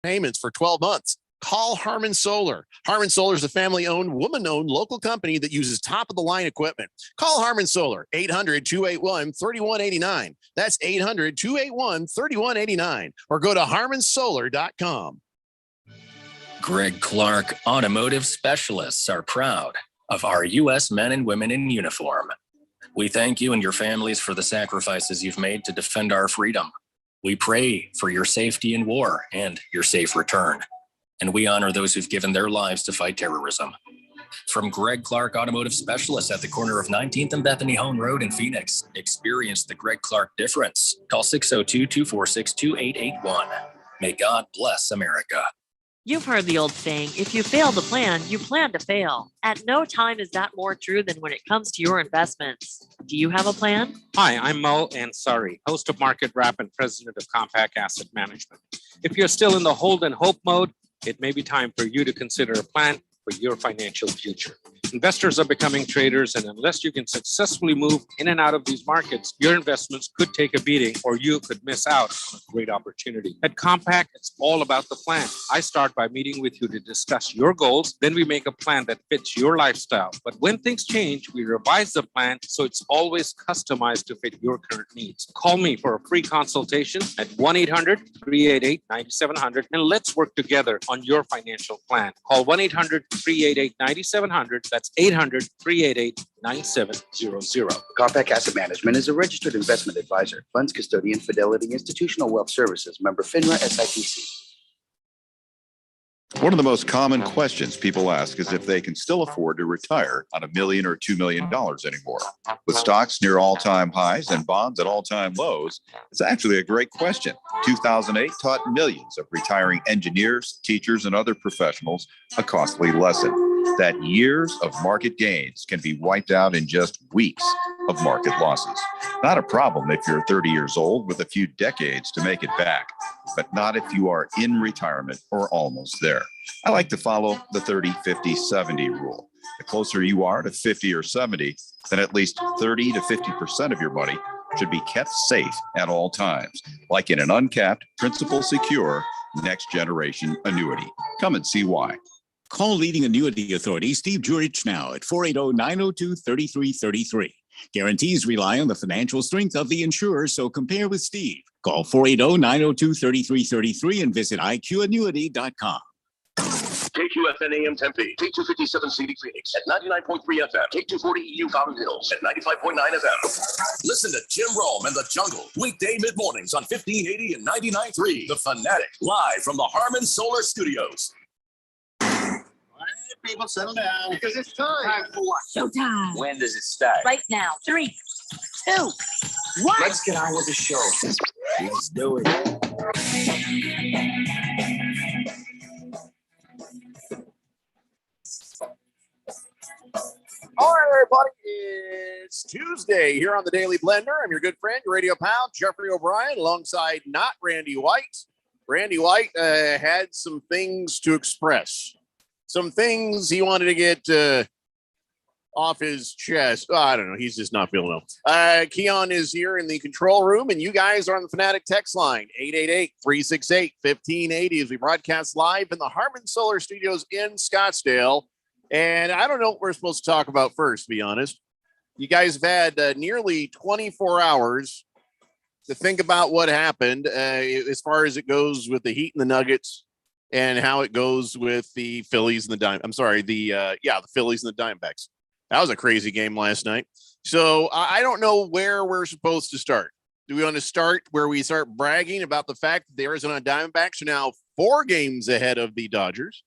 payments for 12 months. Call Harmon Solar. Harmon Solar is a family-owned, woman-owned local company that uses top-of-the-line equipment. Call Harmon Solar, 800-281-3189. That's 800-281-3189. Or go to harmonsolar.com. Greg Clark Automotive Specialists are proud of our U.S. men and women in uniform. We thank you and your families for the sacrifices you've made to defend our freedom. We pray for your safety in war and your safe return. And we honor those who've given their lives to fight terrorism. From Greg Clark Automotive Specialists at the corner of 19th and Bethany Hone Road in Phoenix, experience the Greg Clark difference. Call 602-246-2881. May God bless America. You've heard the old saying, if you fail to plan, you plan to fail. At no time is that more true than when it comes to your investments. Do you have a plan? Hi, I'm Mo Ansari, host of Market Wrap and president of Compact Asset Management. If you're still in the hold and hope mode, it may be time for you to consider a plan for your financial future. Investors are becoming traders, and unless you can successfully move in and out of these markets, your investments could take a beating or you could miss out on a great opportunity. At Compact, it's all about the plan. I start by meeting with you to discuss your goals. Then we make a plan that fits your lifestyle. But when things change, we revise the plan so it's always customized to fit your current needs. Call me for a free consultation at 1-800-388-9700 and let's work together on your financial plan. Call 1-800-388-9700. That's 800-388-9700. Compact Asset Management is a registered investment advisor. Funds custodian, Fidelity Institutional Wealth Services. Member FINRA SIPC. One of the most common questions people ask is if they can still afford to retire on $1 million or $2 million anymore. With stocks near all-time highs and bonds at all-time lows, it's actually a great question. 2008 taught millions of retiring engineers, teachers, and other professionals a costly lesson that years of market gains can be wiped out in just weeks of market losses. Not a problem if you're 30 years old with a few decades to make it back, but not if you are in retirement or almost there. I like to follow the 30-50-70 rule. The closer you are to 50 or 70, then at least 30 to 50% of your money should be kept safe at all times, like in an uncapped, principal secure, next generation annuity. Come and see why. Call leading annuity authority Steve Jurich now at 480-902-3333. Guarantees rely on the financial strength of the insurer, so compare with Steve. Call 480-902-3333 and visit IQannuity.com. KQFN AM Tempe, K257 CD Phoenix at 99.3 FM, K240 EU Fountain Hills at 95.9 FM. Listen to Jim Rome and the Jungle, weekday mid-mornings on 1580 and 99.3. The Fanatic, live from the Harmon Solar Studios. People settle down because it's time for what? Showtime. When does it start? Right now. 3, 2, 1. Let's get on with the show. Let's do it. All right, everybody, it's Tuesday here on the Daily Blender. I'm your good friend, your radio pal, Jeffrey O'Brien, alongside not Randy White. Randy White had some things to express. Some things he wanted to get off his chest. Oh, I don't know. He's just not feeling well. Keon is here in the control room, and you guys are on the Fanatic text line, 888-368-1580, as we broadcast live in the Harmon Solar Studios in Scottsdale. And I don't know what we're supposed to talk about first, to be honest. You guys have had nearly 24 hours to think about what happened as far as it goes with the Heat and the Nuggets, and how it goes with the Phillies and the Phillies and the Diamondbacks. That was a crazy game last night. So I don't know where we're supposed to start. Do we want to start where we start bragging about the fact that the Arizona Diamondbacks are now 4 games ahead of the Dodgers?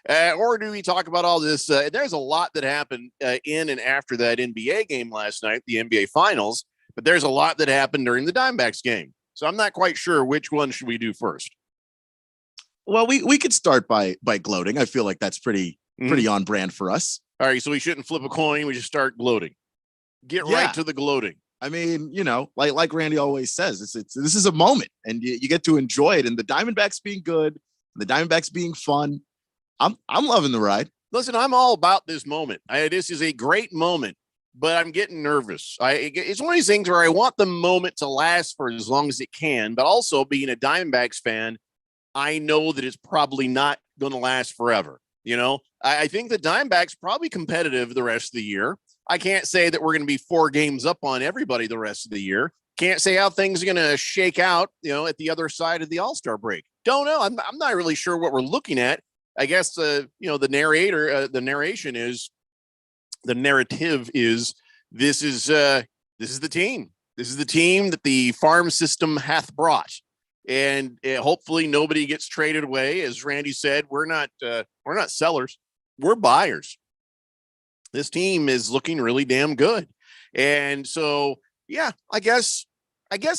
Or do we talk about all this? There's a lot that happened in and after that NBA game last night, the NBA Finals, but there's a lot that happened during the Diamondbacks game. So I'm not quite sure which one should we do first. Well, we could start by gloating. I feel like that's pretty on brand for us. All right, so we shouldn't flip a coin. We just start gloating. Get right to the gloating. I mean, like Randy always says, this is a moment, and you get to enjoy it. And the Diamondbacks being good, the Diamondbacks being fun. I'm loving the ride. Listen, I'm all about this moment. This is a great moment, but I'm getting nervous. It's one of these things where I want the moment to last for as long as it can, but also being a Diamondbacks fan, I know that it's probably not going to last forever. You know, I think the Diamondbacks probably competitive the rest of the year. I can't say that we're going to be 4 games up on everybody the rest of the year. Can't say how things are going to shake out, you know, at the other side of the All-Star break. Don't know. I'm not really sure what we're looking at. I guess, you know, the narration is, the narrative is, this is the team. This is the team that the farm system hath brought. And hopefully nobody gets traded away. As Randy said, we're not sellers. We're buyers. This team is looking really damn good. And so, yeah, I guess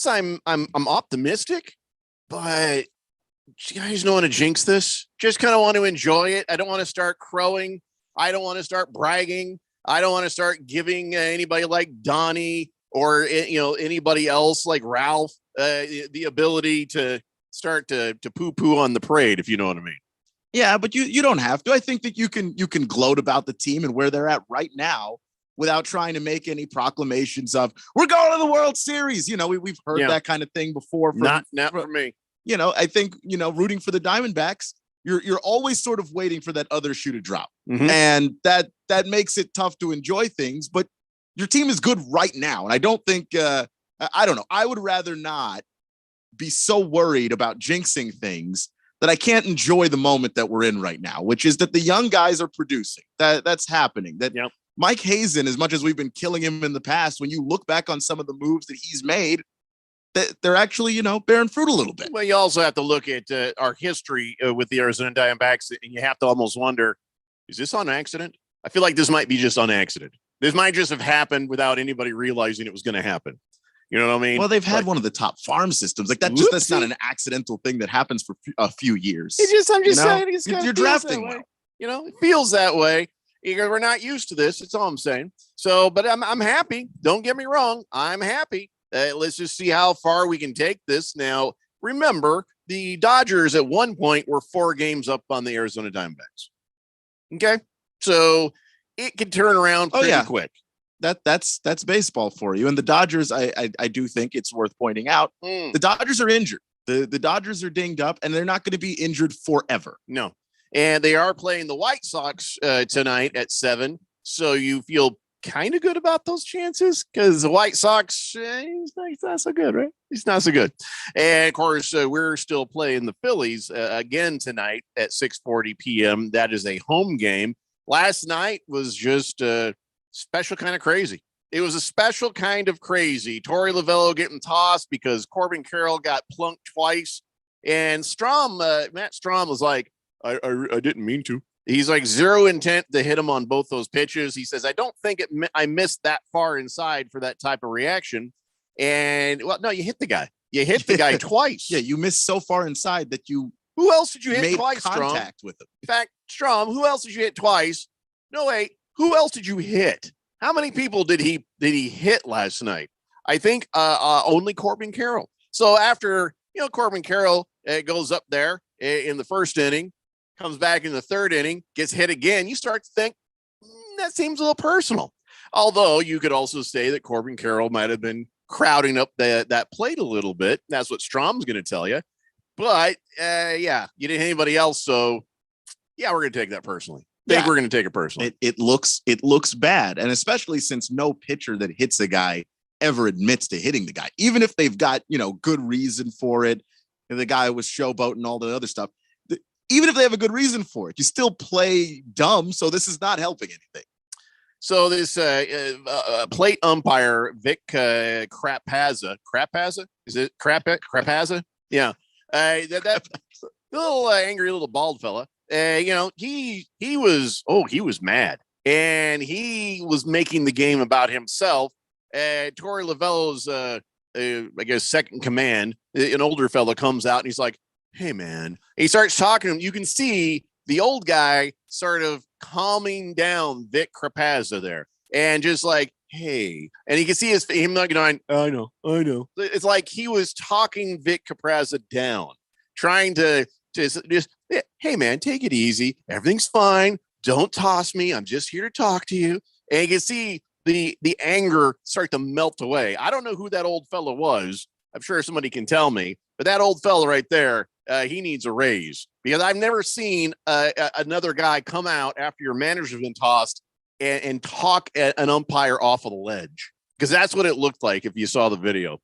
I'm optimistic, but you guys don't want to jinx this. Just kind of want to enjoy it. I don't want to start crowing. I don't want to start bragging. I don't want to start giving anybody like Donnie or, you know, anybody else like Ralph the ability to start to poo-poo on the parade, if you know what I mean. Yeah, but you don't have to. I think that you can gloat about the team and where they're at right now without trying to make any proclamations of we're going to the World Series. You know, we've heard that kind of thing before. Not for me. You know, I think, you know, rooting for the Diamondbacks, you're always sort of waiting for that other shoe to drop. Mm-hmm. And that makes it tough to enjoy things, but your team is good right now. And I don't think I don't know. I would rather not be so worried about jinxing things that I can't enjoy the moment that we're in right now, which is that the young guys are producing. That's happening. That Mike Hazen, as much as we've been killing him in the past, when you look back on some of the moves that he's made, that they're actually, you know, bearing fruit a little bit. Well, you also have to look at our history with the Arizona Diamondbacks, and you have to almost wonder, is this on accident? I feel like this might be just on accident. This might just have happened without anybody realizing it was going to happen. You know what I mean? Well, they've had one of the top farm systems. Like that's not an accidental thing that happens for a few years. I'm just saying, you're drafting well. You know, it feels that way because we're not used to this. That's all I'm saying. So, but I'm happy. Don't get me wrong. I'm happy. Let's just see how far we can take this. Now, remember, the Dodgers at one point were 4 games up on the Arizona Diamondbacks. Okay, so it can turn around pretty quick. That's baseball for you. And the Dodgers, I do think it's worth pointing out, the Dodgers are injured. The Dodgers are dinged up, and they're not going to be injured forever. No. And they are playing the White Sox tonight at 7. So you feel kind of good about those chances because the White Sox, he's not so good, right? He's not so good. And of course, we're still playing the Phillies again tonight at 6:40 p.m. That is a home game. Last night was just special kind of crazy. It was a special kind of crazy. Torey Lovullo getting tossed because Corbin Carroll got plunked twice. And Matt Strom was like, I didn't mean to. He's like zero intent to hit him on both those pitches. He says, I don't think I missed that far inside for that type of reaction. And well, no, you hit the guy. You hit the guy twice. Yeah, you missed so far inside that you. Who else did you hit made twice, contact Strom? with him. In fact, Strom, who else did you hit twice? No, wait. Who else did you hit? How many people did he hit last night? I think only Corbin Carroll. So after, you know, Corbin Carroll goes up there in the first inning, comes back in the third inning, gets hit again, you start to think that seems a little personal. Although you could also say that Corbin Carroll might have been crowding up that plate a little bit. That's what Strom's going to tell you. But yeah, you didn't hit anybody else. So yeah, we're going to take that personally. We're going to take it personally. It looks bad. And especially since no pitcher that hits a guy ever admits to hitting the guy, even if they've got, you know, good reason for it. And the guy was showboating and all the other stuff. Even if they have a good reason for it, you still play dumb. So this is not helping anything. So this plate umpire, Vic Crapazza, is it Crapazza? Yeah. That little angry little bald fella. You know, he was mad, and he was making the game about himself. Torey Lovullo's, I guess, second command, an older fella comes out and he's like, hey man, he starts talking to him. You can see the old guy sort of calming down Vic Crapazza there and just like, hey, and you can see him like, I know. It's like he was talking Vic Crapazza down, trying to just, hey man, take it easy. Everything's fine. Don't toss me. I'm just here to talk to you. And you can see the anger start to melt away. I don't know who that old fella was. I'm sure somebody can tell me, but that old fella right there he needs a raise, because I've never seen another guy come out after your manager's been tossed and talk an umpire off of the ledge, because that's what it looked like if you saw the video.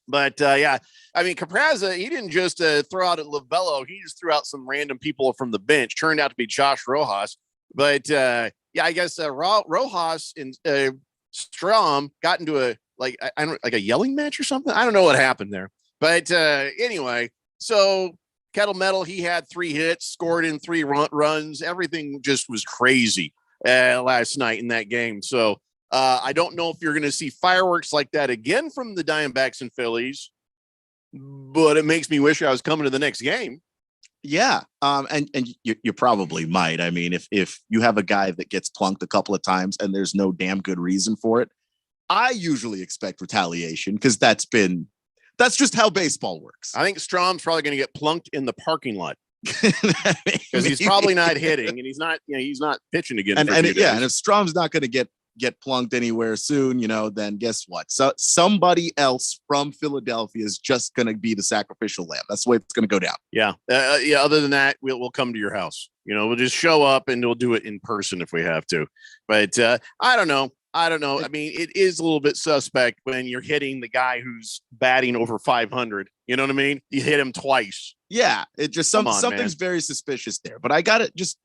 But yeah, I mean, Capraza, he didn't just throw out at Lovello. He just threw out some random people from the bench. Turned out to be Josh Rojas. But yeah, I guess Rojas and Strom got into a a yelling match or something. I don't know what happened there. But anyway, so Kettle Metal, he had 3 hits, scored in 3 runs. Everything just was crazy last night in that game. So I don't know if you're going to see fireworks like that again from the Diamondbacks and Phillies, but it makes me wish I was coming to the next game. Yeah. And you probably might. I mean, if you have a guy that gets plunked a couple of times and there's no damn good reason for it, I usually expect retaliation, because that's just how baseball works. I think Strom's probably going to get plunked in the parking lot, because he's probably not hitting, and he's not pitching again. And if Strom's not going to get plunked anywhere soon, then guess what? So somebody else from Philadelphia is just going to be the sacrificial lamb. That's the way it's going to go down. Yeah. Yeah. Other than that, we'll come to your house. We'll just show up and we'll do it in person if we have to. But I don't know. I mean, it is a little bit suspect when you're hitting the guy who's batting over 500. You know what I mean? You hit him twice. Yeah. It just something's very suspicious there. But I got it. Just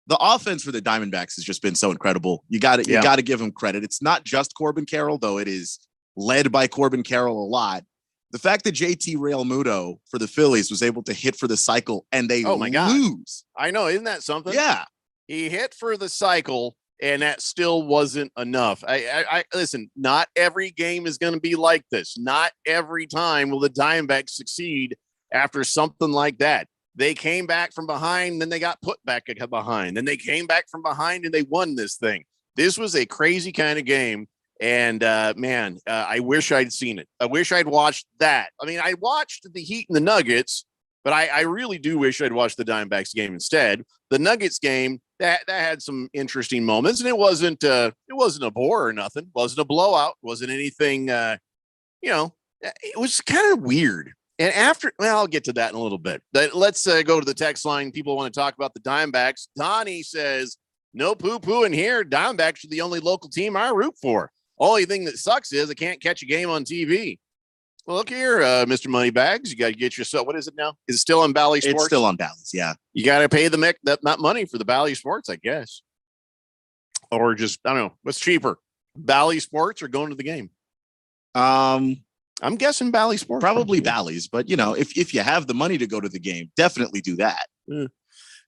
the offense for the Diamondbacks has just been so incredible. You got to give them credit. It's not just Corbin Carroll, though it is led by Corbin Carroll a lot. The fact that JT Realmuto for the Phillies was able to hit for the cycle and they lose. I know. Isn't that something? Yeah. He hit for the cycle, and that still wasn't enough. I listen, not every game is going to be like this. Not every time will the Diamondbacks succeed after something like that. They came back from behind, then they got put back behind. Then they came back from behind and they won this thing. This was a crazy kind of game. And man, I wish I'd seen it. I wish I'd watched that. I mean, I watched the Heat and the Nuggets, but I really do wish I'd watched the Diamondbacks game instead. The Nuggets game, that had some interesting moments, and it wasn't a bore or nothing. It wasn't a blowout. It wasn't anything, it was kind of weird. And I'll get to that in a little bit. But let's go to the text line. People want to talk about the Diamondbacks. Donnie says, no poo-poo in here. Diamondbacks are the only local team I root for. Only thing that sucks is I can't catch a game on TV. Well, look here, Mr. Moneybags. You got to get yourself. What is it now? Is it still on Bally Sports? It's still on Bally's, yeah. You got to pay that money for the Bally Sports, I guess. Or just, I don't know. What's cheaper, Bally Sports or going to the game? I'm guessing Bally Sports. Probably Bally's, but if you have the money to go to the game, definitely do that.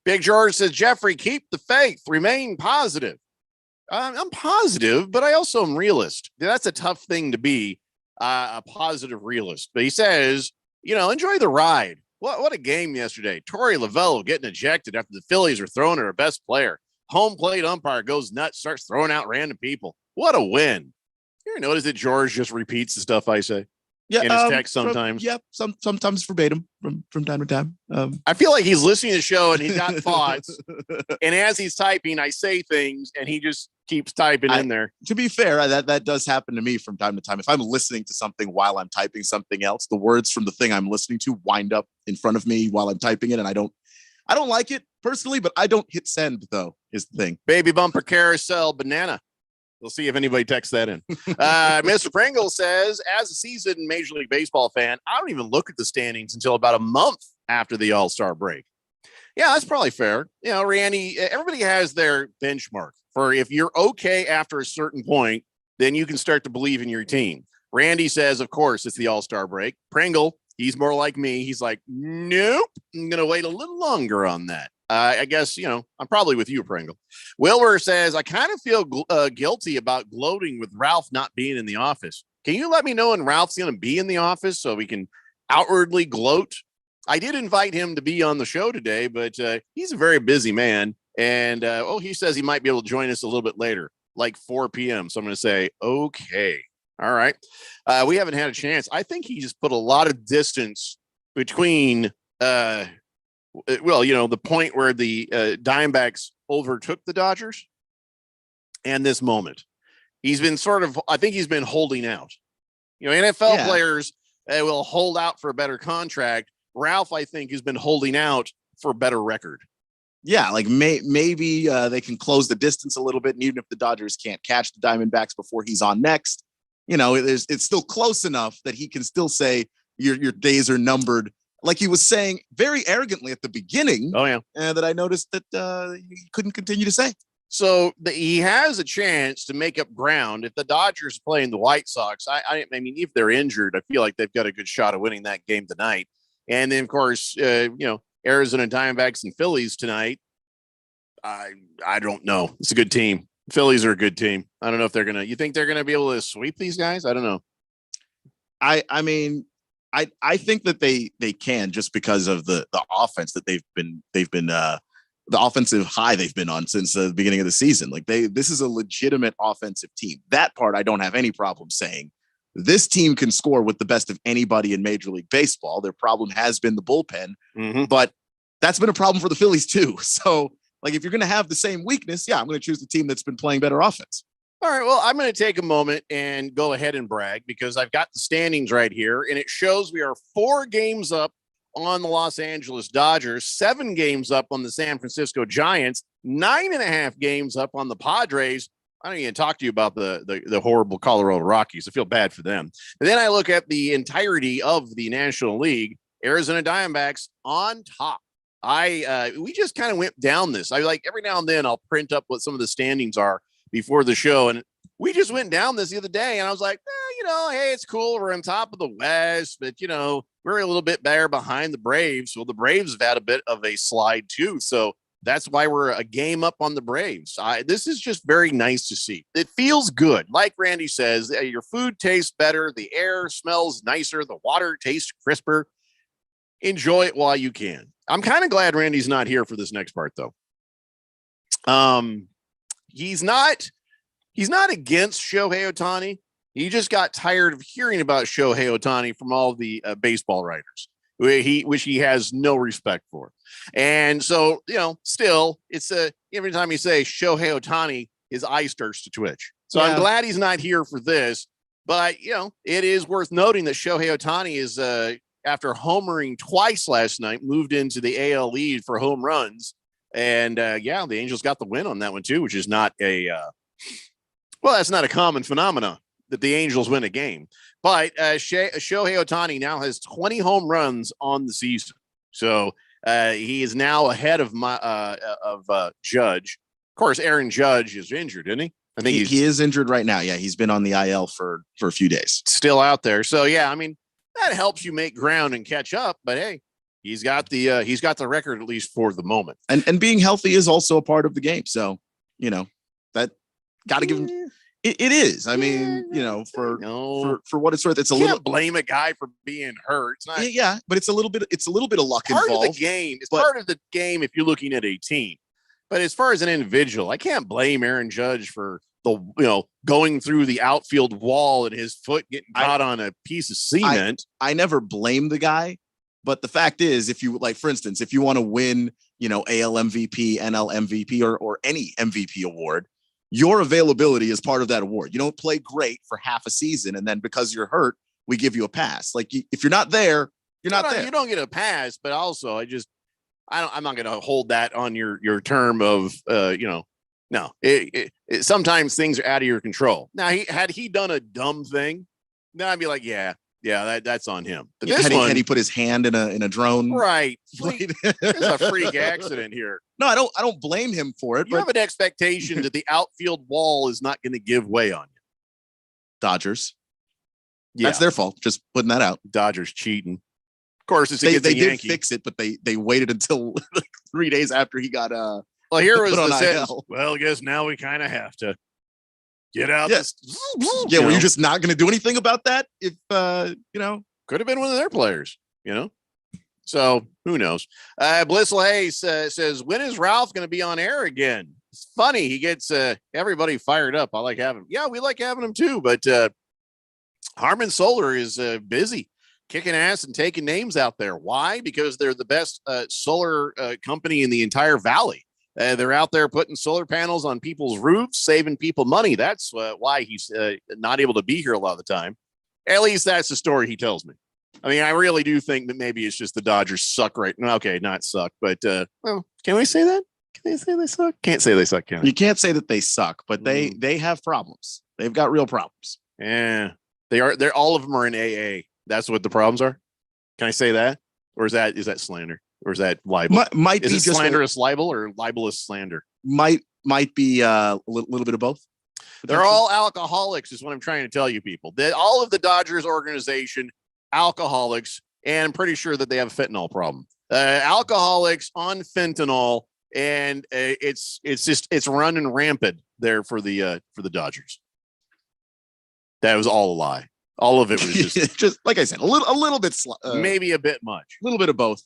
Big George says, Jeffrey, keep the faith, remain positive. I'm positive, but I also am realist. That's a tough thing to be, a positive realist. But he says, enjoy the ride. What a game yesterday. Torey Lovello getting ejected after the Phillies are throwing at our best player. Home plate umpire goes nuts, starts throwing out random people. What a win. You ever notice that George just repeats the stuff I say? Yeah, in his text sometimes. Sometimes verbatim from time to time. I feel like he's listening to the show and he's got thoughts, and as he's typing, I say things, and he just keeps typing in there. To be fair, that does happen to me from time to time. If I'm listening to something while I'm typing something else, the words from the thing I'm listening to wind up in front of me while I'm typing it, and I don't like it personally, but I don't hit send though. Is the thing. Baby bumper carousel banana. We'll see if anybody texts that in. Mr. Pringle says, as a seasoned Major League Baseball fan, I don't even look at the standings until about a month after the All-Star break. Yeah, that's probably fair. Randy, everybody has their benchmark for if you're okay after a certain point, then you can start to believe in your team. Randy says, of course, it's the All-Star break. Pringle, he's more like me. He's like, nope, I'm going to wait a little longer on that. I guess, I'm probably with you, Pringle. Wilbur says, I kind of feel guilty about gloating with Ralph not being in the office. Can you let me know when Ralph's going to be in the office so we can outwardly gloat? I did invite him to be on the show today, but he's a very busy man. And, he says he might be able to join us a little bit later, like 4 p.m. So I'm going to say, okay. All right. We haven't had a chance. I think he just put a lot of distance between the point where the Diamondbacks overtook the Dodgers and this moment. He's been I think he's been holding out. NFL players will hold out for a better contract, Ralph, I think, has been holding out for a better record. Yeah, like maybe they can close the distance a little bit, and even if the Dodgers can't catch the Diamondbacks before he's on next, it's still close enough that he can still say your days are numbered, like he was saying very arrogantly at the beginning. Oh yeah, that I noticed that he couldn't continue to say. So he has a chance to make up ground if the Dodgers playing the White Sox. I mean, if they're injured, I feel like they've got a good shot of winning that game tonight. And then, of course, Arizona Diamondbacks and Phillies tonight. I don't know. It's a good team. Phillies are a good team. I don't know if they're gonna. You think they're gonna be able to sweep these guys? I don't know. I mean, I think that they can, just because of the offense that they've been the offensive high they've been on since the beginning of the season. Like this is a legitimate offensive team. That part I don't have any problem saying. This team can score with the best of anybody in Major League Baseball. Their problem has been the bullpen, but that's been a problem for the Phillies too. So, like, if you're going to have the same weakness, yeah, I'm going to choose the team that's been playing better offense. All right. Well, I'm going to take a moment and go ahead and brag because I've got the standings right here, and it shows we are 4 games up on the Los Angeles Dodgers, 7 games up on the San Francisco Giants, 9.5 games up on the Padres. I don't even talk to you about the horrible Colorado Rockies. I feel bad for them. And then I look at the entirety of the National League. Arizona Diamondbacks on top. We just kind of went down this. I like every now and then I'll print up what some of the standings are before the show, and we just went down this the other day, and I was like, hey, it's cool. We're on top of the West, but we're a little bit better behind the Braves. Well, the Braves have had a bit of a slide too, so that's why we're a game up on the Braves. This is just very nice to see. It feels good. Like Randy says, your food tastes better. The air smells nicer. The water tastes crisper. Enjoy it while you can. I'm kind of glad Randy's not here for this next part, though. He's not against Shohei Ohtani. He just got tired of hearing about Shohei Ohtani from all the baseball writers, which he has no respect for. And so, still, it's every time you say Shohei Ohtani, his eye starts to twitch. So I'm glad he's not here for this. But, it is worth noting that Shohei Ohtani is, after homering twice last night, moved into the AL lead for home runs. And, the Angels got the win on that one, too, which is not that's not a common phenomenon that the Angels win a game. But Shohei Ohtani now has 20 home runs on the season. So he is now ahead of Judge. Of course, Aaron Judge is injured, isn't he? I think he is injured right now. Yeah, he's been on the IL for a few days. Still out there. So, that helps you make ground and catch up. But, hey, he's got the record, at least for the moment. And being healthy is also a part of the game. So, that got to give him. It is. I mean, for what it's worth, it's a little. Blame a guy for being hurt. It's not. Yeah, but it's a little bit of luck part involved. Of the game. It's part of the game if you're looking at a team. But as far as an individual, I can't blame Aaron Judge for going through the outfield wall and his foot getting caught on a piece of cement. I never blame the guy, but the fact is, if you for instance, if you want to win, AL MVP, NL MVP, or any MVP award, your availability is part of that award. You don't play great for half a season, and then because you're hurt, we give you a pass. Like if you're not there, you're not there. You don't get a pass, but also I'm not going to hold that on your term of no. Sometimes things are out of your control. Now, had he done a dumb thing, then I'd be like, that's on him. But this had he put his hand in a drone, right? There's a freak accident here. No, I don't blame him for it. You have an expectation that the outfield wall is not going to give way on you. Dodgers, that's their fault. Just putting that out. Dodgers cheating. Of course, they did fix it, but they waited until 3 days after he got Well, here was the sentence. Well, I guess now we kind of have to get out. Yes. Were you just not going to do anything about that? If could have been one of their players. So who knows? Blissel Hayes says, when is Ralph going to be on air again? It's funny. He gets everybody fired up. I like having him. Yeah, we like having him too. But Harmon Solar is busy kicking ass and taking names out there. Why? Because they're the best solar company in the entire valley. They're out there putting solar panels on people's roofs, saving people money. That's why he's not able to be here a lot of the time. At least that's the story he tells me. I mean, I really do think that maybe it's just the Dodgers suck right now. Okay, not suck, but well, can we say that? Can they say they suck? Can't say they suck, can I? You can't say that they suck, but they have problems. They've got real problems. Yeah, they're all of them are in AA. That's what the problems are. Can I say that? Or is that slander? Or is that libel? Might is be it just slanderous libel or libelous slander? Might be a little bit of both. They're all alcoholics, is what I'm trying to tell you, people. All of the Dodgers organization, alcoholics, and I'm pretty sure that they have a fentanyl problem. Alcoholics on fentanyl, and it's running rampant there for the Dodgers. That was all a lie. All of it was just like I said, a little bit, maybe a bit much, a little bit of both.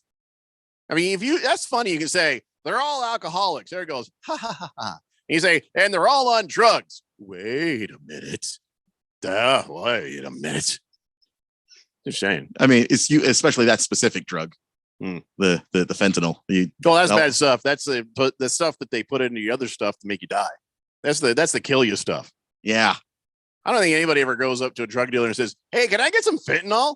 I mean, that's funny. You can say they're all alcoholics. There it goes. Ha ha ha ha. You say, and they're all on drugs. Wait a minute. Wait a minute. Just saying. I mean, it's you, especially that specific drug, the fentanyl. That's bad stuff. That's the stuff that they put into the other stuff to make you die. That's the kill you stuff. Yeah. I don't think anybody ever goes up to a drug dealer and says, "Hey, can I get some fentanyl?"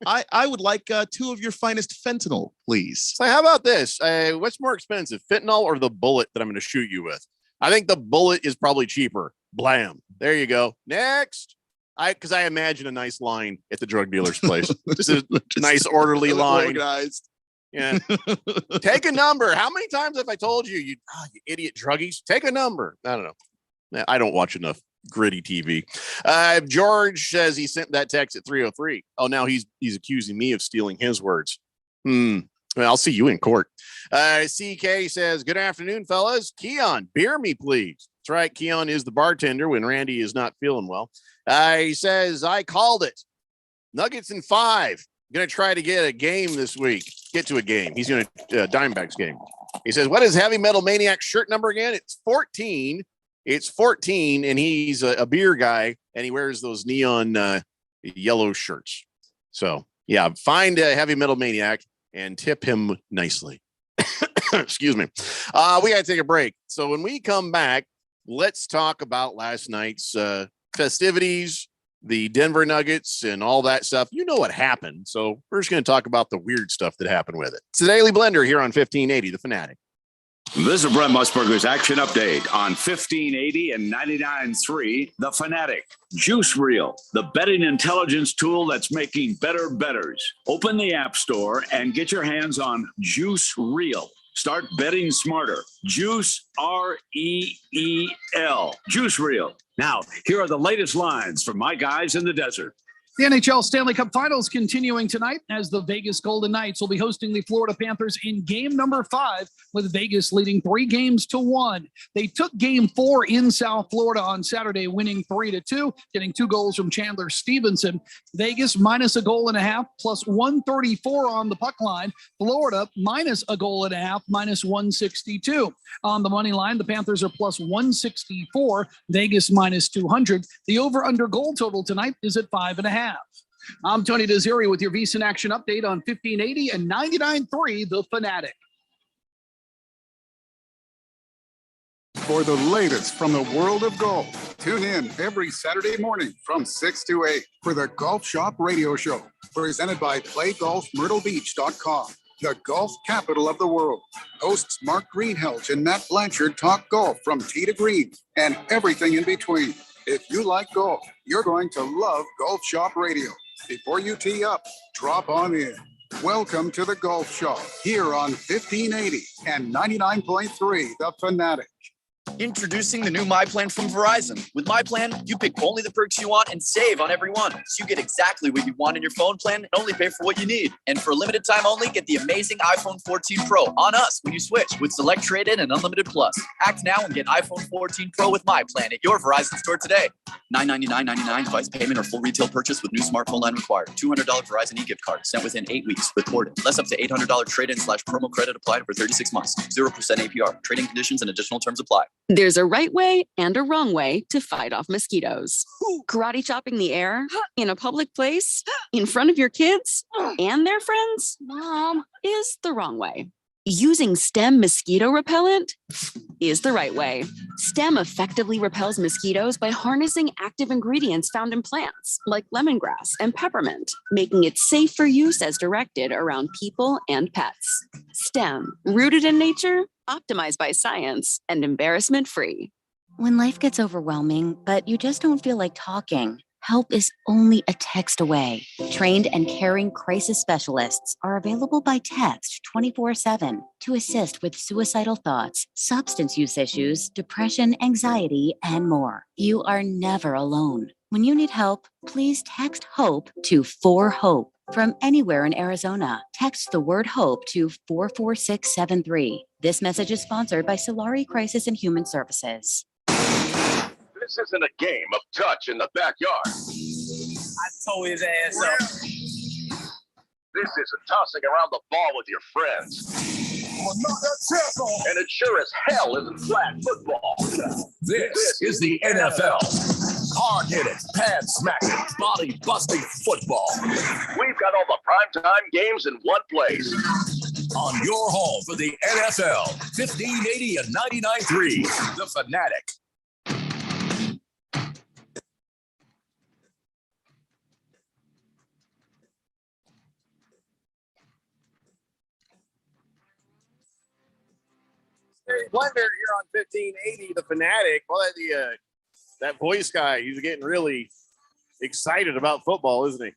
I would like 2 of your finest fentanyl, please. So how about this? What's more expensive, fentanyl or the bullet that I'm going to shoot you with? I think the bullet is probably cheaper. Blam. There you go. Next. Because I imagine a nice line at the drug dealer's place. This is a nice orderly line. Organized. Yeah. Take a number. How many times have I told you, you idiot druggies? Take a number. I don't know. I don't watch enough gritty TV. George says he sent that text at 3:03. Oh, now he's accusing me of stealing his words. Well, I'll see you in court. CK says, good afternoon, fellas. Keon, beer me, please. That's right. Keon is the bartender when Randy is not feeling well. He says, I called it. Nuggets in 5. Going to try to get a game this week. Get to a game. He's going to Diamondbacks game. He says, what is Heavy Metal Maniac shirt number again? It's 14. It's 14, and he's a beer guy, and he wears those neon yellow shirts. So, yeah, find a Heavy Metal Maniac and tip him nicely. Excuse me. We got to take a break. So when we come back, let's talk about last night's festivities, the Denver Nuggets, and all that stuff. You know what happened. So we're just going to talk about the weird stuff that happened with it. It's the Daily Blender here on 1580, The Fanatic. This is Brent Musburger's action update on 1580 and 99.3 The Fanatic. Juice Reel, the betting intelligence tool that's making better bettors. Open the App Store and get your hands on Juice Reel. Start betting smarter. Juice, R-E-E-L. Juice Reel. Now, here are the latest lines from my guys in the desert. The NHL Stanley Cup Finals continuing tonight as the Vegas Golden Knights will be hosting the Florida Panthers in game number 5, with Vegas leading 3-1. They took game 4 in South Florida on Saturday, winning 3-2, getting 2 goals from Chandler Stevenson. Vegas minus a goal and a half, plus 134 on the puck line. Florida minus a goal and a half, minus 162. On the money line, the Panthers are plus 164, Vegas minus 200. The over-under goal total tonight is at 5.5. I'm Tony Desiri with your VSiN Action Update on 1580 and 99.3 The Fanatic. For the latest from the world of golf, tune in every Saturday morning from 6 to 8 for the Golf Shop Radio Show, presented by PlayGolfMyrtleBeach.com, the golf capital of the world. Hosts Mark Greenhelch and Matt Blanchard talk golf from tee to green and everything in between. If you like golf, you're going to love Golf Shop Radio. Before you tee up, drop on in. Welcome to the Golf Shop here on 1580 and 99.3 The Fanatic. Introducing the new My Plan from Verizon. With My Plan, you pick only the perks you want and save on every one. So you get exactly what you want in your phone plan and only pay for what you need. And for a limited time only, get the amazing iPhone 14 Pro on us when you switch with Select Trade-In and Unlimited Plus. Act now and get iPhone 14 Pro with My Plan at your Verizon store today. $999.99 device payment or full retail purchase with new smartphone line required. $200 Verizon e-gift card sent within 8 weeks with ported. Less up to $800 trade-in/promo credit applied for 36 months. 0% APR. Trading conditions and additional terms apply. There's a right way and a wrong way to fight off mosquitoes. Karate chopping the air in a public place in front of your kids and their friends, Mom, is the wrong way. Using STEM mosquito repellent is the right way. STEM effectively repels mosquitoes by harnessing active ingredients found in plants like lemongrass and peppermint, making it safe for use as directed around people and pets. STEM, rooted in nature, optimized by science, and embarrassment-free. When life gets overwhelming, but you just don't feel like talking, help is only a text away. Trained and caring crisis specialists are available by text 24/7 to assist with suicidal thoughts, substance use issues, depression, anxiety, and more. You are never alone. When you need help, please text HOPE to 4HOPE. From anywhere in Arizona, text the word HOPE to 44673. This message is sponsored by Solari Crisis and Human Services. This isn't a game of touch in the backyard. I tore his ass up. This isn't tossing around the ball with your friends. And it sure as hell isn't flag football. This is the NFL. Hard-hitting, pad-smacking, body-busting football. We've got all the primetime games in one place. On your home for the NFL, 1580 and 99.3, The Fanatic. Blender here on 1580, The Fanatic. Well, that voice guy, he's getting really excited about football, isn't he?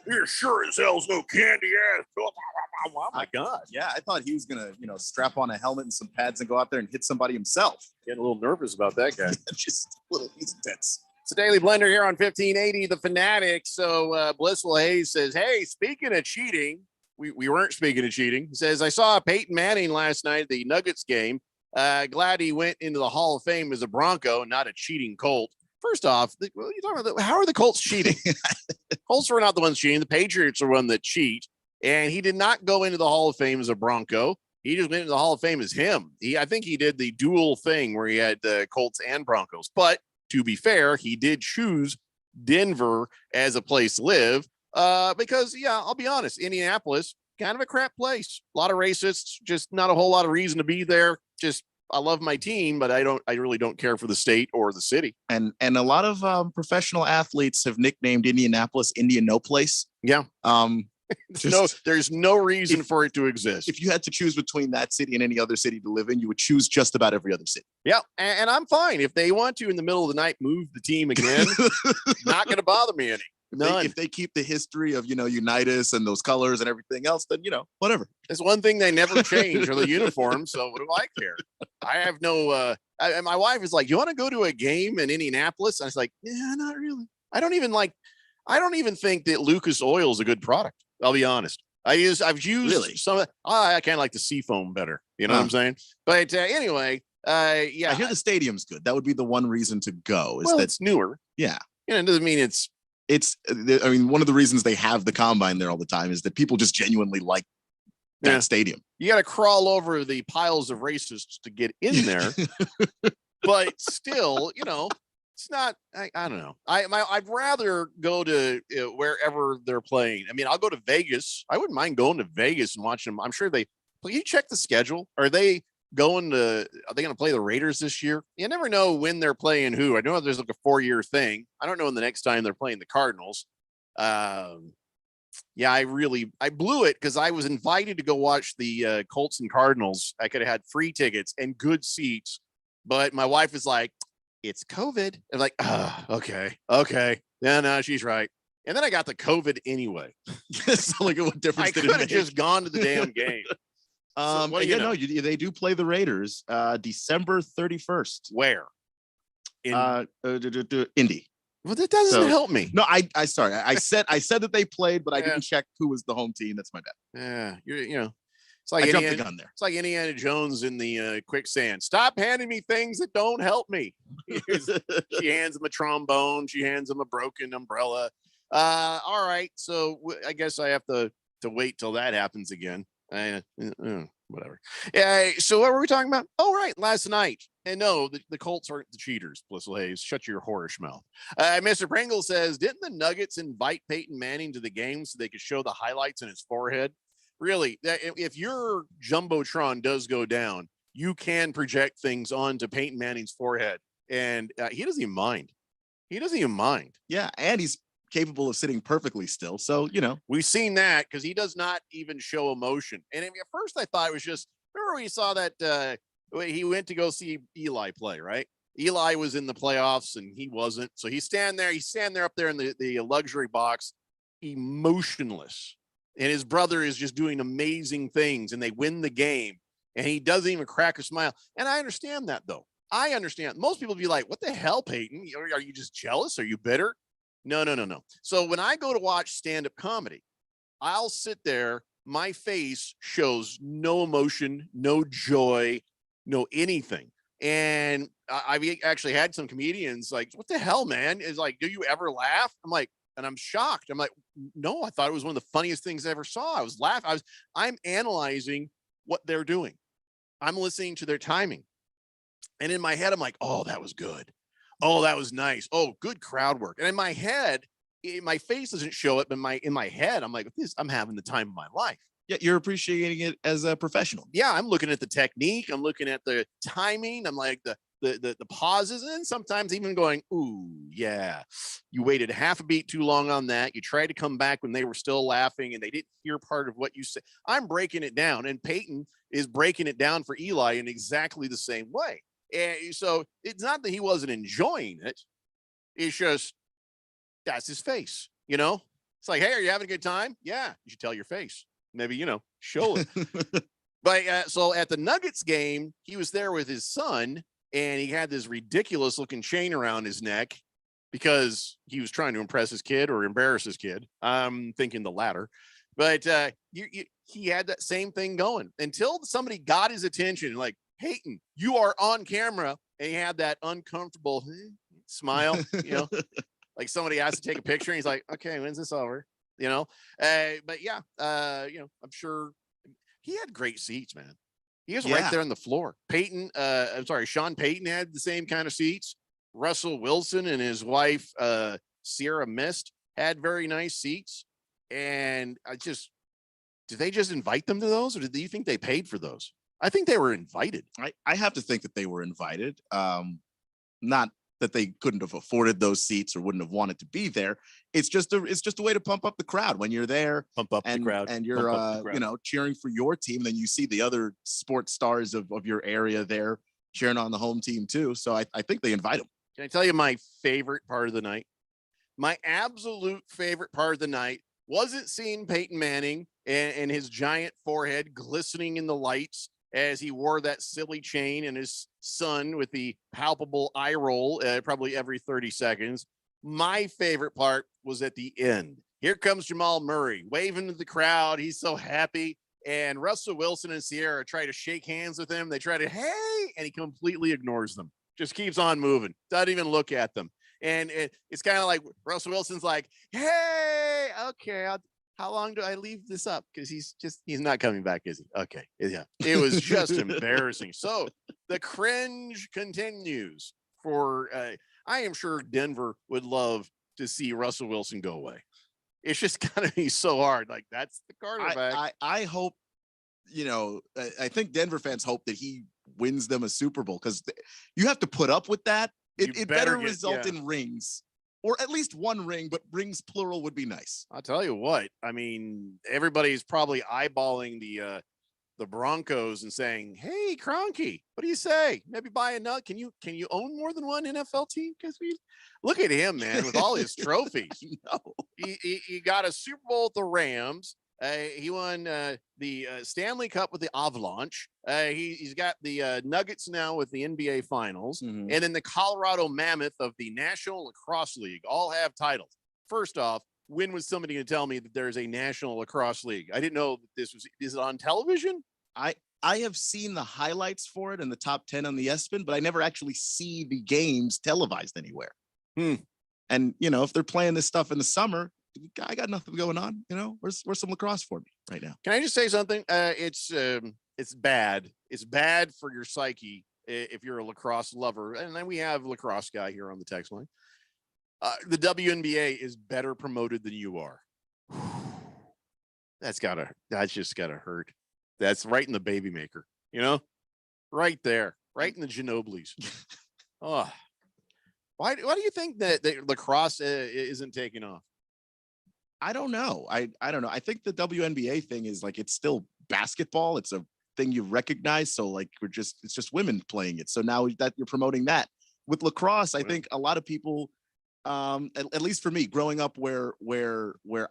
You're sure as hell's no candy ass. Oh my God. Yeah, I thought he was gonna, strap on a helmet and some pads and go out there and hit somebody himself. Getting a little nervous about that guy. Just a little, he's intense. It's a Daily Blender here on 1580, The Fanatic. So Blissful Hayes says, hey, speaking of cheating, we weren't speaking of cheating. He says, I saw Peyton Manning last night at the Nuggets game. Glad he went into the Hall of Fame as a Bronco, not a cheating Colt. First off, how are the Colts cheating? Colts were not the ones cheating. The Patriots are one that cheat. And he did not go into the Hall of Fame as a Bronco. He just went into the Hall of Fame as him. I think he did the dual thing where he had Colts and Broncos. But to be fair, he did choose Denver as a place to live because, I'll be honest, Indianapolis, kind of a crap place. A lot of racists, just not a whole lot of reason to be there. Just I love my team, but I really don't care for the state or the city. And a lot of professional athletes have nicknamed Indianapolis Indian No Place. Yeah. There's no reason for it to exist. If you had to choose between that city and any other city to live in, you would choose just about every other city. Yeah, and I'm fine if they want to in the middle of the night move the team again. Not going to bother me any. None. If they keep the history of Unitas and those colors and everything else, then whatever. It's one thing they never change are the uniforms. So what do I care? I have no. My wife is like, "You want to go to a game in Indianapolis?" I was like, "Yeah, not really. I don't even think that Lucas Oil is a good product. I'll be honest. I've used some. I kind of like the Seafoam better. You know what I'm saying? But anyway, I hear the stadium's good. That would be the one reason to go. It's newer. Yeah, it doesn't mean it's. One of the reasons they have the combine there all the time is that people just genuinely like that stadium. You got to crawl over the piles of racists to get in there, but still, it's not. I don't know. I'd rather go to wherever they're playing. I mean, I'll go to Vegas. I wouldn't mind going to Vegas and watching them. I'm sure you check the schedule. Are they going to play the Raiders this year? You never know when they're playing who. I know there's like a 4-year thing. I don't know when the next time they're playing the Cardinals. I blew it because I was invited to go watch the Colts and Cardinals. I could have had free tickets and good seats, but my wife is like, it's COVID. I'm like, okay. Yeah, no, she's right. And then I got the COVID anyway. So like, what difference I did could it have make? just gone to the damn game. They do play the Raiders December 31st. Where? Indy. Well, that doesn't help me. No, I sorry. I said that they played, but I didn't check who was the home team. That's my bad. Yeah, it's like I jumped the gun there. It's like Indiana Jones in the quicksand. Stop handing me things that don't help me. She hands him a trombone. She hands him a broken umbrella. All right, so I guess I have to wait till that happens again. Whatever. Yeah. So what were we talking about? Oh, right. Last night. And no, the Colts aren't the cheaters. Blissful Hayes, shut your whorish mouth. Mr. Pringle says, didn't the Nuggets invite Peyton Manning to the game so they could show the highlights in his forehead? really, if your jumbotron does go down, you can project things onto Peyton Manning's forehead, and he doesn't even mind. He doesn't even mind. Yeah, and he's capable of sitting perfectly still. So, we've seen that because he does not even show emotion. And at first, I thought it was just, remember we saw that he went to go see Eli play, right? Eli was in the playoffs and he wasn't. So he's standing there up there in the luxury box, emotionless. And his brother is just doing amazing things and they win the game and he doesn't even crack a smile. And I understand that though. I understand. Most people be like, what the hell, Peyton? Are you just jealous? Are you bitter? No. So when I go to watch stand-up comedy, I'll sit there. My face shows no emotion, no joy, no anything. And I've actually had some comedians like, what the hell, man? Is like, do you ever laugh? I'm like, and I'm shocked. I'm like, no, I thought it was one of the funniest things I ever saw. I was laughing. I'm analyzing what they're doing. I'm listening to their timing. And in my head, I'm like, oh, that was good. Oh, that was nice. Oh, good crowd work. And in my head, my face doesn't show it, but in my head, I'm like, I'm having the time of my life. Yeah, you're appreciating it as a professional. Yeah, I'm looking at the technique. I'm looking at the timing. I'm like the pauses, and sometimes even going, ooh, yeah, you waited half a beat too long on that. You tried to come back when they were still laughing and they didn't hear part of what you said. I'm breaking it down, and Peyton is breaking it down for Eli in exactly the same way. And so it's not that he wasn't enjoying it. It's just that's his face, It's like, hey, are you having a good time? Yeah, you should tell your face. Maybe, show it. But so at the Nuggets game, he was there with his son and he had this ridiculous looking chain around his neck because he was trying to impress his kid or embarrass his kid. I'm thinking the latter. But he had that same thing going until somebody got his attention. Like, Peyton, you are on camera. And he had that uncomfortable smile, like somebody asked to take a picture. And he's like, okay, when's this over? But yeah, I'm sure he had great seats, man. He was right there on the floor. Sean Payton had the same kind of seats. Russell Wilson and his wife, Sierra Mist, had very nice seats. And did they just invite them to those, or do you think they paid for those? I think they were invited. I have to think that they were invited. Not that they couldn't have afforded those seats or wouldn't have wanted to be there. It's just a way to pump up the crowd when you're there. Pump up the crowd. And you're cheering for your team. Then you see the other sports stars of your area there cheering on the home team too. So I think they invite them. Can I tell you my favorite part of the night? My absolute favorite part of the night wasn't seeing Peyton Manning and his giant forehead glistening in the lights as he wore that silly chain, and his son with the palpable eye roll probably every 30 seconds. My favorite part was at the end. Here comes Jamal Murray waving to the crowd. He's so happy. And Russell Wilson and Sierra try to shake hands with him. They try to, hey, and he completely ignores them. Just keeps on moving. Doesn't even look at them. And it's kind of like Russell Wilson's like, hey, okay, how long do I leave this up? Because he's not coming back, is he? Okay. Yeah. It was just embarrassing. So the cringe continues for, I am sure Denver would love to see Russell Wilson go away. It's just going to be so hard. Like, that's the quarterback. I hope, I think Denver fans hope that he wins them a Super Bowl because you have to put up with that. It better result in rings. Or at least one ring, but rings plural would be nice. I'll tell you what. I mean, everybody's probably eyeballing the Broncos and saying, "Hey, Kroenke, what do you say? Maybe buy a nut. Can you own more than one NFL team? Because we look at him, man, with all his trophies. No. He got a Super Bowl with the Rams. He won the Stanley Cup with the Avalanche. He's got the Nuggets now with the NBA Finals, and then the Colorado Mammoth of the National Lacrosse League all have titles. First off, when was somebody going to tell me that there's a National Lacrosse League? I didn't know that is it on television? I have seen the highlights for it in the top 10 on the ESPN, but I never actually see the games televised anywhere. And if they're playing this stuff in the summer, I got nothing going on. Where's some lacrosse for me right now? Can I just say something? It's bad. It's bad for your psyche if you're a lacrosse lover. And then we have a lacrosse guy here on the text line. The WNBA is better promoted than you are. That's just gotta hurt. That's right in the baby maker, right there, right in the Ginobili's. Oh, why do you think that lacrosse isn't taking off? I don't know. I don't know. I think the WNBA thing is like it's still basketball. It's a thing you recognize. So like it's just women playing it. So now that you're promoting that with lacrosse, I think a lot of people, at least for me, growing up where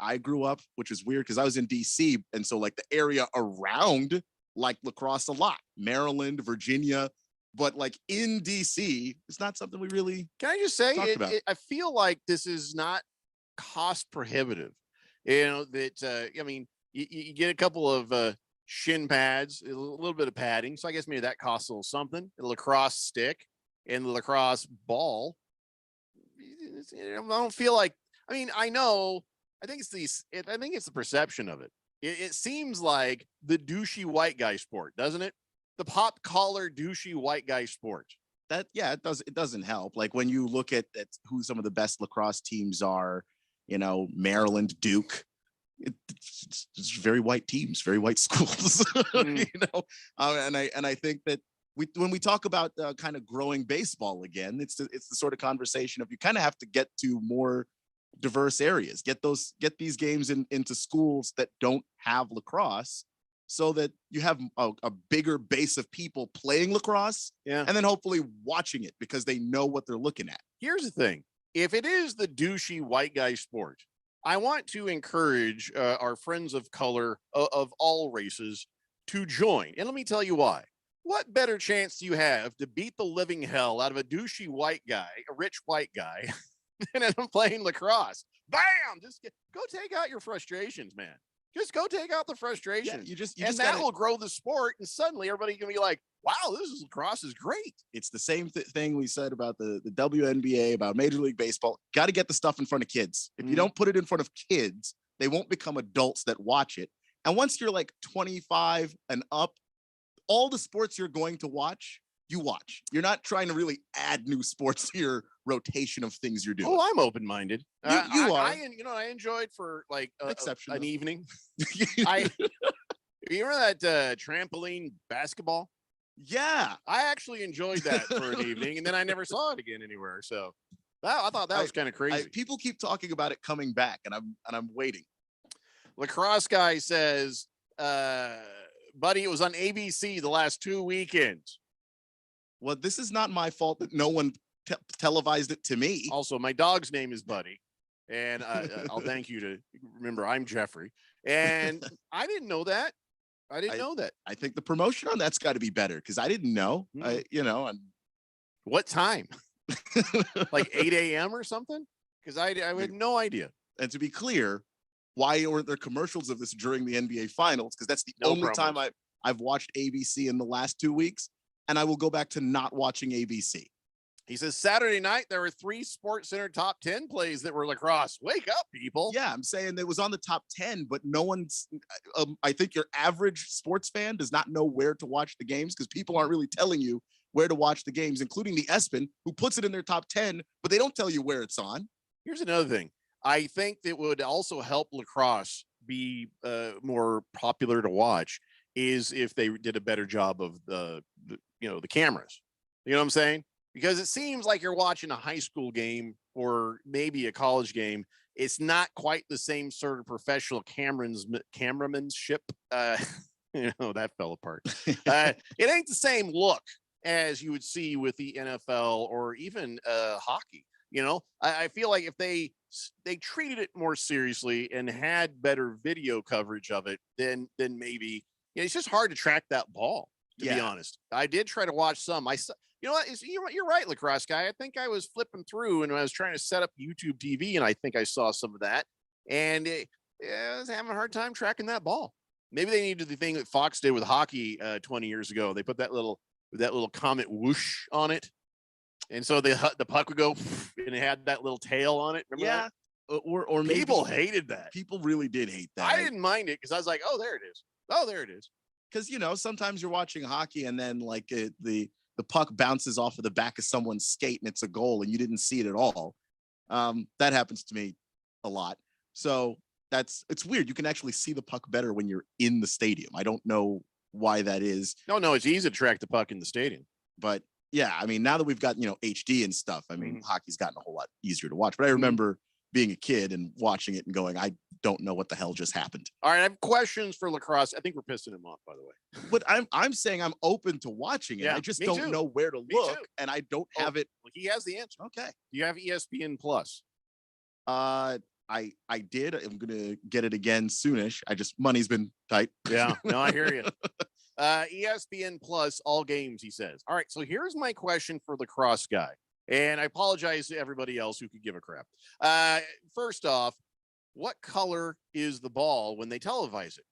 I grew up, which is weird because I was in DC, and so like the area around like lacrosse a lot, Maryland, Virginia, but like in DC, it's not something we really. Can I just say talked about. I feel like this is not cost prohibitive. I mean, you get a couple of shin pads, a little bit of padding. So I guess maybe that costs a little something. A lacrosse stick and the lacrosse ball. I don't feel like. I mean, I know. I think it's the perception of it. It seems like the douchey white guy sport, doesn't it? The pop collar douchey white guy sport. It doesn't help. Like when you look at who some of the best lacrosse teams are, Maryland, Duke, it's very white teams, very white schools, and I think that when we talk about kind of growing baseball again, it's the sort of conversation of you kind of have to get to more diverse areas, get these games into schools that don't have lacrosse, so that you have a bigger base of people playing lacrosse, and then hopefully watching it because they know what they're looking at. Here's the thing. If it is the douchey white guy sport, I want to encourage our friends of color of all races to join. And let me tell you why. What better chance do you have to beat the living hell out of a douchey white guy, a rich white guy, than I'm playing lacrosse? Bam! Go take out your frustrations, man. Just go take out the frustration. That will grow the sport, and suddenly everybody can be like, "Wow, lacrosse is great." It's the same thing we said about the WNBA, about Major League Baseball. Got to get the stuff in front of kids. If you don't put it in front of kids, they won't become adults that watch it. And once you're like 25 and up, all the sports you're going to watch, you watch. You're not trying to really add new sports to your rotation of things you're doing. Oh, I'm open-minded. You are. I enjoyed for like an evening. You remember that trampoline basketball? Yeah, I actually enjoyed that for an evening, and then I never saw it again anywhere. So I thought that was kind of crazy. People keep talking about it coming back, and I'm waiting. Lacrosse guy says, buddy, it was on ABC the last 2 weekends. Well, this is not my fault that no one televised it to me. Also, my dog's name is Buddy, and I'll thank you to remember I'm Jeffrey. And I didn't know that. I didn't know that. I think the promotion on that's got to be better because I didn't know. What time? Like 8 a.m. or something? Because I had no idea. And to be clear, why weren't there commercials of this during the NBA Finals? Because that's the only time I've watched ABC in the last 2 weeks. And I will go back to not watching ABC. He says Saturday night, there were 3 SportsCenter top 10 plays that were lacrosse. Wake up, people. Yeah, I'm saying it was on the top 10, but no one's, I think your average sports fan does not know where to watch the games because people aren't really telling you where to watch the games, including the ESPN, who puts it in their top 10, but they don't tell you where it's on. Here's another thing. I think that would also help lacrosse be more popular to watch is if they did a better job of the cameras. You know what I'm saying? Because it seems like you're watching a high school game or maybe a college game. It's not quite the same sort of professional cameramanship. That fell apart. It ain't the same look as you would see with the NFL or even hockey. I feel like if they treated it more seriously and had better video coverage of it, then maybe it's just hard to track that ball. To be honest, I did try to watch some. I saw, you're right, lacrosse guy. I think I was flipping through and I was trying to set up YouTube TV, and I think I saw some of that, and I was having a hard time tracking that ball. Maybe they needed the thing that Fox did with hockey 20 years ago. They put that little comet whoosh on it, and so the puck would go and it had that little tail on it. Remember that? Or maybe people hated that. People really did hate that. I didn't mind it because I was like, oh, there it is. Oh, there it is. Because sometimes you're watching hockey and then like the puck bounces off of the back of someone's skate and it's a goal and you didn't see it at all. That happens to me a lot. So it's weird. You can actually see the puck better when you're in the stadium. I don't know why that is. No, it's easy to track the puck in the stadium. But yeah, I mean, now that we've got, HD and stuff, I mean, hockey's gotten a whole lot easier to watch. But I remember being a kid and watching it and going, I don't know what the hell just happened. All right, I have questions for Lacrosse. I think we're pissing him off, by the way. But I'm saying I'm open to watching it. Yeah, I just me don't too. know where to Me look, too. and I don't have it. Well, he has the answer. Okay. You have ESPN Plus. I did. I'm gonna get it again soonish. Money's been tight. Yeah, no, I hear you. ESPN Plus, all games, he says. All right, so here's my question for Lacrosse guy. And I apologize to everybody else who could give a crap. First off, what color is the ball when they televise it?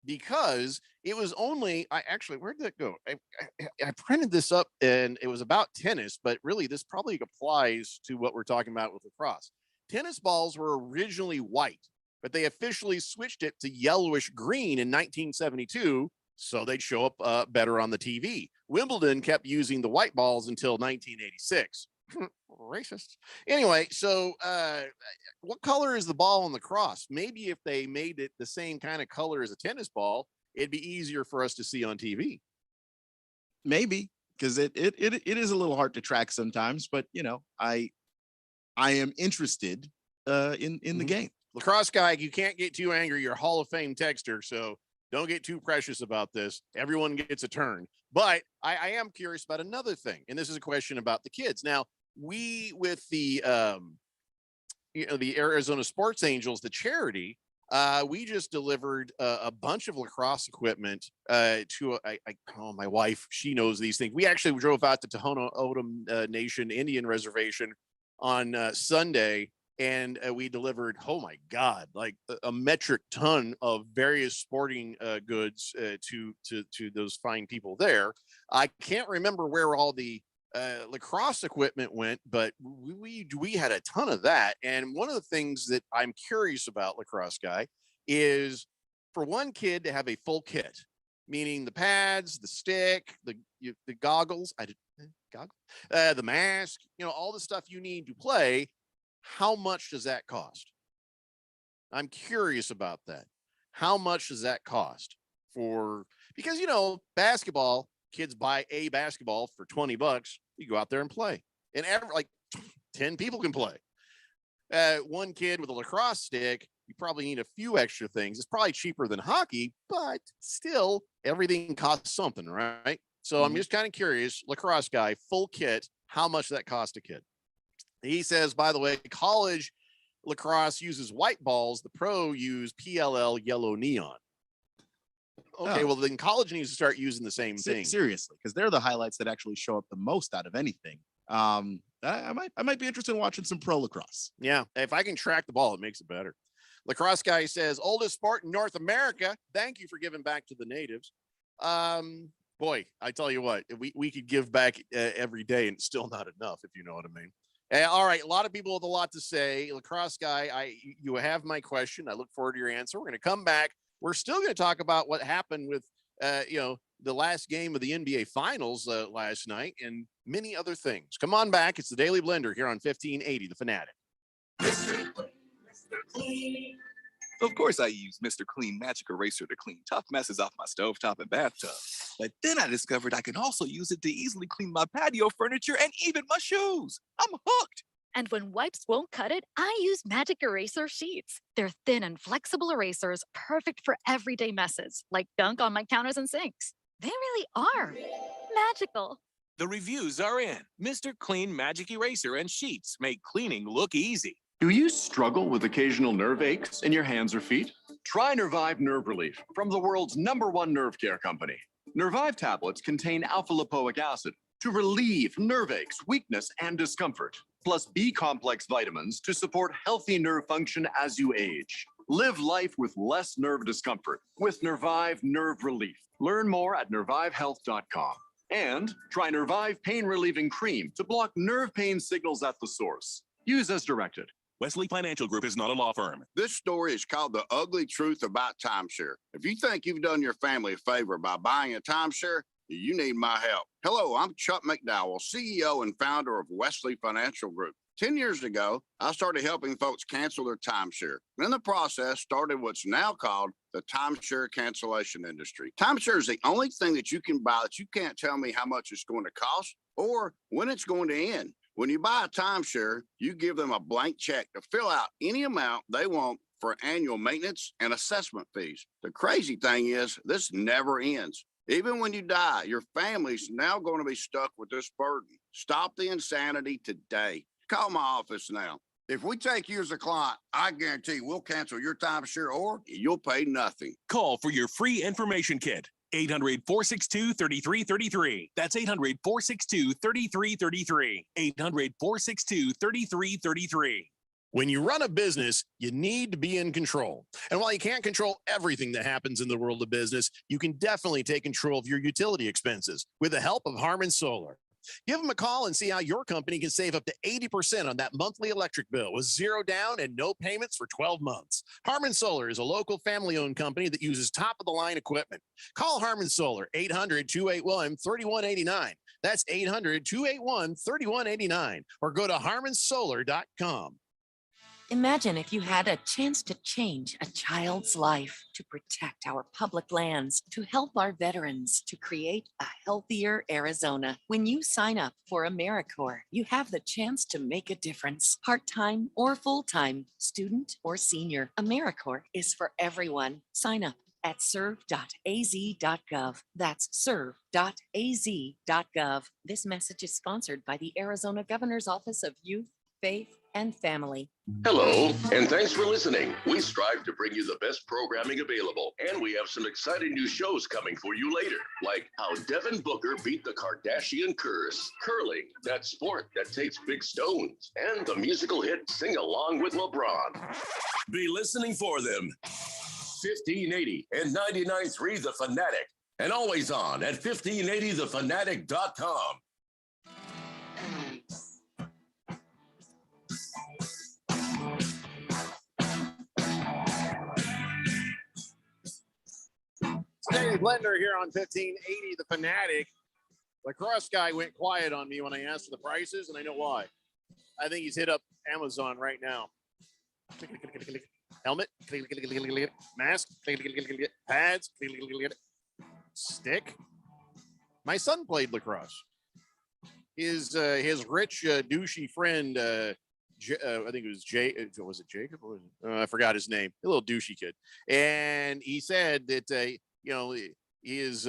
Because it was only, where did that go? I printed this up and it was about tennis, but really this probably applies to what we're talking about with lacrosse. Tennis balls were originally white, but they officially switched it to yellowish green in 1972, so they'd show up better on the TV. Wimbledon kept using the white balls until 1986. Racist. Anyway, so what color is the ball on lacrosse? Maybe if they made it the same kind of color as a tennis ball, it'd be easier for us to see on TV. Maybe, because it is a little hard to track sometimes, but I am interested in the game. Lacrosse guy, you can't get too angry. You're a Hall of Fame texter, so don't get too precious about this. Everyone gets a turn. But I am curious about another thing, and this is a question about the kids. Now, we with the the Arizona Sports Angels, the charity, we just delivered a bunch of lacrosse equipment to my wife. She knows these things. We actually drove out to Tohono O'odham Nation Indian Reservation on Sunday, and we delivered, oh my God, like a metric ton of various sporting goods to those fine people there. I can't remember where all the lacrosse equipment went, but we had a ton of that. And one of the things that I'm curious about, lacrosse guy, is for one kid to have a full kit, meaning the pads, the stick, the goggles, the mask, all the stuff you need to play. How much does that cost? I'm curious about that. How much does that cost because basketball, kids buy a basketball for $20. You go out there and play, and 10 people can play. One kid with a lacrosse stick, you probably need a few extra things. It's probably cheaper than hockey, but still everything costs something, right? So I'm just kind of curious, lacrosse guy, full kit, how much that cost a kid? He says, by the way, college lacrosse uses white balls. The pro use PLL yellow neon. Okay, well then college needs to start using the same thing. Seriously, because they're the highlights that actually show up the most out of anything. I might be interested in watching some pro lacrosse. Yeah, if I can track the ball, it makes it better. Lacrosse guy says, oldest sport in North America. Thank you for giving back to the natives. Boy, I tell you what, we could give back every day and it's still not enough, if you know what I mean. All right, a lot of people with a lot to say. Lacrosse guy, you have my question. I look forward to your answer. We're going to come back. We're still going to talk about what happened with, the last game of the NBA Finals last night and many other things. Come on back. It's the Daily Blender here on 1580, The Fanatic. Of course, I use Mr. Clean Magic Eraser to clean tough messes off my stovetop and bathtub. But then I discovered I can also use it to easily clean my patio furniture and even my shoes. I'm hooked. And when wipes won't cut it, I use Magic Eraser Sheets. They're thin and flexible erasers, perfect for everyday messes, like gunk on my counters and sinks. They really are magical. The reviews are in. Mr. Clean Magic Eraser and Sheets make cleaning look easy. Do you struggle with occasional nerve aches in your hands or feet? Try Nervive Nerve Relief from the world's #1 nerve care company. Nervive tablets contain alpha-lipoic acid to relieve nerve aches, weakness, and discomfort, plus B-complex vitamins to support healthy nerve function as you age. Live life with less nerve discomfort with Nervive Nerve Relief. Learn more at nervivehealth.com. And try Nervive Pain Relieving Cream to block nerve pain signals at the source. Use as directed. Wesley Financial Group is not a law firm. This story is called The Ugly Truth About Timeshare. If you think you've done your family a favor by buying a timeshare, you need my help. Hello, I'm Chuck McDowell, CEO and founder of Wesley Financial Group. 10 years ago, I started helping folks cancel their timeshare. And in the process, started what's now called the timeshare cancellation industry. Timeshare is the only thing that you can buy that you can't tell me how much it's going to cost or when it's going to end. When you buy a timeshare, you give them a blank check to fill out any amount they want for annual maintenance and assessment fees. The crazy thing is, this never ends. Even when you die, your family's now going to be stuck with this burden. Stop the insanity today. Call my office now. If we take you as a client, I guarantee we'll cancel your timeshare or you'll pay nothing. Call for your free information kit. 800-462-3333. That's 800-462-3333. 800-462-3333. When you run a business, you need to be in control. And while you can't control everything that happens in the world of business, you can definitely take control of your utility expenses with the help of Harmon Solar. Give them a call and see how your company can save up to 80% on that monthly electric bill with zero down and no payments for 12 months. Harmon Solar is a local family-owned company that uses top-of-the-line equipment. Call Harmon Solar, 800-281-3189. That's 800-281-3189. Or go to harmonsolar.com. Imagine if you had a chance to change a child's life, to protect our public lands, to help our veterans, to create a healthier Arizona. When you sign up for AmeriCorps, you have the chance to make a difference. Part-time or full-time, student or senior, AmeriCorps is for everyone. Sign up at serve.az.gov. That's serve.az.gov. This message is sponsored by the Arizona Governor's Office of Youth, Faith, and Family. Hello, and thanks for listening. We strive to bring you the best programming available, and we have some exciting new shows coming for you later, like how Devin Booker beat the Kardashian curse, curling, that sport that takes big stones, and the musical hit Sing Along with LeBron. Be listening for them. 1580 and 99.3 The Fanatic, and always on at 1580thefanatic.com. Dave Blender here on 1580 The Fanatic. Lacrosse guy went quiet on me when I asked for the prices, and I know why. I think he's hit up Amazon right now. Helmet, mask, pads, stick. My son played lacrosse. His rich douchey friend, I think it was was it Jacob? Or was it? I forgot his name. A little douchey kid, and he said that his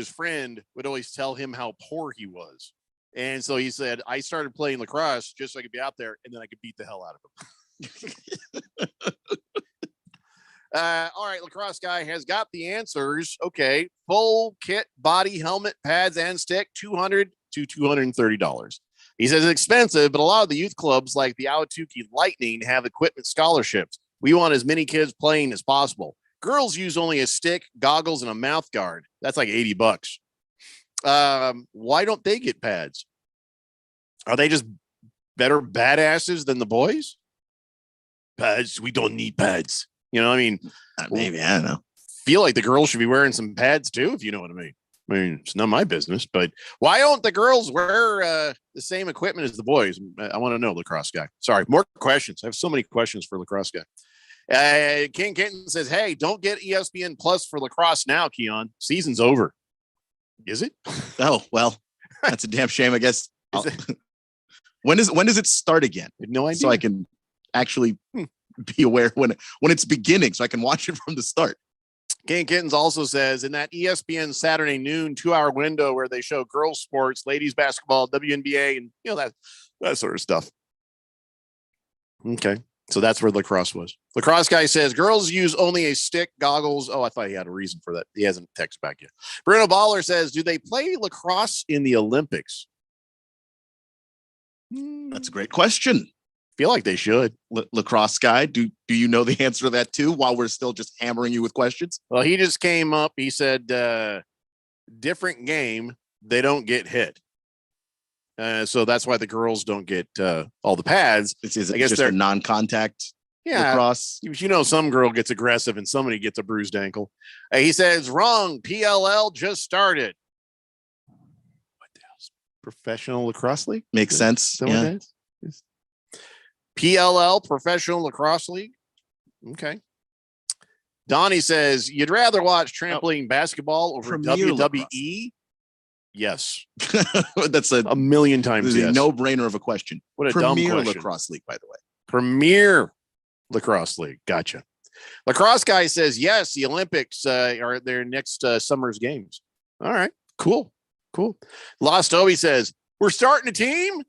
friend would always tell him how poor he was, and so he said, I started playing lacrosse just so I could be out there, and then I could beat the hell out of him. All right, lacrosse guy has got the answers. Okay, full kit, body, helmet, pads, and stick, $200 to $230. He says it's expensive, but a lot of the youth clubs like the Ahwatukee Lightning have equipment scholarships. We want as many kids playing as possible. Girls use only a stick, goggles, and a mouth guard. That's like $80. Why don't they get pads? Are they just better badasses than the boys? Pads? We don't need pads. You know, I mean, maybe, I don't know. Feel like the girls should be wearing some pads too, if you know what I mean. I mean, it's not my business, but why don't the girls wear the same equipment as the boys? I want to know, lacrosse guy. Sorry, more questions. I have so many questions for lacrosse guy. King Kenton says, hey, don't get ESPN Plus for lacrosse now, Keon. Season's over. Is it? Oh, well, that's a damn shame, I guess. When does it start again? No idea. So I can actually be aware when it's beginning, so I can watch it from the start. King Kittens also says in that ESPN Saturday noon 2-hour window where they show girls sports, ladies basketball, WNBA, and that sort of stuff. Okay. So that's where lacrosse was. Lacrosse guy says girls use only a stick, goggles. Oh, I thought he had a reason for that. He hasn't texted back yet. Bruno Baller says, do they play lacrosse in the Olympics? That's a great question. Feel like they should. Lacrosse guy, do you know the answer to that too, while we're still just hammering you with questions? Well, he just came up. He said, different game. They don't get hit. So that's why the girls don't get all the pads. I guess just they're a non-contact lacrosse. You know, some girl gets aggressive and somebody gets a bruised ankle. He says, wrong. PLL just started. What the hell? Professional Lacrosse League? Makes sense. Yeah. PLL, Professional Lacrosse League. Okay. Donnie says you'd rather watch trampoline basketball over Premier WWE. lacrosse. Yes, That's a million times. a Yes. no-brainer of a question. What a dumb Premier question. Lacrosse League, by the way. Premier Lacrosse League. Gotcha. Lacrosse guy says yes. The Olympics are their next summer's games. All right. Cool. Lost Obi says we're starting a team.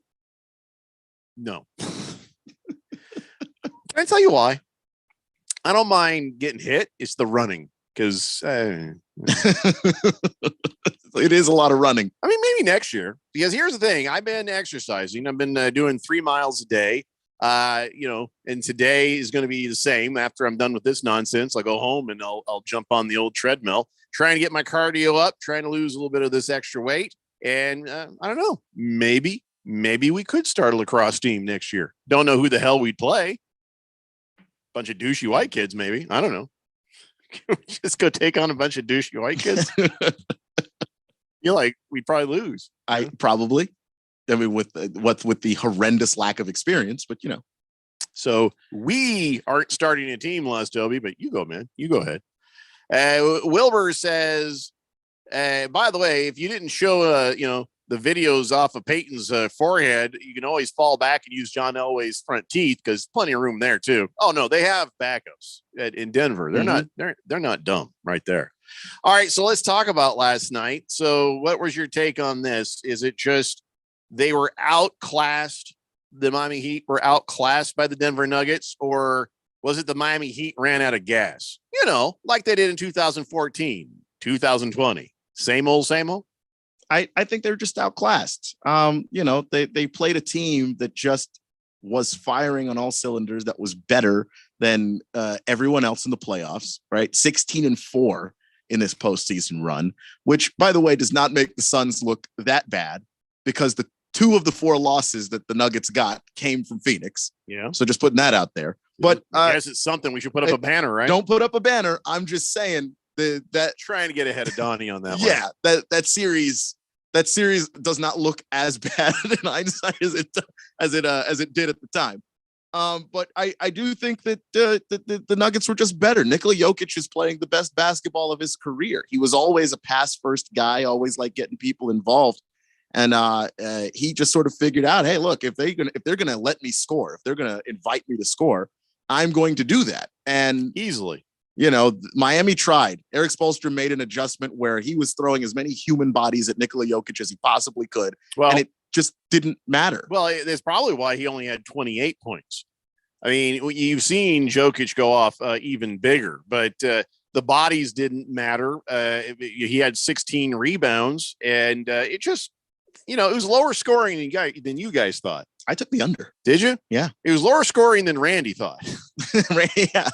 No. Can I tell you why? I don't mind getting hit. It's the running because It is a lot of running. I mean, maybe next year, because here's the thing. I've been exercising. I've been doing 3 miles a day. And today is going to be the same. After I'm done with this nonsense, I'll go home and I'll jump on the old treadmill, trying to get my cardio up, trying to lose a little bit of this extra weight. And I don't know, maybe we could start a lacrosse team next year. Don't know who the hell we'd play. Bunch of douchey white kids, maybe. I don't know. Just go take on a bunch of douchey white kids. You're like, we'd probably lose. I mean, with the horrendous lack of experience, but So we aren't starting a team, Les Dobie, but you go, man. You go ahead. Wilbur says, by the way, if you didn't show, the videos off of Peyton's forehead, you can always fall back and use John Elway's front teeth because plenty of room there too. Oh no, they have backups in Denver. They're not dumb right there. All right, so let's talk about last night. So what was your take on this? Is it just they were outclassed? The Miami Heat were outclassed by the Denver Nuggets, or was it the Miami Heat ran out of gas? Like they did in 2014, 2020. Same old, same old. I think they're just outclassed. They played a team that just was firing on all cylinders, that was better than everyone else in the playoffs, right? 16-4 in this postseason run, which, by the way, does not make the Suns look that bad because the 2 of the 4 losses that the Nuggets got came from Phoenix. Yeah. So just putting that out there. But I guess it's something we should put up a banner, right? Don't put up a banner. I'm just saying that trying to get ahead of Donnie on that one. Yeah, that series does not look as bad in hindsight as it did at the time. But I do think that the Nuggets were just better. Nikola Jokic is playing the best basketball of his career. He was always a pass first guy, always like getting people involved. And he just sort of figured out, hey, look, if they're gonna let me score, if they're gonna invite me to score, I'm going to do that. And easily. Miami tried. Eric Spoelstra made an adjustment where he was throwing as many human bodies at Nikola Jokic as he possibly could. Well, and it just didn't matter. Well, that's probably why he only had 28 points. I mean, you've seen Jokic go off even bigger, but the bodies didn't matter. He had 16 rebounds, and it just, it was lower scoring than you guys thought. I took the under. Did you? Yeah. It was lower scoring than Randy thought. Yeah.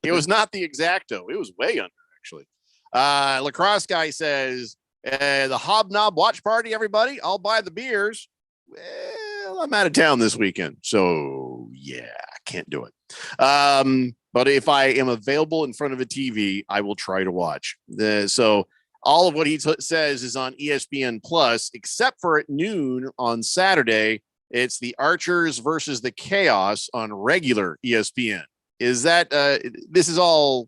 It was not the exacto. It was way under, actually. Lacrosse guy says, the Hobnob watch party, everybody. I'll buy the beers. Well, I'm out of town this weekend. So, yeah, I can't do it. But if I am available in front of a TV, I will try to watch. So all of what he says is on ESPN Plus, except for at noon on Saturday. It's the Archers versus the Chaos on regular ESPN. Is that this is all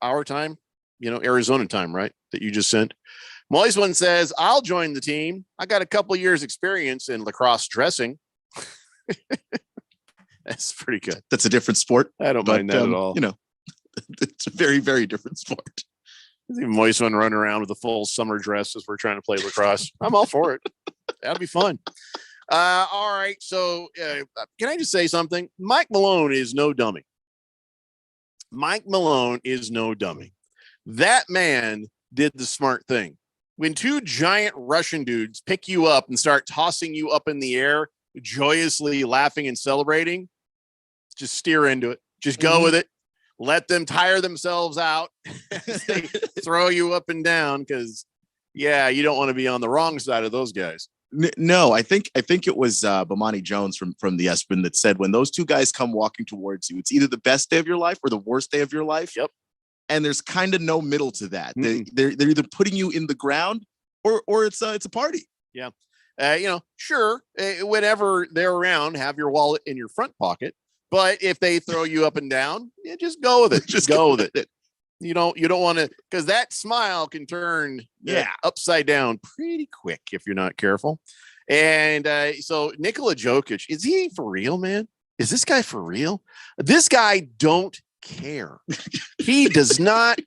our time, Arizona time, right? That you just sent. Moist one says, I'll join the team. I got a couple years experience in lacrosse dressing. That's pretty good. That's a different sport. I don't mind that at all. It's a very, very different sport. Moist one run around with a full summer dress as we're trying to play lacrosse. I'm all for it. That'd be fun. All right. So can I just say something? Mike Malone is no dummy. Mike Malone is no dummy. That man did the smart thing. When 2 giant Russian dudes pick you up and start tossing you up in the air, joyously laughing and celebrating, just steer into it. Just go with it. Let them tire themselves out. They throw you up and down because, you don't want to be on the wrong side of those guys. No, I think it was Bomani Jones from the ESPN that said when those 2 guys come walking towards you, it's either the best day of your life or the worst day of your life. Yep. And there's kind of no middle to that. They're either putting you in the ground or it's a party. Yeah. Sure. Whenever they're around, have your wallet in your front pocket. But if they throw you up and down, just go with it. Just go with it. You don't want to, because that smile can turn upside down pretty quick if you're not careful. And so Nikola Jokic, is he for real, man? Is this guy for real? This guy don't care. He does not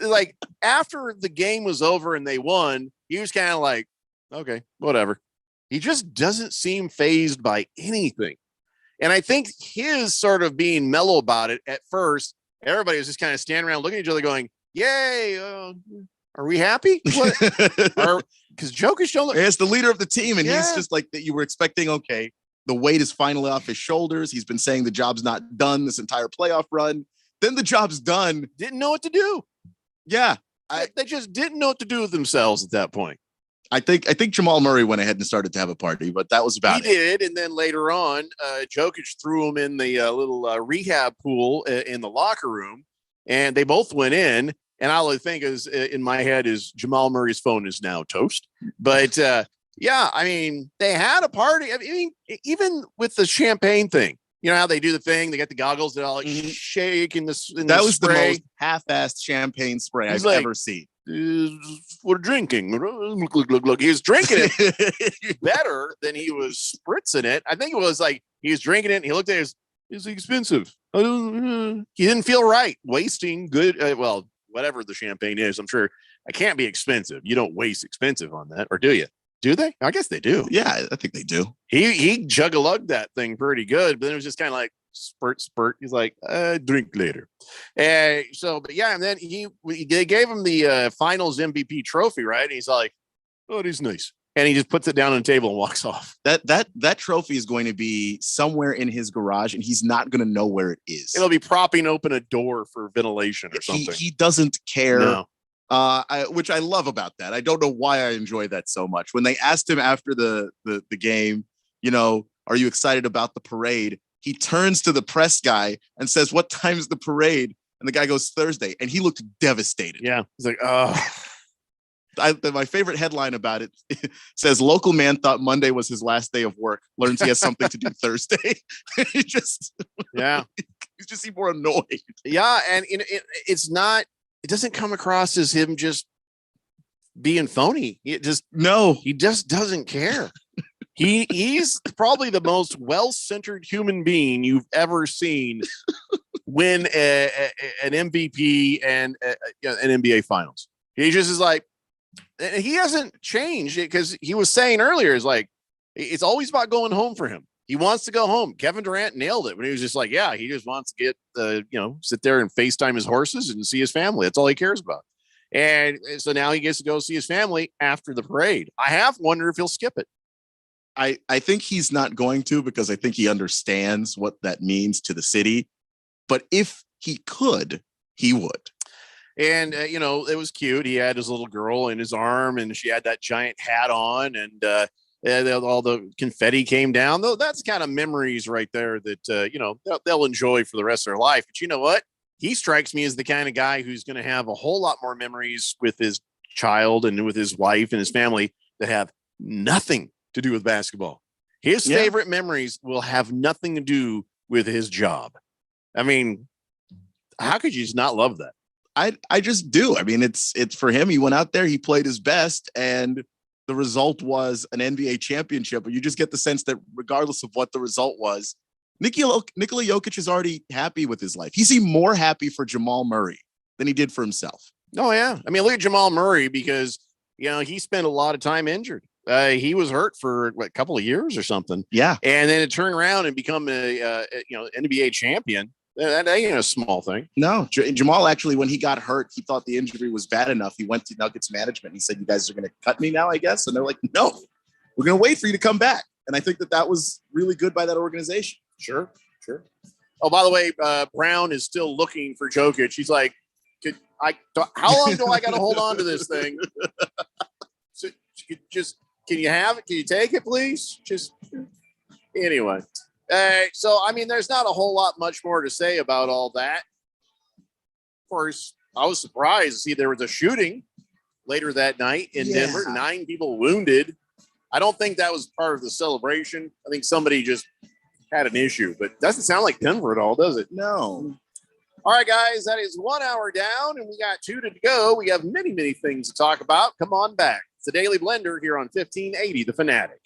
like after the game was over and they won, he was kind of like, okay, whatever. He just doesn't seem fazed by anything. And I think his sort of being mellow about it at first, everybody was just kind of standing around looking at each other going, yay, are we happy? Because Jokic don't look. As the leader of the team, and he's just like that. You were expecting, okay, the weight is finally off his shoulders. He's been saying the job's not done this entire playoff run. Then the job's done. Didn't know what to do. Yeah. They just didn't know what to do with themselves at that point. I think Jamal Murray went ahead and started to have a party, but that was about it. He did, and then later on, Jokic threw him in the little rehab pool in the locker room, and they both went in. And all I think is in my head is Jamal Murray's phone is now toast. But yeah, I mean, they had a party. I mean, even with the champagne thing, you know how they do the thing? They got the goggles that all like shake in this. That was the most half-assed champagne spray I've ever seen. We're drinking. Look. He was drinking it better than he was spritzing it. I think it was like he was drinking it and he looked at it. It's expensive. He didn't feel right wasting good. Whatever the champagne is, I'm sure it can't be expensive. You don't waste expensive on that, or do you? Do they? I guess they do. Yeah, I think they do. He jug-a-lugged that thing pretty good, but then it was just kind of like spurt. He's like, drink later. And then they gave him the finals MVP trophy, right? And he's like, oh, it is nice. And he just puts it down on the table and walks off. That trophy is going to be somewhere in his garage, and he's not going to know where it is. It'll be propping open a door for ventilation or something. He doesn't care. No. Which I love about that. I don't know why I enjoy that so much. When they asked him after the game, are you excited about the parade? He turns to the press guy and says, what time's the parade? And the guy goes, Thursday. And he looked devastated. Yeah. He's like, oh. My favorite headline about it says, local man thought Monday was his last day of work. Learns he has something to do Thursday. He just seemed more annoyed. Yeah. And it doesn't come across as him just being phony. He just doesn't care. He's probably the most well-centered human being you've ever seen win an MVP and an NBA Finals. He just is like, he hasn't changed because he was saying earlier is like, it's always about going home for him. He wants to go home. Kevin Durant nailed it when he was just like, yeah, he just wants to get sit there and FaceTime his horses and see his family. That's all he cares about. And so now he gets to go see his family after the parade. I have wondered if he'll skip it. I think he's not going to, because I think he understands what that means to the city. But if he could, he would. And, it was cute. He had his little girl in his arm and she had that giant hat on and all the confetti came down. Though that's kind of memories right there that, they'll enjoy for the rest of their life. But you know what? He strikes me as the kind of guy who's going to have a whole lot more memories with his child and with his wife and his family that have nothing to do with basketball. His favorite memories will have nothing to do with his job. I mean, how could you just not love that? I just do. I mean, it's for him. He went out there, he played his best, and the result was an NBA championship. But you just get the sense that regardless of what the result was, Nikola Jokic is already happy with his life. He seemed more happy for Jamal Murray than he did for himself. Oh, yeah. I mean, look at Jamal Murray because, he spent a lot of time injured. He was hurt for a couple of years or something. Yeah. And then it turned around and become a NBA champion. That ain't a small thing. No, Jamal actually, when he got hurt, he thought the injury was bad enough. He went to Nuggets management. He said, you guys are going to cut me now, I guess. And they're like, no, we're going to wait for you to come back. And I think that was really good by that organization. Sure. Oh, by the way, Brown is still looking for Jokic. He's like, how long do I got to hold on to this thing? So, can you have it? Can you take it, please? Anyway. So, I mean, there's not a whole lot much more to say about all that. Of course, I was surprised to see there was a shooting later that night in Denver. 9 people wounded. I don't think that was part of the celebration. I think somebody just had an issue, but doesn't sound like Denver at all, does it? No. All right, guys, that is 1 hour down, and we got 2 to go. We have many, many things to talk about. Come on back. It's the Daily Blender here on 1580 The Fanatic.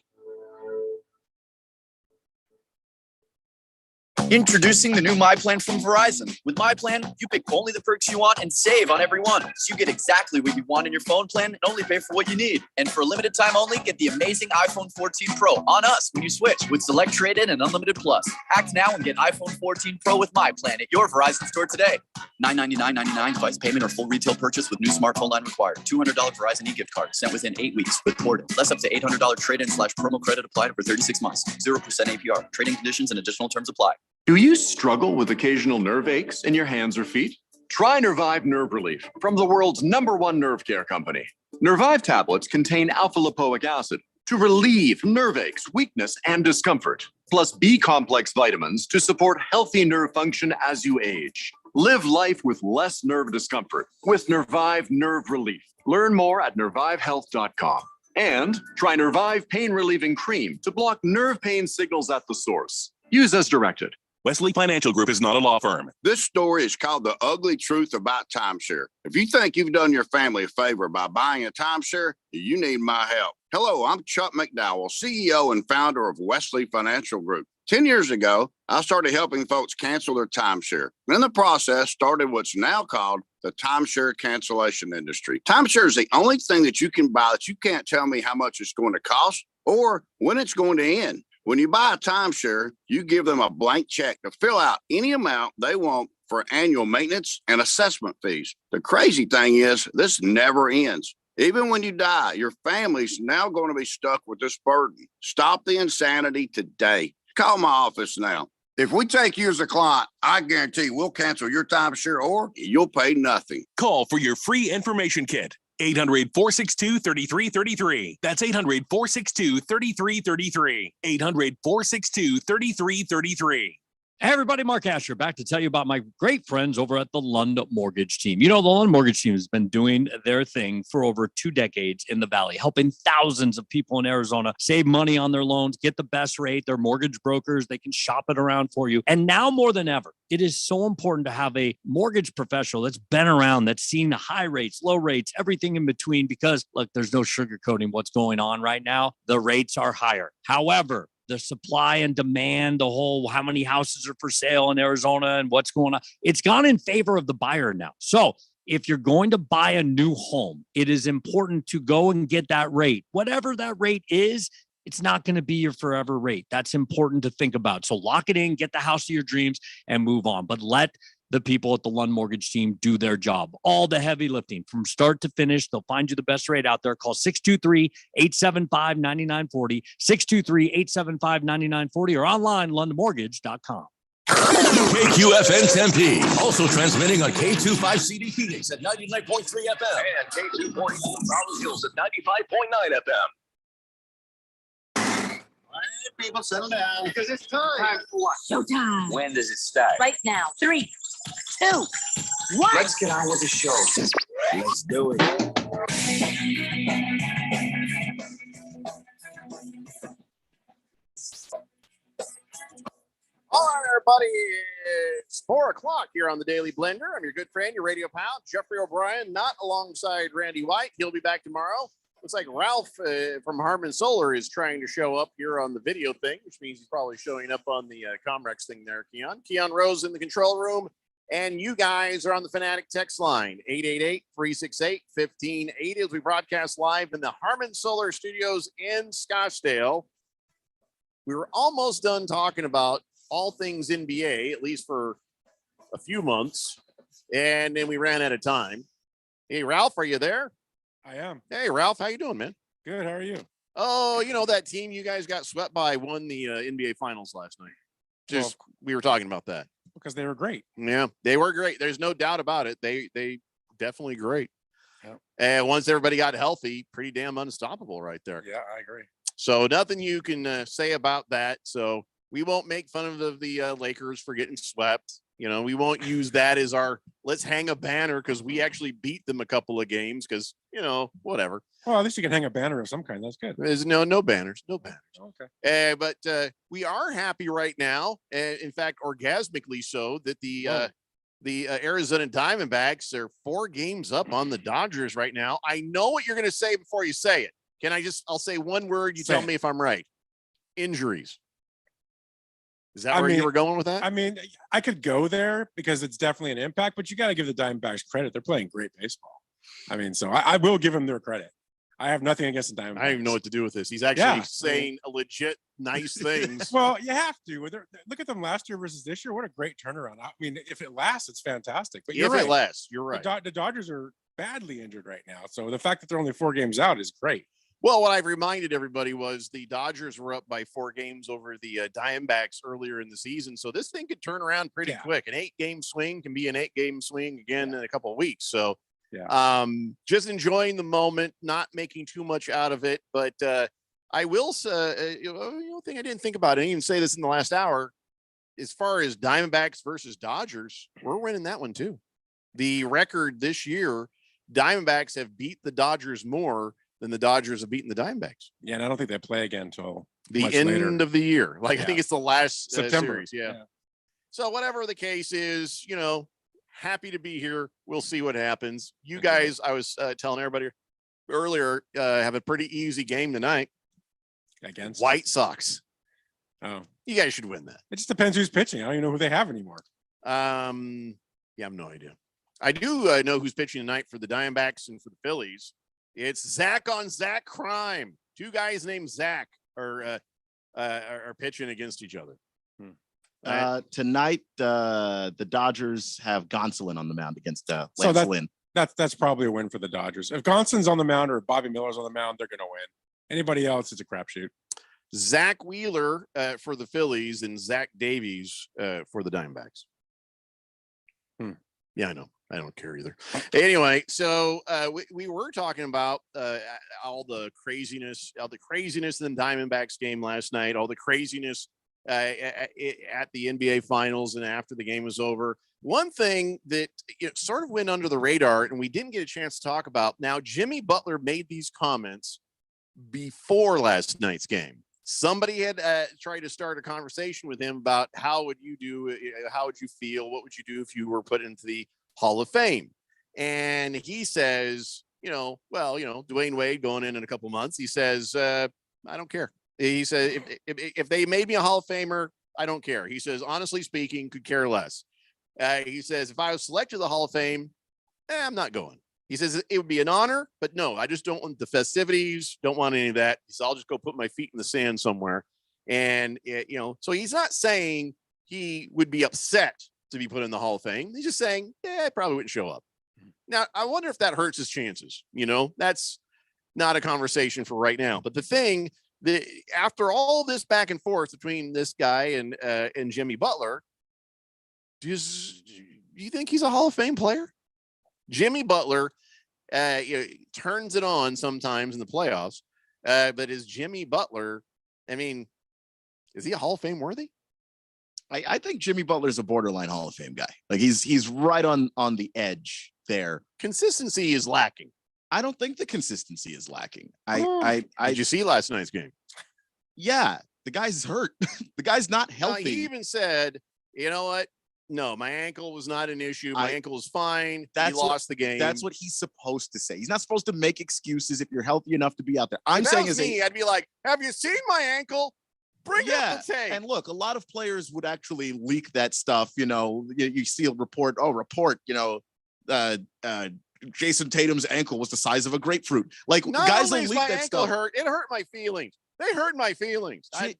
Introducing the new My Plan from Verizon. With My Plan, you pick only the perks you want and save on every one. So you get exactly what you want in your phone plan and only pay for what you need. And for a limited time only, get the amazing iPhone 14 Pro on us when you switch with Select Trade-In and Unlimited Plus. Act now and get iPhone 14 Pro with My Plan at your Verizon store today. $999.99 device payment or full retail purchase with new smartphone line required. $200 Verizon e-gift card sent within 8 weeks with Port. Less up to $800 trade-in/promo credit applied for 36 months. 0% APR. Trading conditions and additional terms apply. Do you struggle with occasional nerve aches in your hands or feet? Try Nervive Nerve Relief from the world's #1 nerve care company. Nervive tablets contain alpha-lipoic acid to relieve nerve aches, weakness, and discomfort, plus B-complex vitamins to support healthy nerve function as you age. Live life with less nerve discomfort with Nervive Nerve Relief. Learn more at nervivehealth.com. And try Nervive Pain Relieving Cream to block nerve pain signals at the source. Use as directed. Wesley Financial Group is not a law firm. This story is called The Ugly Truth About Timeshare. If you think you've done your family a favor by buying a timeshare, you need my help. Hello, I'm Chuck McDowell, CEO and founder of Wesley Financial Group. 10 years ago, I started helping folks cancel their timeshare. In the process, started what's now called the timeshare cancellation industry. Timeshare is the only thing that you can buy that you can't tell me how much it's going to cost or when it's going to end. When you buy a timeshare, you give them a blank check to fill out any amount they want for annual maintenance and assessment fees. The crazy thing is, this never ends. Even when you die, your family's now going to be stuck with this burden. Stop the insanity today. Call my office now. If we take you as a client, I guarantee we'll cancel your timeshare or you'll pay nothing. Call for your free information kit. 800-462-3333. That's 800-462-3333. 800-462-3333. Hey everybody, Mark Asher back to tell you about my great friends over at the Lund Mortgage Team. You know, the Lund Mortgage Team has been doing their thing for over 2 decades in the Valley, helping thousands of people in Arizona save money on their loans, get the best rate. They're mortgage brokers. They can shop it around for you. And now more than ever, it is so important to have a mortgage professional that's been around, that's seen the high rates, low rates, everything in between, because look, there's no sugarcoating what's going on right now. The rates are higher. However, the supply and demand, the whole how many houses are for sale in Arizona and what's going on, it's gone in favor of the buyer now. So if you're going to buy a new home, it is important to go and get that rate. Whatever that rate is, it's not going to be your forever rate. That's important to think about. So lock it in, get the house of your dreams, and move on. But let the people at the Lund Mortgage Team do their job. All the heavy lifting from start to finish. They'll find you the best rate out there. Call 623-875-9940, 623-875-9940, or online, lundmortgage.com. KQFN Tempe, also transmitting on K25CD Phoenix at 99.3 FM. And K2.4 Rolling Hills at 95.9 FM. People settle down because it's time. Time for what? Showtime. When does it start? Right now. 3, 2, 1. Let's get on with the show. Let's do it. All right, everybody, it's 4 o'clock here on the Daily Blender. I'm your good friend, your radio pal, Jeffrey O'Brien, not alongside Randy White. He'll be back tomorrow. Looks like Ralph from Harmon Solar is trying to show up here on the video thing, which means he's probably showing up on the Comrex thing there, Keon. Keon Rose in the control room, and you guys are on the Fanatic text line, 888-368-1580, as we broadcast live in the Harmon Solar Studios in Scottsdale. We were almost done talking about all things NBA, at least for a few months, and then we ran out of time. Hey, Ralph, are you there? I am. Hey, Ralph, how you doing, man? Good. How are you? Oh, you know, that team you guys got swept by won the NBA Finals last night. Just we were talking about that. Because they were great. Yeah, they were great. There's no doubt about it. They definitely great. Yep. And once everybody got healthy, pretty damn unstoppable right there. Yeah, I agree. So nothing you can say about that. So we won't make fun of the Lakers for getting swept. You know, we won't use that as our let's hang a banner because we actually beat them a couple of games because, you know, whatever. Well, at least you can hang a banner of some kind. That's good. There's no banners, no banners. Okay. But we are happy right now, in fact, orgasmically so, that the Arizona Diamondbacks are 4 games up on the Dodgers right now. I know what you're going to say before you say it. I'll say one word. You tell me if I'm right. Injuries. Is that where you were going with that? I mean, I could go there because it's definitely an impact, but you got to give the Diamondbacks credit. They're playing great baseball. I mean, so I will give them their credit. I have nothing against the Diamondbacks. I don't even know what to do with this. He's actually saying a legit nice things. Well, you have to. Look at them last year versus this year. What a great turnaround. I mean, if it lasts, it's fantastic. But if it lasts, you're right. The Dodgers are badly injured right now. So the fact that they're only 4 games out is great. Well, what I've reminded everybody was the Dodgers were up by 4 games over the Diamondbacks earlier in the season. So this thing could turn around pretty quick. An 8-game swing can be an 8-game swing again in a couple of weeks. So just enjoying the moment, not making too much out of it. But I will say, thing I didn't think about, I didn't even say this in the last hour, as far as Diamondbacks versus Dodgers, we're winning that one too. The record this year, Diamondbacks have beat the Dodgers more than the Dodgers have beaten the Diamondbacks. Yeah, and I don't think they play again until the end of the year. I think it's the last September. Series. Yeah. So whatever the case is, happy to be here. We'll see what happens. You guys, I was telling everybody earlier, have a pretty easy game tonight against White Sox. Oh, you guys should win that. It just depends who's pitching. I don't even know who they have anymore. I have no idea. I do know who's pitching tonight for the Diamondbacks and for the Phillies. It's Zach on Zach crime. 2 guys named Zach are pitching against each other. Tonight, the Dodgers have Gonsolin on the mound against Lance Lynn. That's probably a win for the Dodgers. If Gonson's on the mound or Bobby Miller's on the mound, they're going to win. Anybody else, it's a crapshoot. Zach Wheeler for the Phillies and Zach Davies for the Diamondbacks. Yeah, I know. I don't care either. Anyway, so we were talking about all the craziness in the Diamondbacks game last night, all the craziness at the NBA Finals and after the game was over. One thing that sort of went under the radar and we didn't get a chance to talk about. Now, Jimmy Butler made these comments before last night's game. Somebody had tried to start a conversation with him about how would you do, how would you feel, what would you do if you were put into the Hall of Fame. And he says, Dwayne Wade going in a couple months, he says, I don't care. He said, if they made me a Hall of Famer, I don't care. He says, honestly speaking, could care less. He says, if I was selected to the Hall of Fame, I'm not going. He says, it would be an honor, but no, I just don't want the festivities. Don't want any of that. He said, I'll just go put my feet in the sand somewhere. And, so he's not saying he would be upset to be put in the Hall of Fame. He's just saying, I probably wouldn't show up. Now, I wonder if that hurts his chances. That's not a conversation for right now. But the thing that after all this back and forth between this guy and Jimmy Butler, do you think he's a Hall of Fame player? Jimmy Butler turns it on sometimes in the playoffs, but is Jimmy Butler, is he a Hall of Fame worthy? I think Jimmy Butler is a borderline Hall of Fame guy. Like he's right on the edge there. Consistency is lacking. I don't think the consistency is lacking. Did you see last night's game? Yeah, the guy's hurt. The guy's not healthy. He even said, you know what? No, my ankle was not an issue. My ankle is fine. He lost the game. That's what he's supposed to say. He's not supposed to make excuses if you're healthy enough to be out there. I'm saying I'd be like, have you seen my ankle? Bring up the tape. And look, a lot of players would actually leak that stuff. You see a report. Jason Tatum's ankle was the size of a grapefruit. Like not guys only will is leak my that ankle stuff. hurt. It hurt my feelings. They hurt my feelings. I'd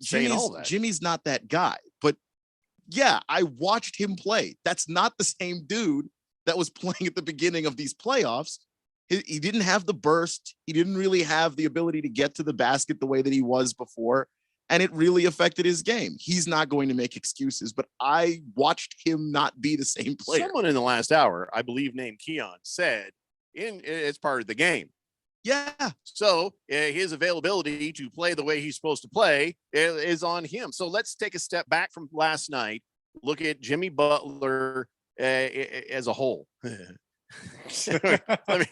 saying all that. Jimmy's not that guy. But yeah, I watched him play. That's not the same dude that was playing at the beginning of these playoffs. He didn't have the burst. He didn't really have the ability to get to the basket the way that he was before. And it really affected his game. He's not going to make excuses, but I watched him not be the same player. Someone in the last hour, I believe named Keon, said it's part of the game. Yeah. So his availability to play the way he's supposed to play is on him. So let's take a step back from last night look at Jimmy Butler as a whole. Let me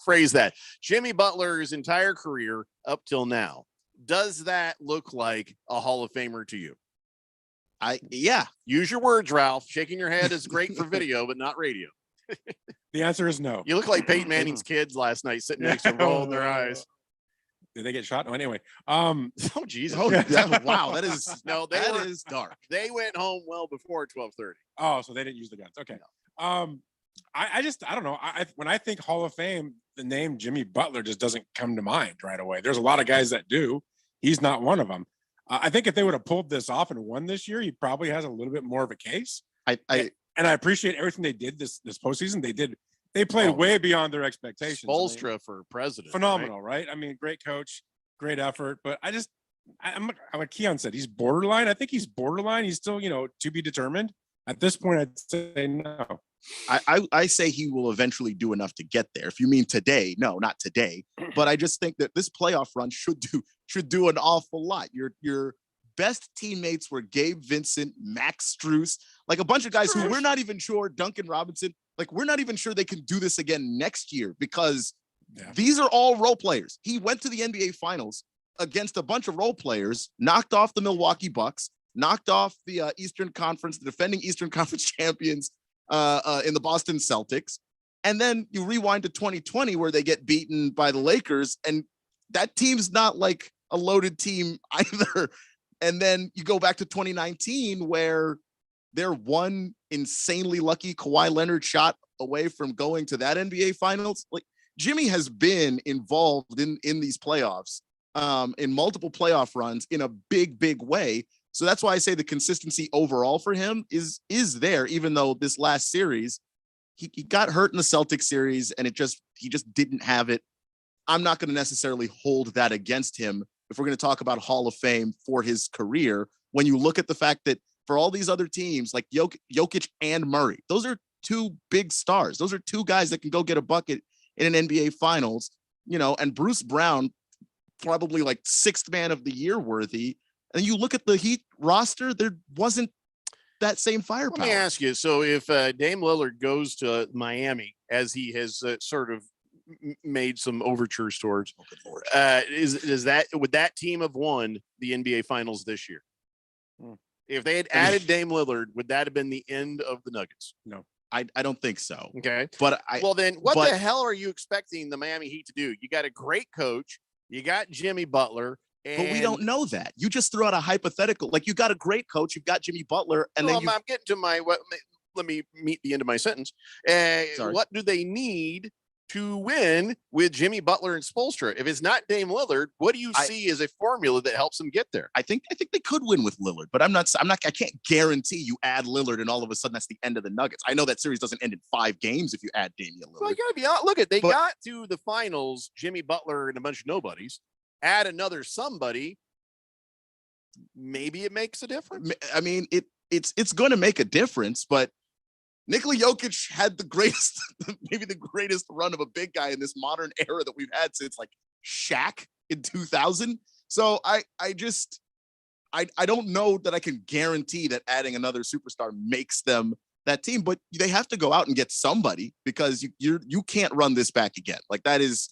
phrase that. Jimmy Butler's entire career up till now, does that look like a Hall of Famer to you? Yeah. Use your words, Ralph. Shaking your head is great for video, but not radio. The answer is no. You look like Peyton Manning's kids last night sitting next to him, rolling their eyes. Did they get shot? No, anyway. Oh Jesus! Oh, yeah, wow, that is that is dark. They went home well before 12:30. Oh, so they didn't use the guns. Okay. I don't know. When I think Hall of Fame, the name Jimmy Butler just doesn't come to mind right away. There's a lot of guys that do. He's not one of them. I think if they would have pulled this off and won this year, he probably has a little bit more of a case. And I appreciate everything they did this postseason. They played way beyond their expectations. Spoelstra for president. Phenomenal, right? I mean, great coach, great effort. But I'm like Keon said, he's borderline. I think he's borderline. He's still, to be determined. At this point, I'd say no. I say he will eventually do enough to get there. If you mean today, no, not today. But I just think that this playoff run should do an awful lot. Your best teammates were Gabe Vincent, Max Strus, like a bunch of guys who we're not even sure, Duncan Robinson, like we're not even sure they can do this again next year because these are all role players. He went to the NBA Finals against a bunch of role players, knocked off the Milwaukee Bucks, knocked off the Eastern Conference, the defending Eastern Conference champions in the Boston Celtics. And then you rewind to 2020 where they get beaten by the Lakers, and that team's not like a loaded team either. And then you go back to 2019 where they're one insanely lucky Kawhi Leonard shot away from going to that NBA Finals. Like Jimmy has been involved in these playoffs, in multiple playoff runs in a big way. So that's why I say the consistency overall for him is there, even though this last series, he got hurt in the Celtics series and he just didn't have it. I'm not going to necessarily hold that against him if we're going to talk about Hall of Fame for his career. When you look at the fact that for all these other teams like Jokic and Murray, those are two big stars. Those are two guys that can go get a bucket in an NBA Finals, and Bruce Brown, probably like 6th man of the year worthy. And you look at the Heat roster, there wasn't that same firepower. Let me ask you. So if Dame Lillard goes to Miami, as he has sort of made some overtures towards, would that team have won the NBA Finals this year? If they had added Dame Lillard, would that have been the end of the Nuggets? No, I don't think so. Okay, but then what the hell are you expecting the Miami Heat to do? You got a great coach, you got Jimmy Butler. But we don't know that. You just threw out a hypothetical. Like you got a great coach, you've got Jimmy Butler, and then I'm getting to let me meet the end of my sentence. What do they need to win with Jimmy Butler and Spoelstra? If it's not Dame Lillard, what do you see as a formula that helps them get there? I think they could win with Lillard, but I can't guarantee you add Lillard and all of a sudden that's the end of the Nuggets. I know that series doesn't end in 5 games if you add Damian Lillard. Well, you gotta be out. Look they got to the finals, Jimmy Butler and a bunch of nobodies. Add another somebody, maybe it makes a difference. I mean, it's going to make a difference, but Nikola Jokic had maybe the greatest run of a big guy in this modern era that we've had since like Shaq in 2000. So I don't know that I can guarantee that adding another superstar makes them that team, but they have to go out and get somebody because you can't run this back again. Like that is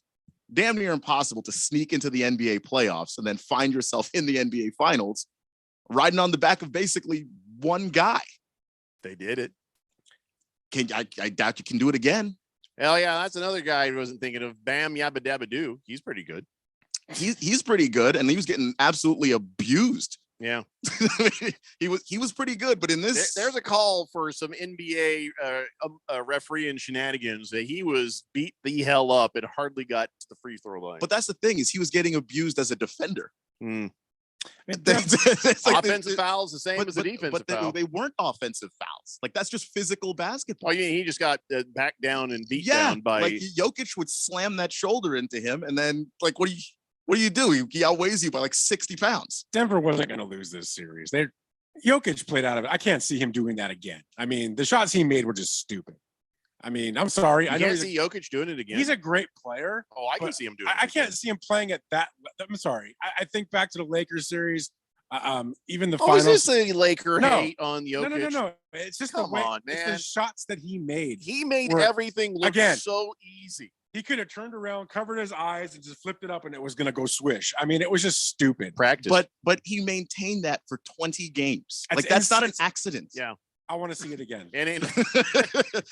damn near impossible to sneak into the NBA playoffs and then find yourself in the NBA Finals riding on the back of basically one guy. They did it. I doubt you can do it again. Hell yeah, that's another guy who wasn't thinking of. Bam Yabba Dabba Doo. He's pretty good. He's pretty good, and he was getting absolutely abused. Yeah, he was pretty good, but in this, there's a call for some NBA referee and shenanigans that he was beat the hell up and hardly got to the free throw line. But that's the thing is he was getting abused as a defender. Offensive fouls the same as the defensive foul. They weren't offensive fouls. Like that's just physical basketball. Oh, you mean he just got backed down and beat down by like Jokic would slam that shoulder into him, and then like what do you do? He outweighs you by like 60 pounds. Denver wasn't going to lose this series. Jokic played out of it. I can't see him doing that again. I mean, the shots he made were just stupid. I mean, I'm sorry. I can't see Jokic doing it again. He's a great player. Oh, I can see him doing it. I can't see him playing at that. I'm sorry. I think back to the Lakers series. Even the Oh, finals. is this a Laker No. hate on Jokic? No. It's just Come the way, on, it's man. the shots that he made. He made were- everything look again, so easy. He could have turned around, covered his eyes, and just flipped it up, and it was going to go swish. I mean, it was just stupid. Practice. But he maintained that for 20 games. It's- Like that's not an it's- accident. Yeah. I want to see it again. And it,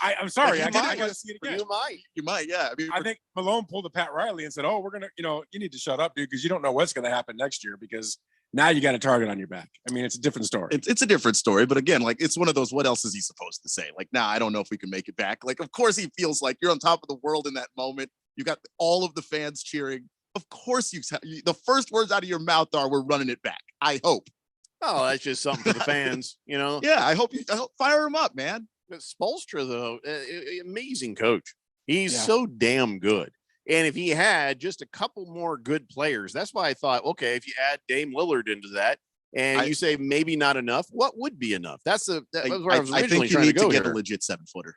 I'm sorry. You I might. got to see it again. you might. You might, yeah. I mean, I think Malone pulled a Pat Riley and said, "Oh, we're gonna, you need to shut up, dude, because you don't know what's going to happen next year because now you got a target on your back." I mean, it's a different story. it's a different story, but again, like it's one of those. What else is he supposed to say? Like, nah, I don't know if we can make it back. Like, of course he feels like you're on top of the world in that moment. You got all of the fans cheering. Of course, the first words out of your mouth are, "We're running it back." I hope. Oh, that's just something for the fans, you know. Yeah, I hope fire him up, man. But Spoelstra, though, amazing coach. He's Yeah. so damn good. And if he had just a couple more good players, that's why I thought, okay, if you add Dame Lillard into that, and you say maybe not enough, what would be enough? That was where I was originally think you trying need to go to get here. a legit 7-footer.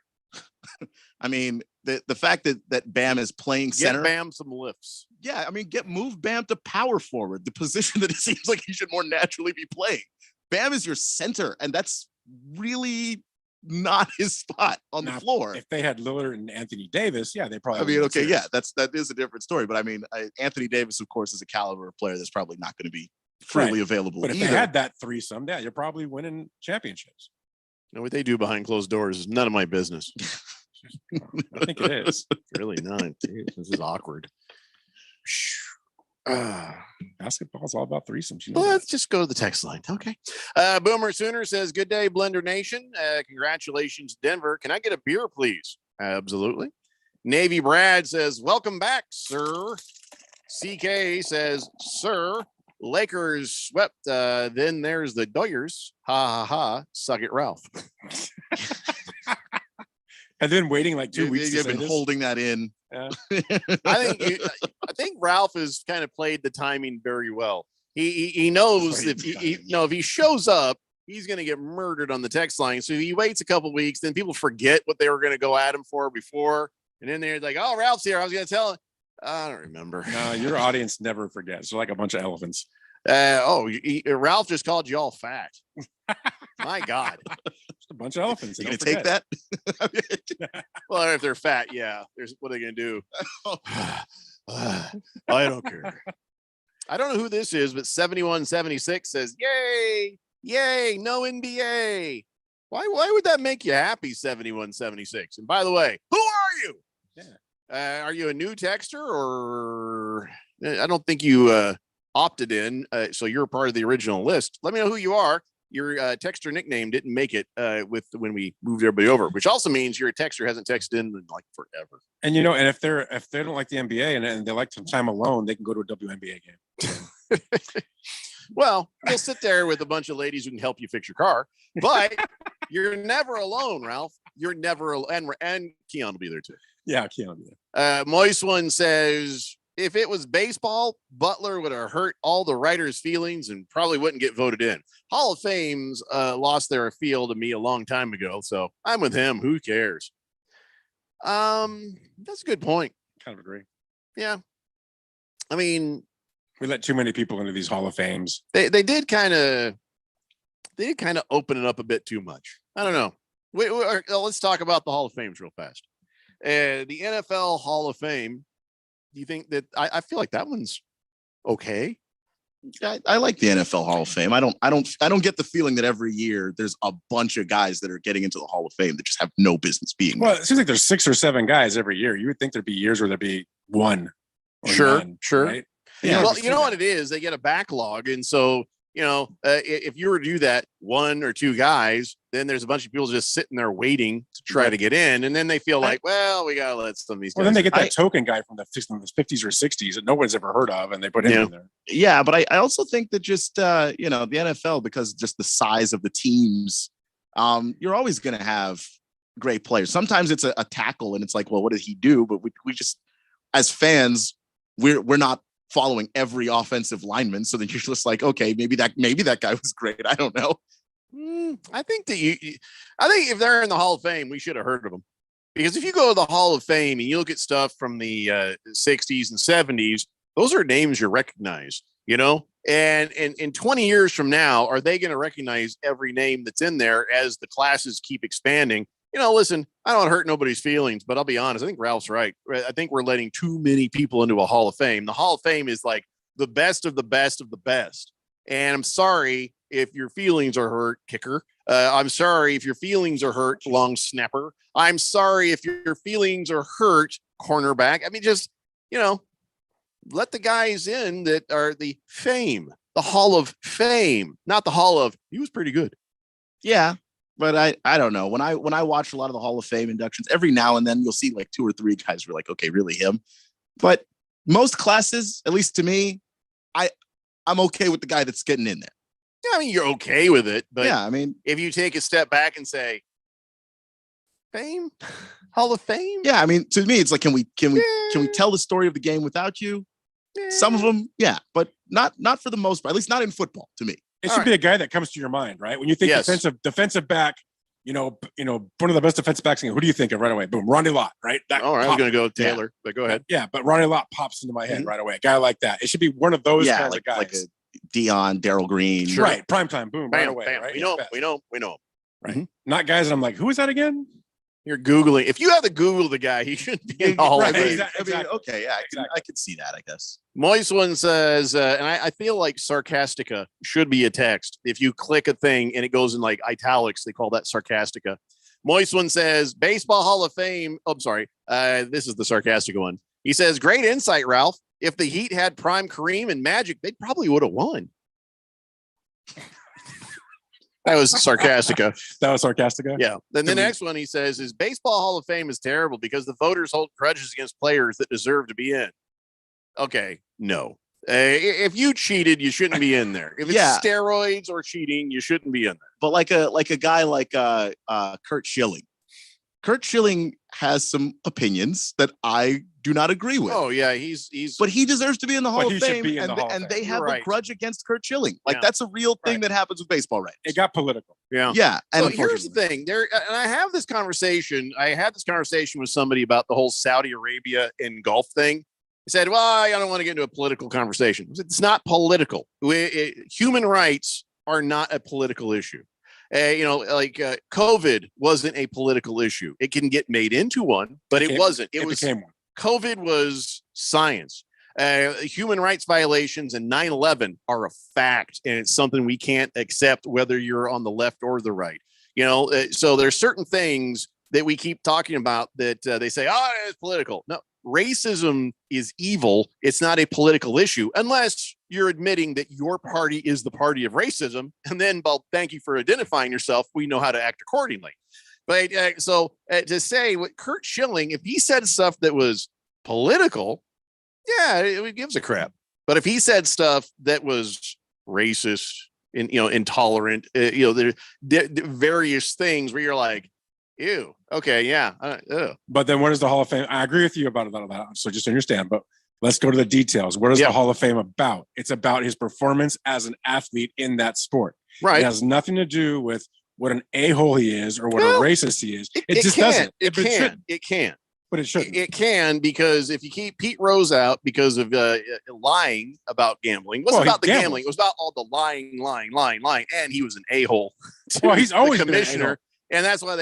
I mean, the fact that Bam is playing Get center. Bam some lifts. Yeah, I mean, move Bam to power forward, the position that it seems like he should more naturally be playing. Bam is your center, and that's really not his spot on the Now, floor. If they had Lillard and Anthony Davis, yeah, they probably. I mean, would've okay, been yeah, serious. that is a different story. But I mean, Anthony Davis, of course, is a caliber of player that's probably not going to be freely Right. available But if either. they had that threesome, yeah, you're probably winning championships. You know, what they do behind closed doors is none of my business. I think it is. Really not. Dude, this is awkward. Basketball's all about threesomes. You know Let's just go to the text line. Okay. Boomer Sooner says, "Good day, Blender Nation. Congratulations, Denver. Can I get a beer, please?" Absolutely. Navy Brad says, "Welcome back, sir." CK says, "Sir, Lakers swept. Then there's the Doyers. Ha ha ha. Suck it, Ralph." And then waiting like 2 weeks. They've to say been this. holding that in. Yeah. I think Ralph has kind of played the timing very well. He knows if if he shows up, he's going to get murdered on the text line. So he waits a couple weeks, then people forget what they were going to go at him for before, and then they're like, "Oh, Ralph's here. I was going to tell him." I don't remember. No, your audience never forgets. They're like a bunch of elephants. Ralph just called you all fat. My God. Just a bunch of elephants. You Don't gonna take forget. that? Well, if they're fat, yeah. What are they going to do? I don't care. I don't know who this is, but 7176 says, "Yay, yay, no NBA." Why would that make you happy, 7176? And by the way, who are you? Yeah. Are you a new texter, or I don't think you opted in, so you're a part of the original list. Let me know who you are. Your texter nickname didn't make it when we moved everybody over, which also means your texter hasn't texted in like forever. And and if they don't like the NBA and they like some time alone, they can go to a WNBA game. Well, you'll sit there with a bunch of ladies who can help you fix your car, but you're never alone, Ralph. You're never alone. And Keon will be there too. Yeah, Keon will be there. Moist One says, "If it was baseball, Butler would have hurt all the writers' feelings and probably wouldn't get voted in. Hall of Fame's lost their appeal to me a long time ago, so I'm with him. Who cares?" That's a good point. Kind of agree. Yeah. I mean, we let too many people into these Hall of Fames. They did kind of open it up a bit too much. I don't know. Let's talk about the Hall of Fames real fast. The NFL Hall of Fame. Do you think that I feel like that one's okay? I like the NFL Hall of Fame. I don't get the feeling that every year there's a bunch of guys that are getting into the Hall of Fame that just have no business being Well, there. it seems like there's 6 or 7 guys every year. You would think there'd be years where there'd be one. or Sure, none, sure. Right? Yeah. Well, you know what it is? They get a backlog, and so if you were to do that 1 or 2 guys, then there's a bunch of people just sitting there waiting to try to get in, and then they feel like, well, we gotta let some of these. Well, guys then they in. get that token guy from the 50s or 60s that no one's ever heard of, and they put him in there. Yeah, but I also think that just the NFL, because just the size of the teams, you're always going to have great players. Sometimes it's a tackle, and it's like, well, what did he do? But we just, as fans, we're not following every offensive lineman. So then you're just like, okay, maybe that guy was great. I don't know. I think that I think if they're in the Hall of Fame, we should have heard of them. Because if you go to the Hall of Fame and you look at stuff from the 60s and 70s, those are names you recognize, And in 20 years from now, are they going to recognize every name that's in there as the classes keep expanding? Listen, I don't want to hurt nobody's feelings, but I'll be honest. I think Ralph's right. I think we're letting too many people into a Hall of Fame. The Hall of Fame is like the best of the best of the best. And I'm sorry if your feelings are hurt, kicker. I'm sorry if your feelings are hurt, long snapper. I'm sorry if your feelings are hurt, cornerback. I mean, just, let the guys in that are the Hall of Fame, not the Hall of, he was pretty good. Yeah. But I don't know. When I watch a lot of the Hall of Fame inductions, every now and then you'll see like 2 or 3 guys who are like, okay, really him. But most classes, at least to me, I'm okay with the guy that's getting in there. Yeah, I mean, you're okay with it, but yeah, I mean, if you take a step back and say, Fame, Hall of Fame. Yeah, I mean, to me, it's like, can we tell the story of the game without you? Some of them, yeah, but not for the most part. At least not in football. To me, it should be a guy that comes to your mind, right? When you think defensive back, one of the best defensive backs. Who do you think of right away? Boom, Ronnie Lott, right? All right, I was going to go with Taylor, but go ahead. Yeah, but Ronnie Lott pops into my head right away. A guy like that. It should be one of those kinds of guys. Like a Dion, Daryl Green, sure. Right? Primetime, boom, bam, right away. Bam. Right? We know. Right. Mm-hmm. Not guys that I'm like, who is that again? You're Googling. If you have to Google the guy, he shouldn't be in the Hall of Fame. Exactly. I mean, okay, yeah, I can see that, I guess. Moist One says, and I feel like Sarcastica should be a text. If you click a thing and it goes in like italics, they call that Sarcastica. Moist One says, Baseball Hall of Fame. Oh, I'm sorry. This is the Sarcastica one. He says, great insight, Ralph. If the Heat had prime Kareem and Magic, they probably would have won. That was Sarcastica. That was Sarcastica? Yeah. Then the next one he says is Baseball Hall of Fame is terrible because the voters hold grudges against players that deserve to be in. Okay, no. If you cheated, you shouldn't be in there. If it's steroids or cheating, you shouldn't be in there. But like a guy like Kurt Schilling. Kurt Schilling has some opinions that I do not agree with. Oh yeah, he's but he deserves to be in the Hall of Fame, and they have a grudge against Kurt Schilling. Like that's a real thing that happens with baseball, right? It got political. Yeah. Yeah. And so here's the thing. And I have this conversation. I had this conversation with somebody about the whole Saudi Arabia and Gulf thing. He said, well, I don't want to get into a political conversation. It's not political. Human rights are not a political issue. COVID wasn't a political issue. It can get made into one, but it wasn't. It became one. COVID was science. Human rights violations and 9/11 are a fact, and it's something we can't accept whether you're on the left or the right. So there's certain things that we keep talking about that they say, oh, it's political. No, racism is evil. It's not a political issue unless you're admitting that your party is the party of racism. And then, well, thank you for identifying yourself. We know how to act accordingly. But to say what Kurt Schilling, if he said stuff that was political, yeah, it gives a crap. But if he said stuff that was racist and, intolerant, there various things where you're like, ew, okay, yeah. But then what is the Hall of Fame? I agree with you about that. So just understand, but let's go to the details. What is the Hall of Fame about? It's about his performance as an athlete in that sport. Right. It has nothing to do with what an a-hole he is or what a racist he is. It just doesn't. It can. But it shouldn't. It can, because if you keep Pete Rose out because of lying about gambling, it wasn't about the gambling. It was about all the lying. And he was an a-hole. Well, he's always been an commissioner. And that's why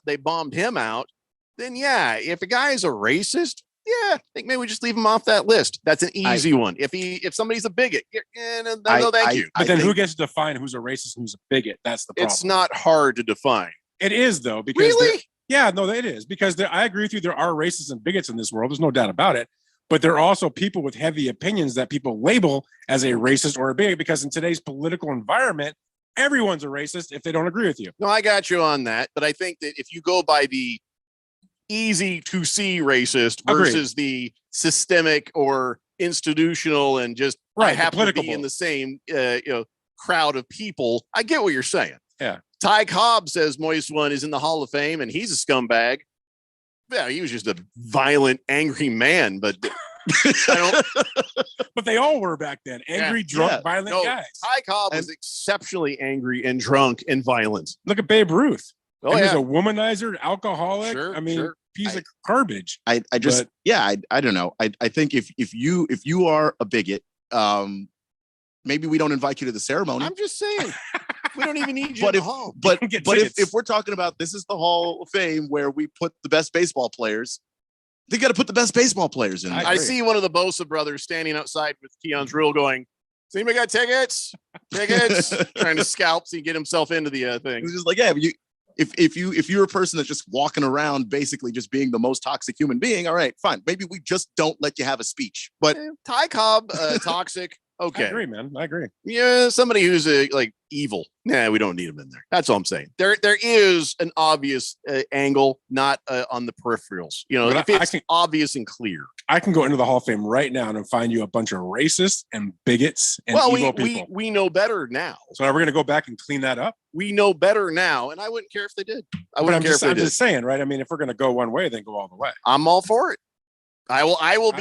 they bombed him out. Then, yeah, if a guy is a racist, yeah, I think maybe we just leave him off that list. That's an easy one. If somebody's a bigot, no, thank you. But then who gets to define who's a racist and who's a bigot? That's the problem. It's not hard to define. It is, though, because really? Yeah, no, it is, because I agree with you. There are racists and bigots in this world. There's no doubt about it. But there are also people with heavy opinions that people label as a racist or a bigot, because in today's political environment, everyone's a racist if they don't agree with you. No, I got you on that. But I think that if you go by the easy to see racist versus the systemic or institutional and just I happen to be in the same crowd of people, I get what you're saying. Yeah. Ty Cobb says Moist One is in the Hall of Fame and he's a scumbag. Yeah, he was just a violent, angry man, but but they all were back then. Angry, drunk, violent guys. Ty Cobb was exceptionally angry and drunk and violent. Look at Babe Ruth. Oh, he was a womanizer, alcoholic. Sure, I mean, piece of garbage. I don't know. I think if you are a bigot, maybe we don't invite you to the ceremony. I'm just saying. We don't even need you But in if the hall. but get but if tickets. we're talking about this is the Hall of Fame where we put the best baseball players, they got to put the best baseball players in. there. I see one of the Bosa brothers standing outside with Keon's rule going, "Does anybody got tickets? Tickets?" Trying to scalp so he get himself into the thing. It's just like, yeah, but if you're a person that's just walking around basically just being the most toxic human being, all right, fine. Maybe we just don't let you have a speech. But Ty Cobb, toxic. Okay. I agree, man. I agree. Yeah, somebody who's like evil. Nah, we don't need him in there. That's all I'm saying. There is an obvious angle, not on the peripherals. You know, But if it's obvious and clear. I can go into the Hall of Fame right now and find you a bunch of racists and bigots and Well, evil we people. we know better now. So are we going to go back and clean that up? We know better now, and I wouldn't care if they did. I But wouldn't I'm care just, if they I'm did. just saying, right? I mean, if we're going to go one way, then go all the way. I'm all for it. I will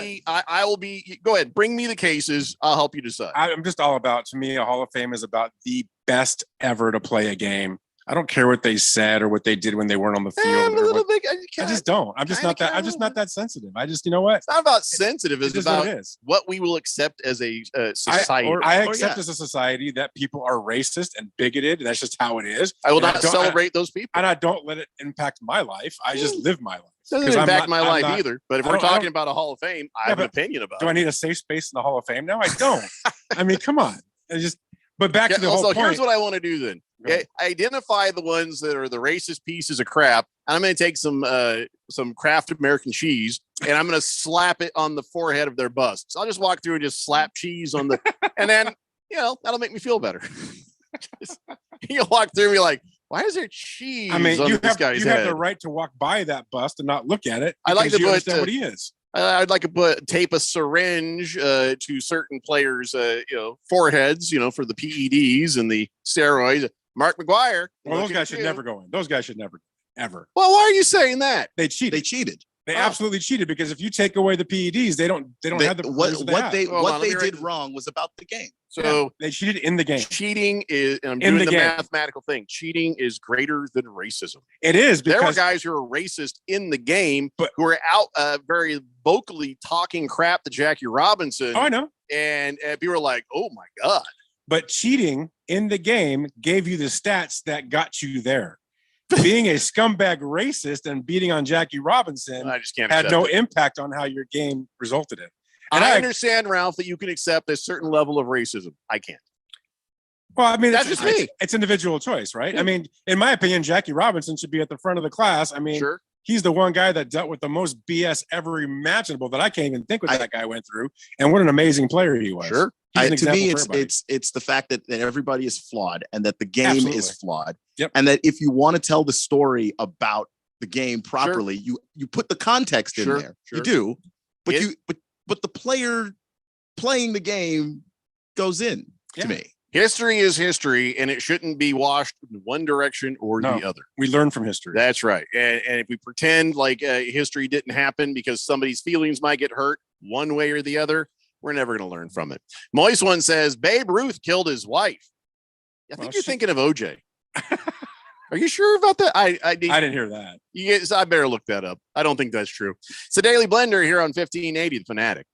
be. Go ahead. Bring me the cases. I'll help you decide. I'm just all about, to me, a Hall of Fame is about the best ever to play a game. I don't care what they said or what they did when they weren't on the field. I'm a or little what- bit. I just don't. I'm just not that. I'm just not that sensitive. I just, you know what? It's not about sensitive. It's just what about it is. what we will accept as a society. I accept as a society that people are racist and bigoted, and that's just how it is. I will And not don't- celebrate those people. and I don't let it impact my life. I just live my life. Doesn't 'Cause I'm impact not- my I'm life not- either. But if I we're don't- I talking don't- about a Hall of Fame, I Yeah, have an but opinion about Do it. I need a safe space in the Hall of Fame now? I don't. I mean, come on. But back to the Also, whole here's point. what I want to do then. Go ahead. Identify the ones that are the racist pieces of crap, and I'm going to take some Kraft American cheese, and I'm going to slap it on the forehead of their busts. I'll just walk through and just slap cheese on the, and then that'll make me feel better. You'll walk through and be like, "Why is there cheese I mean, on you this have guy's you head?" have the right to walk by that bust and not look at it. I like because to you put, understand what he is. I'd like to tape a syringe to certain players' foreheads, for the PEDs and the steroids. Mark McGuire. Well, those look guys at should you. never go in. Those guys should never, ever. Well, why are you saying that? They cheated. They cheated. They Oh. absolutely cheated because if you take away the PEDs, they don't have the what players that what they have. Hold what on, let they me did write- wrong was about the game. So they cheated in the game. cheating is, and I'm In doing the the game. mathematical thing. Cheating is greater than racism. It is There were because guys who are racist in the game, But- who are out very vocally talking crap to Jackie Robinson, oh, I know. and people are like, "Oh my god." But cheating in the game gave you the stats that got you there. Being a scumbag racist and beating on Jackie Robinson I just can't. had accept no it. impact on how your game resulted in. And I understand, Ralph, that you can accept a certain level of racism. I can't. Well, I mean, That's it's, just me. it's individual choice, right? I mean, in my opinion, Jackie Robinson should be at the front of the class. I mean, Sure. he's the one guy that dealt with the most BS ever imaginable that I can't even think what that guy went through. And what an amazing player he was. Sure. He's an To example me, for it's everybody. it's the fact that everybody is flawed and that the game Absolutely. is flawed. Yep. And that if you want to tell the story about the game properly, you put the context in Sure, there. sure. You do, but It- but the player playing the game goes in Yeah. to me. History is history, and it shouldn't be washed in one direction or No. the other. We learn from history. That's right. And if we pretend like history didn't happen because somebody's feelings might get hurt one way or the other, we're never going to learn from it. Moist one says Babe Ruth killed his wife. I think Well, you're she- thinking of OJ. Are you sure about that? I didn't hear that. I better look that up. I don't think that's true. It's the Daily Blender here on 1580 The Fanatic.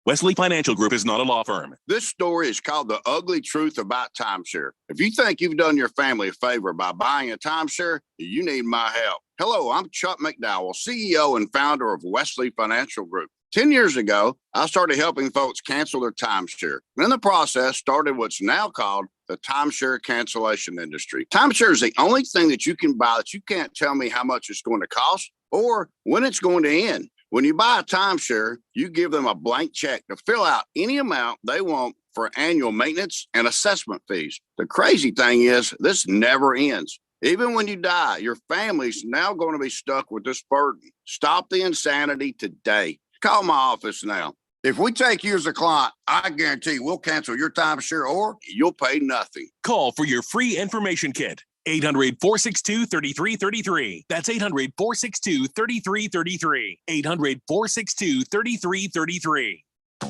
Wesley Financial Group is not a law firm. This story is called The Ugly Truth About Timeshare. If you think you've done your family a favor by buying a timeshare, you need my help. Hello, I'm Chuck McDowell, CEO and founder of Wesley Financial Group. 10 years ago, I started helping folks cancel their timeshare. And in the process, started what's now called the timeshare cancellation industry. Timeshare is the only thing that you can buy that you can't tell me how much it's going to cost or when it's going to end. When you buy a timeshare, you give them a blank check to fill out any amount they want for annual maintenance and assessment fees. The crazy thing is, this never ends. Even when you die, your family's now going to be stuck with this burden. Stop the insanity today. Call my office now. If we take you as a client, I guarantee we'll cancel your timeshare or you'll pay nothing. Call for your free information kit. 800-462-3333. That's 800-462-3333. 800-462-3333.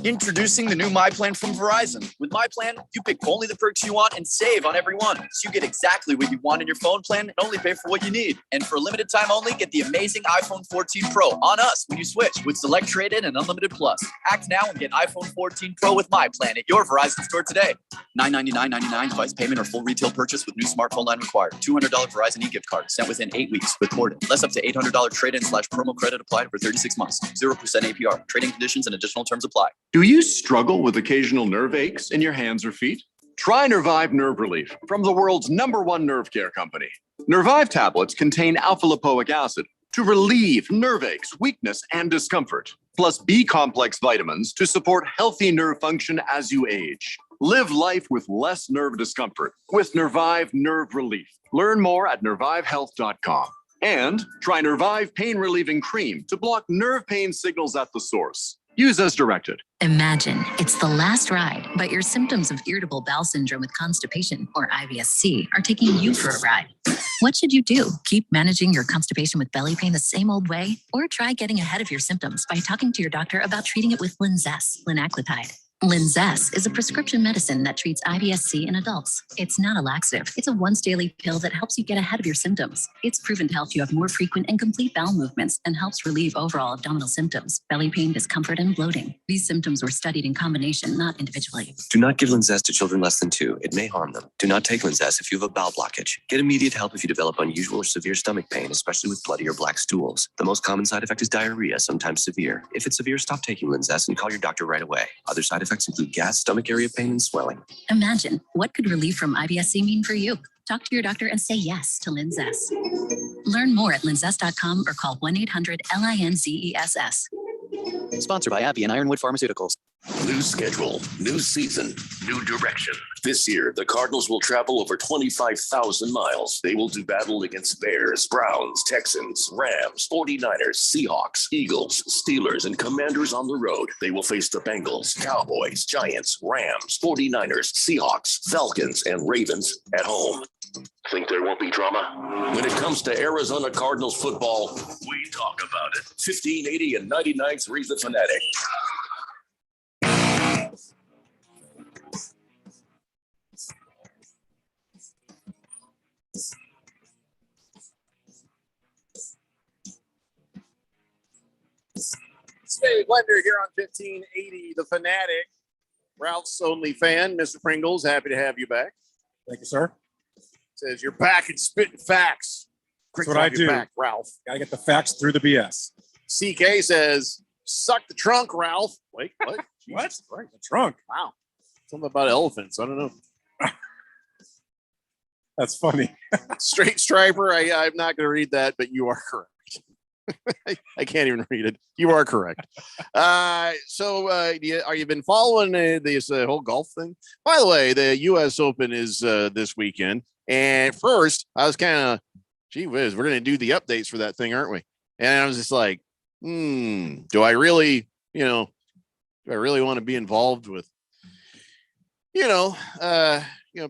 Introducing the new My Plan from Verizon. With My Plan, you pick only the perks you want and save on every one. So you get exactly what you want in your phone plan and only pay for what you need. And for a limited time only, get the amazing iPhone 14 Pro on us when you switch with Select Trade-In and Unlimited Plus. Act now and get iPhone 14 Pro with My Plan at your Verizon store today. $999.99 device payment or full retail purchase with new smartphone line required. $200 Verizon e-gift card sent within 8 weeks with Corded. Less up to $800 trade-in/promo credit applied for 36 months. 0% APR. Trading conditions and additional terms apply. Do you struggle with occasional nerve aches in your hands or feet? Try Nervive Nerve Relief from the world's #1 nerve care company. Nervive tablets contain alpha-lipoic acid to relieve nerve aches, weakness, and discomfort, plus B-complex vitamins to support healthy nerve function as you age. Live life with less nerve discomfort with Nervive Nerve Relief. Learn more at nervivehealth.com. And try Nervive Pain Relieving Cream to block nerve pain signals at the source. Use as directed. Imagine it's the last ride, but your symptoms of irritable bowel syndrome with constipation, or IBS-C, are taking you for a ride. What should you do? Keep managing your constipation with belly pain the same old way? Or try getting ahead of your symptoms by talking to your doctor about treating it with Linzess, linaclotide. Linzess is a prescription medicine that treats IBS-C in adults. It's not a laxative. It's a once daily pill that helps you get ahead of your symptoms. It's proven to help you have more frequent and complete bowel movements and helps relieve overall abdominal symptoms, belly pain, discomfort, and bloating. These symptoms were studied in combination, not individually. Do not give Linzess to children less than 2. It may harm them. Do not take Linzess if you have a bowel blockage. Get immediate help if you develop unusual or severe stomach pain, especially with bloody or black stools. The most common side effect is diarrhea, sometimes severe. If it's severe, stop taking Linzess and call your doctor right away. Other side effects include gas, stomach area pain, and swelling. Imagine, what could relief from IBS-C mean for you? Talk to your doctor and say yes to Linzess. Learn more at linzess.com or call 1-800-LINZESS. Sponsored by AbbVie and Ironwood Pharmaceuticals. New schedule, new season, new direction. This year, the Cardinals will travel over 25,000 miles. They will do battle against Bears, Browns, Texans, Rams, 49ers, Seahawks, Eagles, Steelers, and Commanders on the road. They will face the Bengals, Cowboys, Giants, Rams, 49ers, Seahawks, Falcons, and Ravens at home. Think there won't be drama? When it comes to Arizona Cardinals football, we talk about it. 1580 and 99.3 The Fanatic. Stay Blender here on 1580 The Fanatic. Ralph's only fan, Mr. Pringles. Happy to have you back. Thank you, sir. Says you're back and spitting facts. That's what I do. Back, Ralph. Gotta get the facts through the BS. CK says, suck the trunk, Ralph. Wait, what? What? Right. The trunk. Wow. Something about elephants. I don't know. That's funny. Straight Striper. I'm not going to read that, but you are correct. I can't even read it. You are correct. So are you been following this whole golf thing? By the way, the U.S. Open is this weekend. And first, I was kind of, gee whiz, we're going to do the updates for that thing, aren't we? And I was just like, do I really want to be involved with,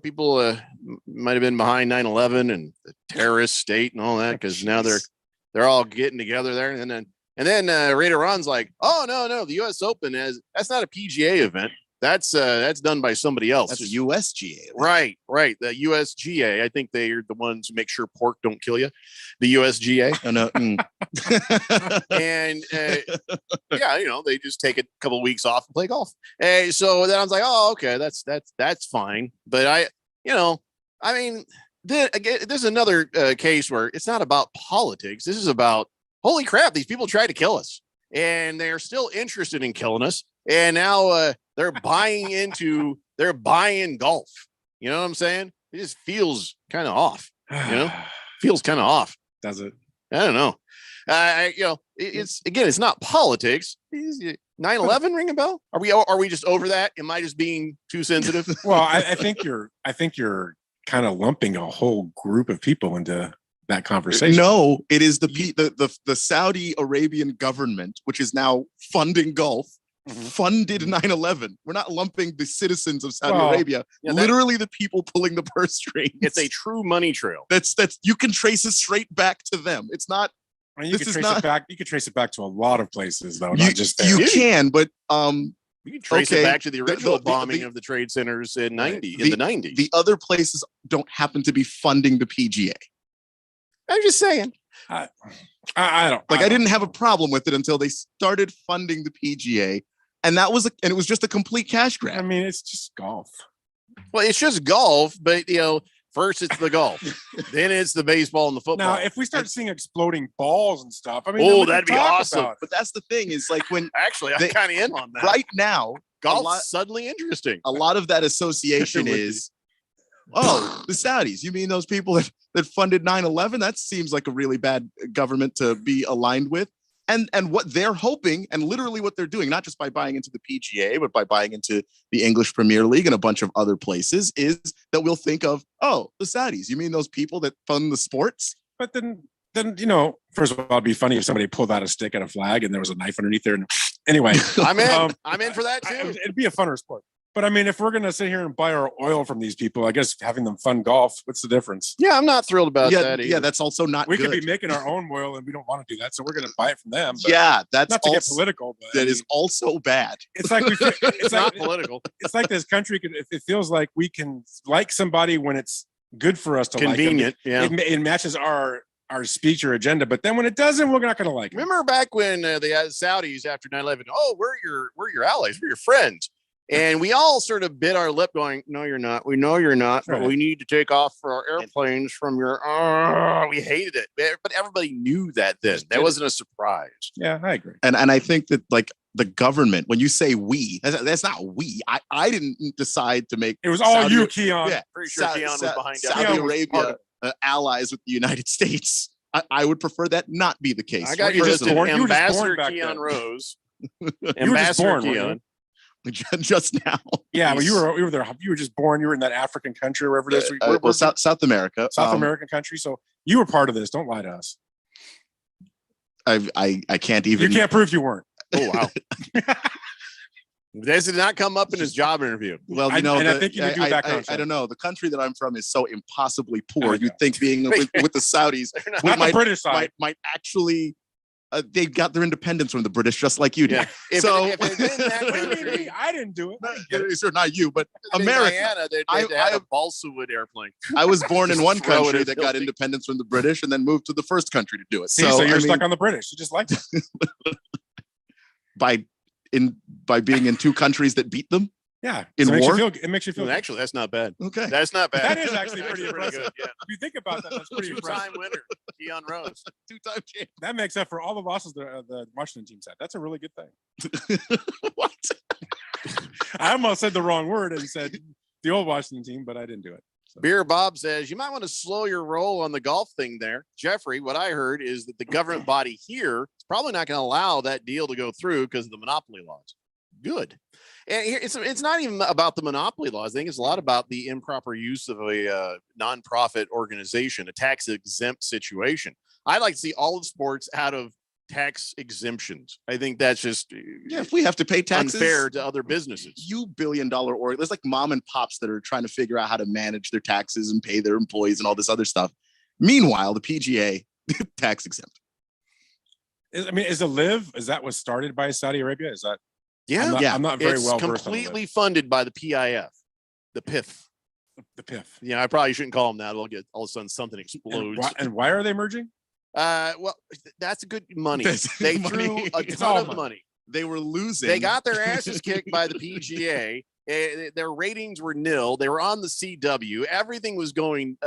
people might have been behind 9/11 and the terrorist state and all that, because now they're all getting together there. And then Raider Ron's like, oh, no, the U.S. Open that's not a PGA event. That's done by somebody else. That's a USGA. Right. The USGA. I think they are the ones who make sure pork don't kill you. The USGA. Oh, no. And they just take a couple of weeks off and play golf. So then I was like, oh, okay, that's fine. But then again, this is another case where it's not about politics. This is about, holy crap, these people tried to kill us and they're still interested in killing us. And now they're buying golf. You know what I'm saying? It just feels kind of off, feels kind of off. Does it? I don't know. It's not politics. 9/11 ring a bell? Are we just over that? Am I just being too sensitive? Well, I think you're kind of lumping a whole group of people into that conversation. No, it is the Saudi Arabian government, which is now funding golf, funded 9/11. We're not lumping the citizens of Saudi Arabia, literally the people pulling the purse strings. It's a true money trail. That's you can trace it straight back to them. It's not. I mean, you could trace it back to a lot of places, though. Not just there. You can, but You can trace Okay, it back to the original the- bombing the- of the trade centers in Right. in the 90s. The other places don't happen to be funding the PGA. I'm just saying. I don't Like I don't didn't have a problem with it until they started funding the PGA, and it was just a complete cash I grab. mean, it's just golf. Well, it's just golf, but first it's the golf, then it's the baseball and the football. Now, if we start seeing exploding balls and stuff, I mean, Oh, then we can that'd be talk awesome. about it. But that's the thing is like when Actually, I'm they- kind of in on that. right now Golf's lot- suddenly interesting. a lot of that association It would be. is, oh, the Saudis. You mean those people that funded 9/11? That seems like a really bad government to be aligned with. And what they're hoping, and literally what they're doing, not just by buying into the PGA, but by buying into the English Premier League and a bunch of other places, is that we'll think of, oh, the Saudis. You mean those people that fund the sports? But then first of all, it'd be funny if somebody pulled out a stick and a flag and there was a knife underneath there. And anyway, I'm in. Um, I'm in for that too. it'd be a funner sport. But I mean, if we're gonna sit here and buy our oil from these people, I guess having them fund golf, what's the difference? Yeah, I'm not thrilled about yeah, that. yeah, either. that's also not We good. could be making our own oil, and we don't want to do that, so we're gonna buy it from them. But Yeah, that's not to get also, political, but that is also bad. it's like it's It's not like political. it's like this country could. It feels like we can like somebody when it's good for us to Convenient, like yeah. them. It matches our speech or agenda, but then when it doesn't, we're not gonna like it. Remember back when the Saudis after 9/11? Oh, we're your allies. We're your friends. And we all sort of bit our lip going, no, you're not. We know you're not, but Right. we need to take off for our airplanes from your, we hated it. But everybody knew that then. That wasn't a surprise. Yeah, I agree. And I think that like the government, when you say we, that's not we. I didn't decide to make It was all Saudi- you, Keon. Yeah, Pretty sure Keon was behind that. Saudi Keon was part Arabia of allies with the United States. I would prefer that not be the case. I got you just born- you were just Ambassador born back Keon then. Rose. You were just Ambassador born, weren't you? Keon. just now. Yeah, well, you were there. You were just born. You were in that African country, wherever it is. Well, South America. South American country. So you were part of this. Don't lie to us. I can't even. You can't prove you weren't. Oh, wow. This did not come up in his job interview. Well, I think you need to do a background I check. don't know. The country that I'm from is so impossibly I poor. know. You'd think being with the Saudis Not the British side. might actually. They got their independence from the British, just like you did. Yeah. If So it had been that What do you country, mean? I didn't do it. sure, not you, but in America. Guyana, they'd I- had I- a balsa wood airplane. I was born in Just one throw it country in that got building. independence from the British and then moved to the first country to do it. See, so I you're mean, stuck on the British. You just like it. by being in two countries that beat them. Yeah. In it makes war? it makes you feel. Actually, that's not bad. Okay. That's not bad. That is actually pretty good. impressive. Yeah. If you think about that, that's pretty Two-time impressive. winner, Keon Rose. Two-time champ. That makes up for all the losses the Washington team's had. That's a really good thing. What? I almost said the wrong word and said the old Washington team, but I didn't do it. So. Beer Bob says you might want to slow your roll on the golf thing there. Jeffrey, what I heard is that the government body here is probably not going to allow that deal to go through because of the monopoly laws. Good. And here, it's not even about the monopoly laws. I think it's a lot about the improper use of a nonprofit organization, a tax exempt situation. I'd like to see all of sports out of tax exemptions. I think that's just Yeah, if we have to pay taxes, unfair to other businesses. You billion-dollar org. There's like mom and pops that are trying to figure out how to manage their taxes and pay their employees and all this other stuff. Meanwhile, the PGA tax exempt. Is the live? Is that was started by Saudi Arabia? Is that? Yeah, I'm not very it's well versed on the completely funded by the PIF, the PIF. The PIF. Yeah, I probably shouldn't call them that. We'll get all of a sudden something And explodes. why are they merging? Well, that's a good money. That's They money. threw a It's ton all of money. money. They were losing. They got their asses kicked by the PGA. Their ratings were nil. They were on the CW. Everything was going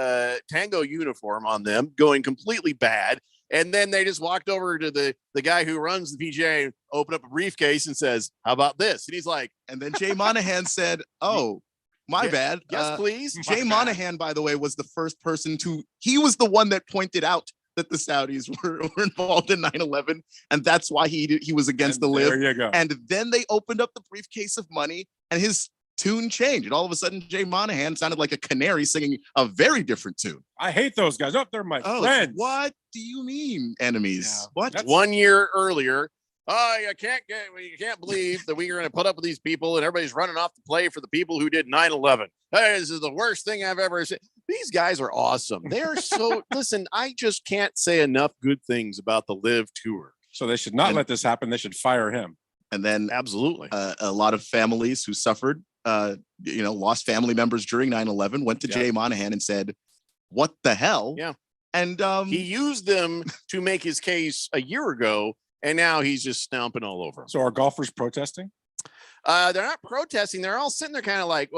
tango uniform on them, going completely bad. And then they just walked over to the guy who runs the PGA, opened up a briefcase and says, "How about this?" And he's like, And then Jay Monahan said, "Oh, my Yeah, bad. yes, please." Jay Monahan, by the way, was the first person he was the one that pointed out that the Saudis were involved in 9/11. And that's why he was against the live. There you go. And then they opened up the briefcase of money and his tune changed. And all of a sudden, Jay Monahan sounded like a canary singing a very different tune. I hate those guys. Oh, they're my Oh, friends. what do you mean, enemies? Yeah, What? that's- 1 year earlier, you can't believe that we are going to put up with these people and everybody's running off the play for the people who did 9/11. Hey, this is the worst thing I've ever seen. These guys are awesome. They are so listen, I just can't say enough good things about the live tour. So they should not let this happen. They should fire him. And then absolutely a lot of families who suffered, lost family members during 9/11 went to Jay Monahan and said, what the hell? Yeah. And he used them to make his case a year ago, and now he's just stomping all over. So are golfers protesting? They're not protesting. They're all sitting there kind of like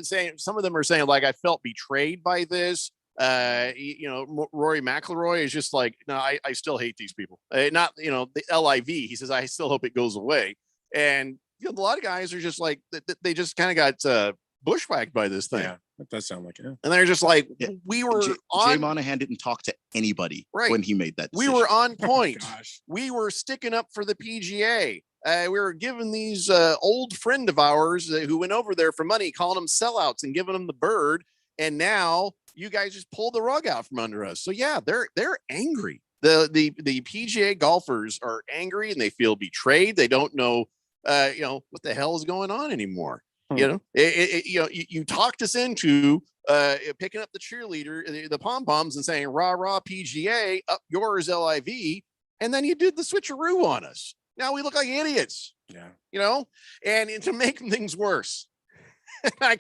saying, some of them are saying like, I felt betrayed by this. Rory McIlroy is just like, no, I still hate these people. Not, the LIV. He says, I still hope it goes away. And a lot of guys are just like, they just kind of got bushwhacked by this thing. Yeah, that does sound like it. And they're just like, we were Jay Monahan didn't talk to anybody when he made that decision. We were on point. We were sticking up for the PGA. We were giving these old friend of ours who went over there for money, calling them sellouts and giving them the bird. And now you guys just pulled the rug out from under us. So yeah, they're angry. The PGA golfers are angry and they feel betrayed. They don't know, what the hell is going on anymore. You talked us into picking up the cheerleader, the pom poms, and saying rah rah PGA, up yours LIV, and then you did the switcheroo on us. Now we look like idiots. Yeah. And to make things worse, I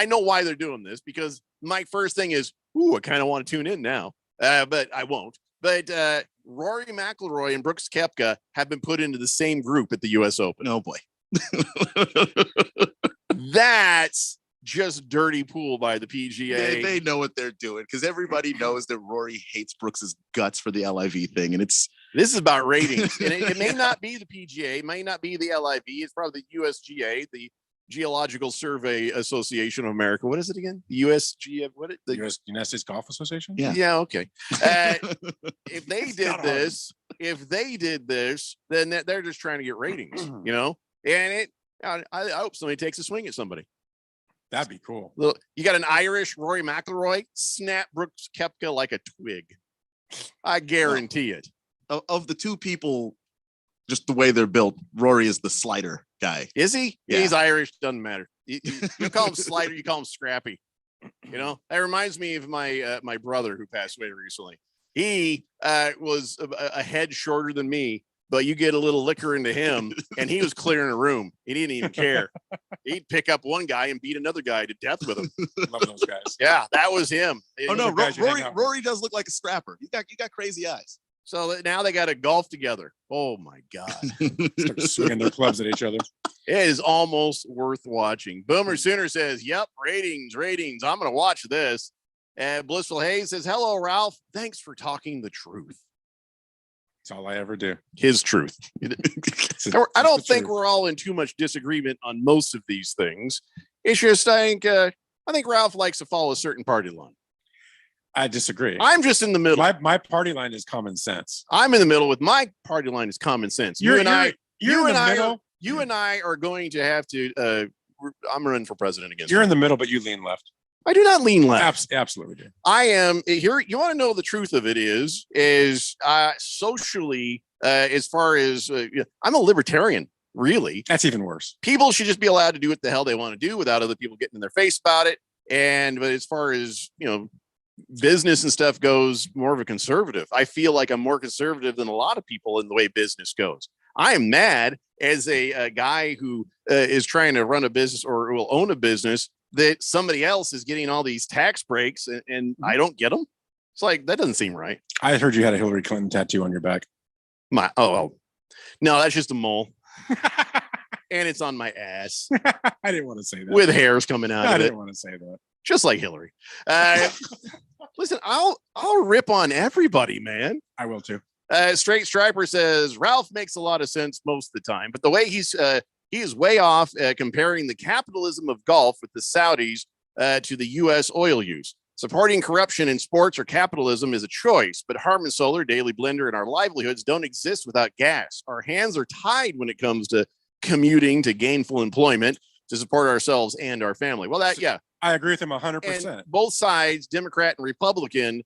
know why they're doing this, because my first thing is, I kind of want to tune in now, but I won't. But Rory McIlroy and Brooks Koepka have been put into the same group at the U.S. Open. Oh boy. That's just dirty pool by the PGA. They know what they're doing, because everybody knows that Rory hates Brooks's guts for the LIV thing, and this is about ratings. And it may not be the PGA, it may not be the LIV. It's probably the USGA, the Geological Survey Association of America. What is it again? The USGA. The United States Golf Association. Yeah. Okay. If they did this, then they're just trying to get ratings. And I hope somebody takes a swing at somebody. That'd be cool. Look, you got an Irish Rory McIlroy, snap Brooks Koepka like a twig. I guarantee it. Of the two people, just the way they're built, Rory is the slider guy. Is he? Yeah. He's Irish. Doesn't matter. You call him slider. You call him scrappy. That reminds me of my brother who passed away recently. He was a head shorter than me, but you get a little liquor into him, and he was clearing a room. He didn't even care. He'd pick up one guy and beat another guy to death with him. Love those guys. Yeah, that was him. Oh no, Rory does look like a scrapper. You got crazy eyes. So now they got to golf together. Oh my God. Start swinging their clubs at each other. It is almost worth watching. Boomer Sooner says, yep, ratings. I'm going to watch this. And Blissful Hayes says, hello, Ralph. Thanks for talking the truth. That's all I ever do. His truth. I don't think we're all in too much disagreement on most of these things. It's just, I think Ralph likes to follow a certain party line. I disagree. I'm just in the middle. My party line is common sense. I'm in the middle with my party line is common sense. You and I are going to have to. I'm running for president again. You're in the middle, but you lean left. I do not lean left. Absolutely do. I am here. You want to know the truth of it is socially, as far as I'm a libertarian. Really, that's even worse. People should just be allowed to do what the hell they want to do without other people getting in their face about it. But as far as business and stuff goes, more of a conservative. I feel like I'm more conservative than a lot of people in the way business goes. I am mad as a guy who is trying to run a business or will own a business that somebody else is getting all these tax breaks and I don't get them. It's like, that doesn't seem right. I heard you had a Hillary Clinton tattoo on your back. No, that's just a mole. And it's on my ass. I didn't want to say that. With hairs coming out of it. I didn't want to say that. Just like Hillary. Listen, I'll rip on everybody, man. I will too. Straight Striper says Ralph makes a lot of sense most of the time, but the way he is way off comparing the capitalism of golf with the Saudis to the U.S. oil use. Supporting corruption in sports or capitalism is a choice, but Harman Solar, Daily Blender, and our livelihoods don't exist without gas. Our hands are tied when it comes to commuting to gainful employment to support ourselves and our family. Well, I agree with him 100%. And both sides, Democrat and Republican,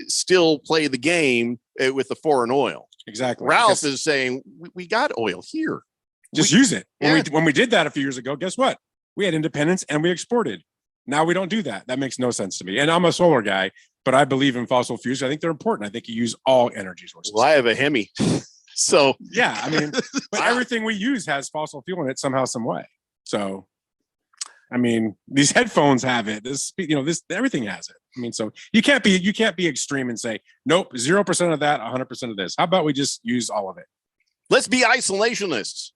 still play the game with the foreign oil. Exactly. Ralph is saying we got oil here. Just use it. When we did that a few years ago, guess what? We had independence and we exported. Now we don't do that. That makes no sense to me. And I'm a solar guy, but I believe in fossil fuels. I think they're important. I think you use all energy sources. Well, I have a Hemi. So yeah, I mean, but everything we use has fossil fuel in it somehow, some way. So, I mean, these headphones have it. This, everything has it. I mean, so you can't be extreme and say nope, 0% of that, 100% of this. How about we just use all of it? Let's be isolationists.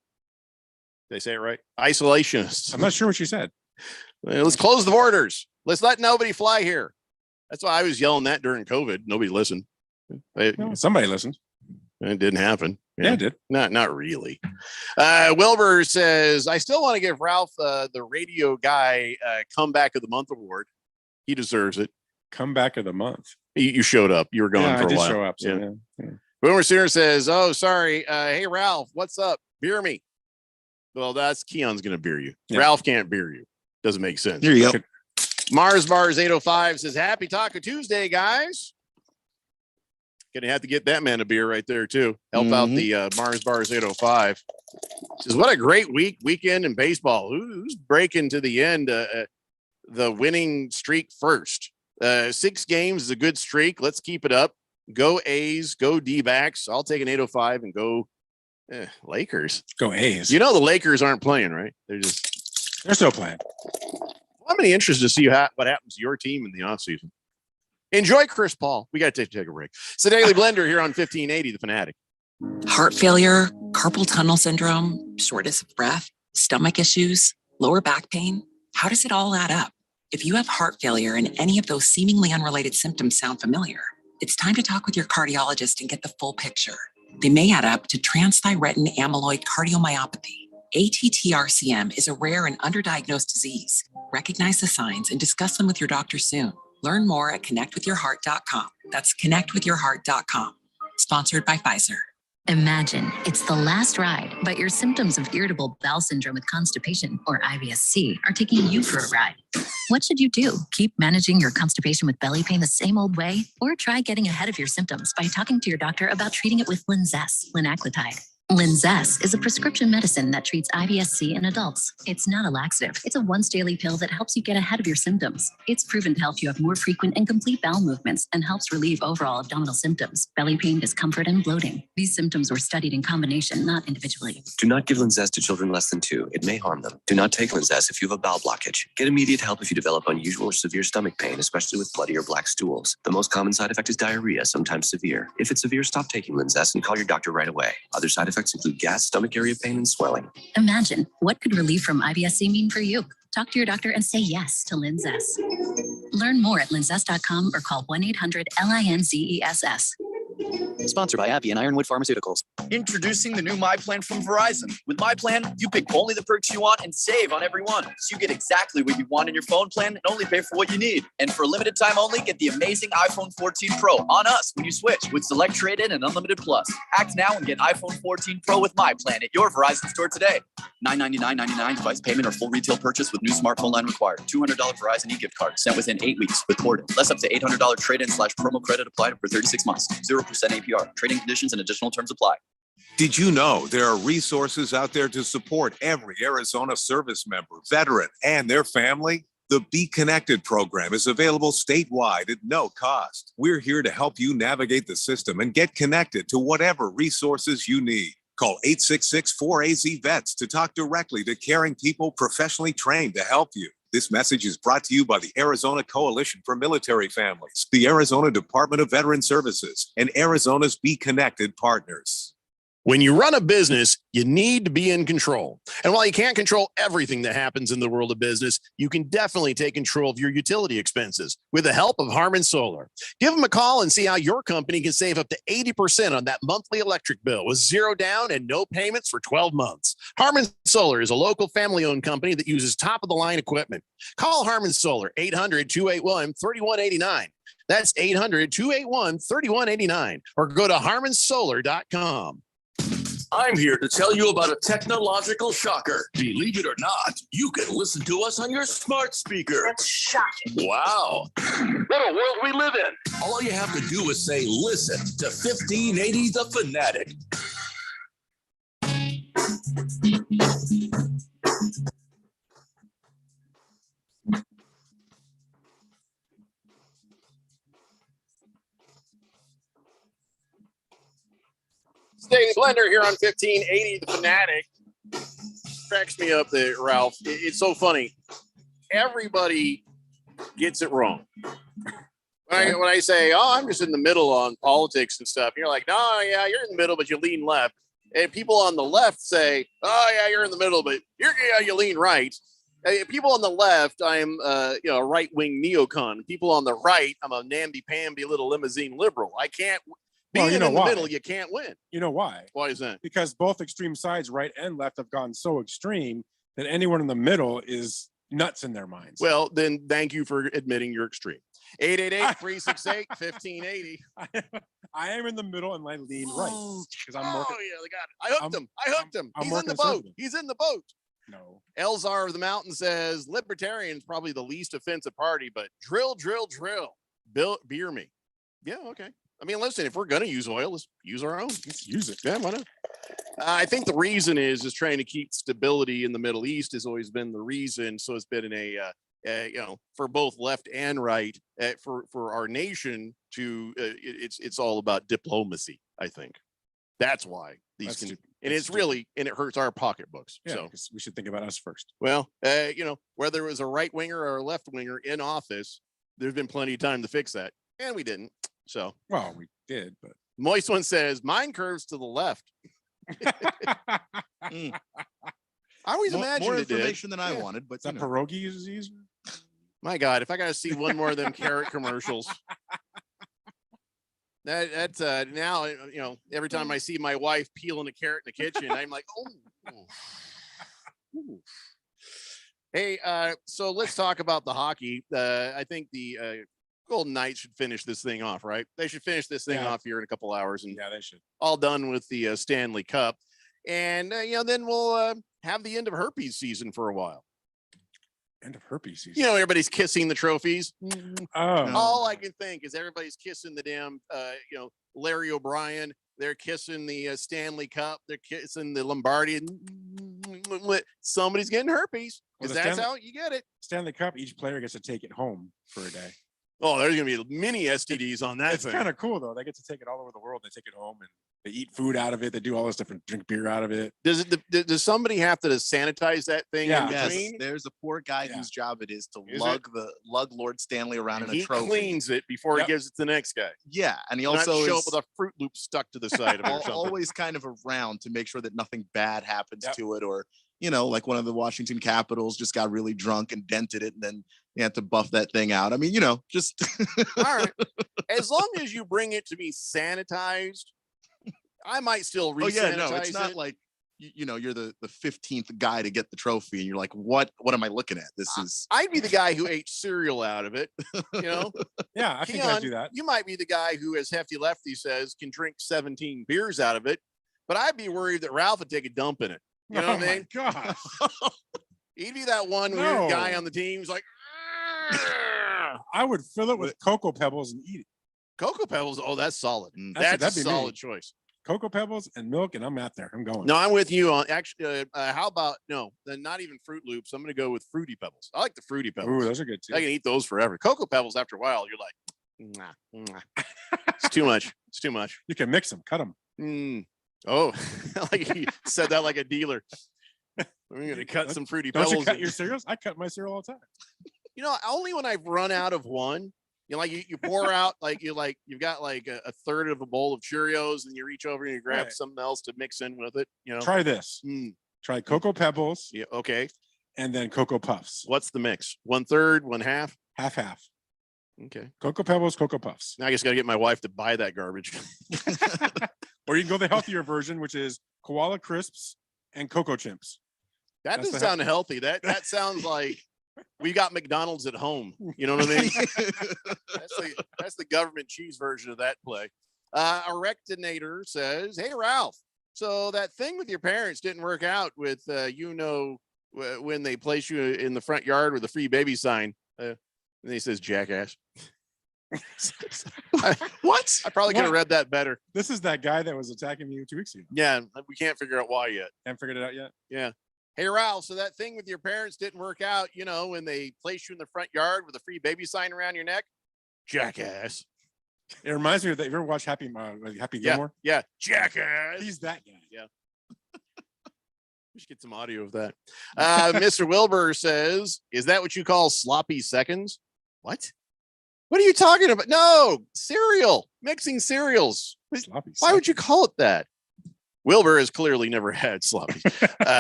Did I say it right? Isolationists. I'm not sure what you said. Let's close the borders. Let's let nobody fly here. That's why I was yelling that during COVID. Nobody listened. Somebody listened. It didn't happen. Yeah, it did. Not really. Wilbur says, I still want to give Ralph the radio guy comeback of the month award. He deserves it. Comeback of the month. You showed up. You were gone for a while. Show up. So yeah. Boomer Sooner says, oh, sorry. Hey, Ralph, what's up? Beer me. Well, that's Keon's going to beer you. Yeah. Ralph can't beer you. Doesn't make sense. Here you go. Mars Bars 805 says, happy Taco Tuesday, guys. Gonna have to get that man a beer right there too. Help out the Mars Bars 805. Says, what a great weekend in baseball. Who's breaking to the end? The winning streak first. 6 games is a good streak. Let's keep it up. Go A's, go D-backs. I'll take an 805 and go Lakers. Go A's. You know the Lakers aren't playing, right? They're still playing. How many interested to see what happens to your team in the offseason? Enjoy Chris Paul. We got to take a break. It's the Daily Blender here on 1580 The Fanatic. Heart failure, carpal tunnel syndrome, shortness of breath, stomach issues, lower back pain. How does it all add up? If you have heart failure and any of those seemingly unrelated symptoms sound familiar, it's time to talk with your cardiologist and get the full picture. They may add up to transthyretin amyloid cardiomyopathy. ATTR-CM is a rare and underdiagnosed disease. Recognize the signs and discuss them with your doctor soon. Learn more at connectwithyourheart.com. That's connectwithyourheart.com. Sponsored by Pfizer. Imagine it's the last ride, but your symptoms of irritable bowel syndrome with constipation, or IBS-C, are taking you for a ride. What should you do? Keep managing your constipation with belly pain the same old way? Or try getting ahead of your symptoms by talking to your doctor about treating it with Linzess, linaclotide. Linzess is a prescription medicine that treats IBS-C in adults. It's not a laxative. It's a once-daily pill that helps you get ahead of your symptoms. It's proven to help you have more frequent and complete bowel movements and helps relieve overall abdominal symptoms, belly pain, discomfort, and bloating. These symptoms were studied in combination, not individually. Do not give Linzess to children less than 2. It may harm them. Do not take Linzess if you have a bowel blockage. Get immediate help if you develop unusual or severe stomach pain, especially with bloody or black stools. The most common side effect is diarrhea, sometimes severe. If it's severe, stop taking Linzess and call your doctor right away. Other side effects include gas, stomach area pain, and swelling. Imagine, what could relief from IBS-C mean for you? Talk to your doctor and say yes to Linzess. Learn more at linzess.com or call 1-800-LINZESS. Sponsored by AbbVie and Ironwood Pharmaceuticals. Introducing the new My Plan from Verizon. With My Plan, you pick only the perks you want and save on every one. So you get exactly what you want in your phone plan and only pay for what you need. And for a limited time only, get the amazing iPhone 14 Pro on us when you switch with Select Trade-In and Unlimited Plus. Act now and get iPhone 14 Pro with My Plan at your Verizon store today. $999.99 device payment or full retail purchase with new smartphone line required. $200 Verizon e-gift card sent within 8 weeks with Ported. Less up to $800 trade-in/promo credit applied for 36 months. 0% APR. Trading conditions and additional terms apply. Did you know there are resources out there to support every Arizona service member, veteran, and their family? The Be Connected program is available statewide at no cost. We're here to help you navigate the system and get connected to whatever resources you need. Call 866-4AZ-VETS to talk directly to caring people professionally trained to help you. This message is brought to you by the Arizona Coalition for Military Families, the Arizona Department of Veteran Services, and Arizona's Be Connected partners. When you run a business, you need to be in control. And while you can't control everything that happens in the world of business, you can definitely take control of your utility expenses with the help of Harmon Solar. Give them a call and see how your company can save up to 80% on that monthly electric bill with zero down and no payments for 12 months. Harmon Solar is a local family-owned company that uses top-of-the-line equipment. Call Harmon Solar, 800-281-3189. That's 800-281-3189. Or go to harmonsolar.com. I'm here to tell you about a technological shocker. Believe it or not, you can listen to us on your smart speaker. That's shocking. Wow. What a world we live in. All you have to do is say, listen to 1580 The Fanatic. Daily Blender here on 1580 The Fanatic. Cracks me up there, Ralph. It's so funny. Everybody gets it wrong. When I say, oh, I'm just in the middle on politics and stuff, you're like, no, yeah, you're in the middle, but you lean left. And people on the left say, oh, yeah, you're in the middle, but you lean right. People on the left, I'm a right-wing neocon. People on the right, I'm a namby-pamby little limousine liberal. I can't being in the middle, you can't win. You know why? Why is that? Because both extreme sides, right and left, have gone so extreme that anyone in the middle is nuts in their minds. Well, then thank you for admitting you're extreme. 888-368-1580. I am in the middle and I lean right because I'm more. Oh yeah, they got it. I hooked him. I'm He's more in the boat. conservative. He's in the boat. No. Elzar of the Mountain says libertarian's probably the least offensive party, but drill. Beer me. Yeah, okay. I mean, listen, if we're gonna use oil, let's use our own. Let's use it. Yeah, why not? I think the reason is trying to keep stability in the Middle East has always been the reason. So it's been in a for both left and right, for our nation to it's all about diplomacy. I think that's why these and it's really and it hurts our pocketbooks. Yeah, so because we should think about us first. well, whether it was a right winger or a left winger in office, there's been plenty of time to fix that, and we didn't. So well, we did, but Moist One says mine curves to the left. I always imagined more it did. information than I wanted, but is that pierogi disease? My God, if I got to see one more of them carrot commercials, that's now every time I see my wife peeling a carrot in the kitchen, I'm like, oh. Ooh. Hey, so let's talk about the hockey. I think the Golden Knights should finish this thing off, right? They should finish this thing off here in a couple hours, and yeah, they should. All done with the Stanley Cup, and then we'll have the end of herpes season for a while. End of herpes season. Everybody's kissing the trophies. Oh. All I can think is everybody's kissing the damn, Larry O'Brien. They're kissing the Stanley Cup. They're kissing the Lombardi. Somebody's getting herpes because that's how you get it. Stanley Cup, each player gets to take it home for a day. Oh, there's going to be many STDs on that. It's kind of cool, though. They get to take it all over the world. They take it home and they eat food out of it. They do all this different, drink beer out of it. Does somebody have to sanitize that thing in between? Yes, there's a poor guy whose job it is to Is lug Lord Stanley around in a He trophy. cleans it before he gives it to the next guy. Yeah, and he Not also show is up with a Fruit Loop stuck to the side of it or something. always kind of around to make sure that nothing bad happens to it, or like one of the Washington Capitals just got really drunk and dented it, and then they had to buff that thing out. I mean, just all right. As long as you bring it to be sanitized, I might still re-sanitize no, it's not like you're the 15th guy to get the trophy, and you're like, what am I looking at? This is. I'd be the guy who ate cereal out of it. Yeah, I think I'd do that. You might be the guy who, as Hefty Lefty says, can drink 17 beers out of it, but I'd be worried that Ralph would take a dump in it. You know what I mean? God. He'd be that one weird guy on the team who's like, I would fill it with Cocoa Pebbles and eat it. Cocoa Pebbles? Oh, that's solid. That'd That's a be solid me. choice. Cocoa Pebbles and milk, and I'm out there. I'm going. No, I'm with you on actually. How about then not even Fruit Loops? I'm going to go with Fruity Pebbles. I like the Fruity Pebbles. Ooh, those are good too. I can eat those forever. Cocoa Pebbles, after a while, you're like, it's too much. It's too much. You can mix them, cut them. Oh, like you said that like a dealer. I'm going to cut some Fruity Pebbles. Don't you cut your cereals? I cut my cereal all the time. Only when I've run out of one. You pour out you've got like a third of a bowl of Cheerios, and you reach over and you grab something else to mix in with it. Try this. Try Cocoa Pebbles. Yeah. Okay. And then Cocoa Puffs. What's the mix? 1/3, 1/2? Half. Okay. Cocoa Pebbles, Cocoa Puffs. Now I just got to get my wife to buy that garbage. Or you can go the healthier version, which is Koala Crisps and Cocoa Chimps. That doesn't sound healthy. That sounds like we got McDonald's at home. You know what I mean? That's the government cheese version of that play. A Rectinator says, "Hey Ralph, so that thing with your parents didn't work out with when they place you in the front yard with a free baby sign." And he says, "Jackass." What? I probably could have read that better. This is that guy that was attacking you 2 weeks ago. Yeah, we can't figure out why yet. Haven't figured it out yet? Yeah. Hey Ralph, so that thing with your parents didn't work out, when they place you in the front yard with a free baby sign around your neck? Jackass. It reminds me of that. You ever watch Happy Gilmore? Yeah, jackass. He's that guy. Yeah. We should get some audio of that. Mr. Wilbur says, "Is that what you call sloppy seconds?" What? What are you talking about? No, cereal, mixing cereals. Why would you call it that? Wilbur has clearly never had sloppy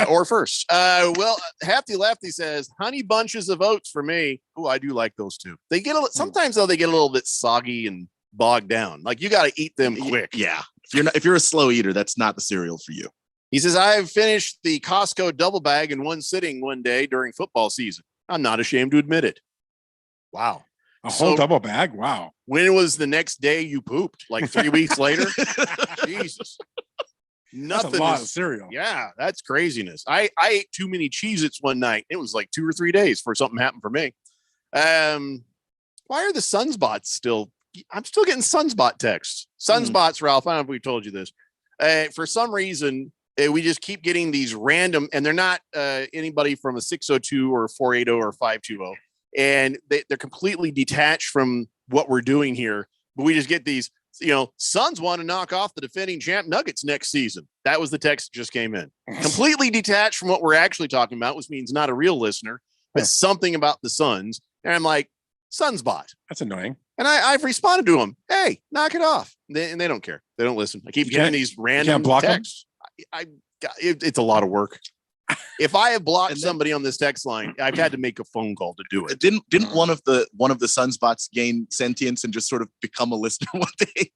or first. Well, Hefty Lefty says, "Honey bunches of oats for me." Oh, I do like those too. They get sometimes though they get a little bit soggy and bogged down. Like you got to eat them quick. Yeah. If you're a slow eater, that's not the cereal for you. He says, "I've finished the Costco double bag in one sitting one day during football season. I'm not ashamed to admit it." Wow. A whole double bag? Wow. When was the next day you pooped? Like 3 weeks later? Jesus. Nothing. That's a lot of cereal. Yeah, that's craziness. I ate too many Cheez-Its one night. It was like 2 or 3 days before something happened for me. Why are the Sunspots still? I'm still getting Sunspot texts. Sunspots, Ralph. I don't know if we told you this. For some reason, we just keep getting these random, and they're not anybody from a 602 or a 480 or 520. And they're completely detached from what we're doing here. But we just get these, Suns want to knock off the defending champ Nuggets next season. That was the text that just came in. Completely detached from what we're actually talking about, which means not a real listener, but something about the Suns. And I'm like, Sunsbot. That's annoying. And I've responded to them. Hey, knock it off. And they don't care. They don't listen. I keep getting these random texts. It's a lot of work. If I have blocked somebody on this text line, I've had to make a phone call to do it. Didn't one of the Sunspots gain sentience and just sort of become a listener one day?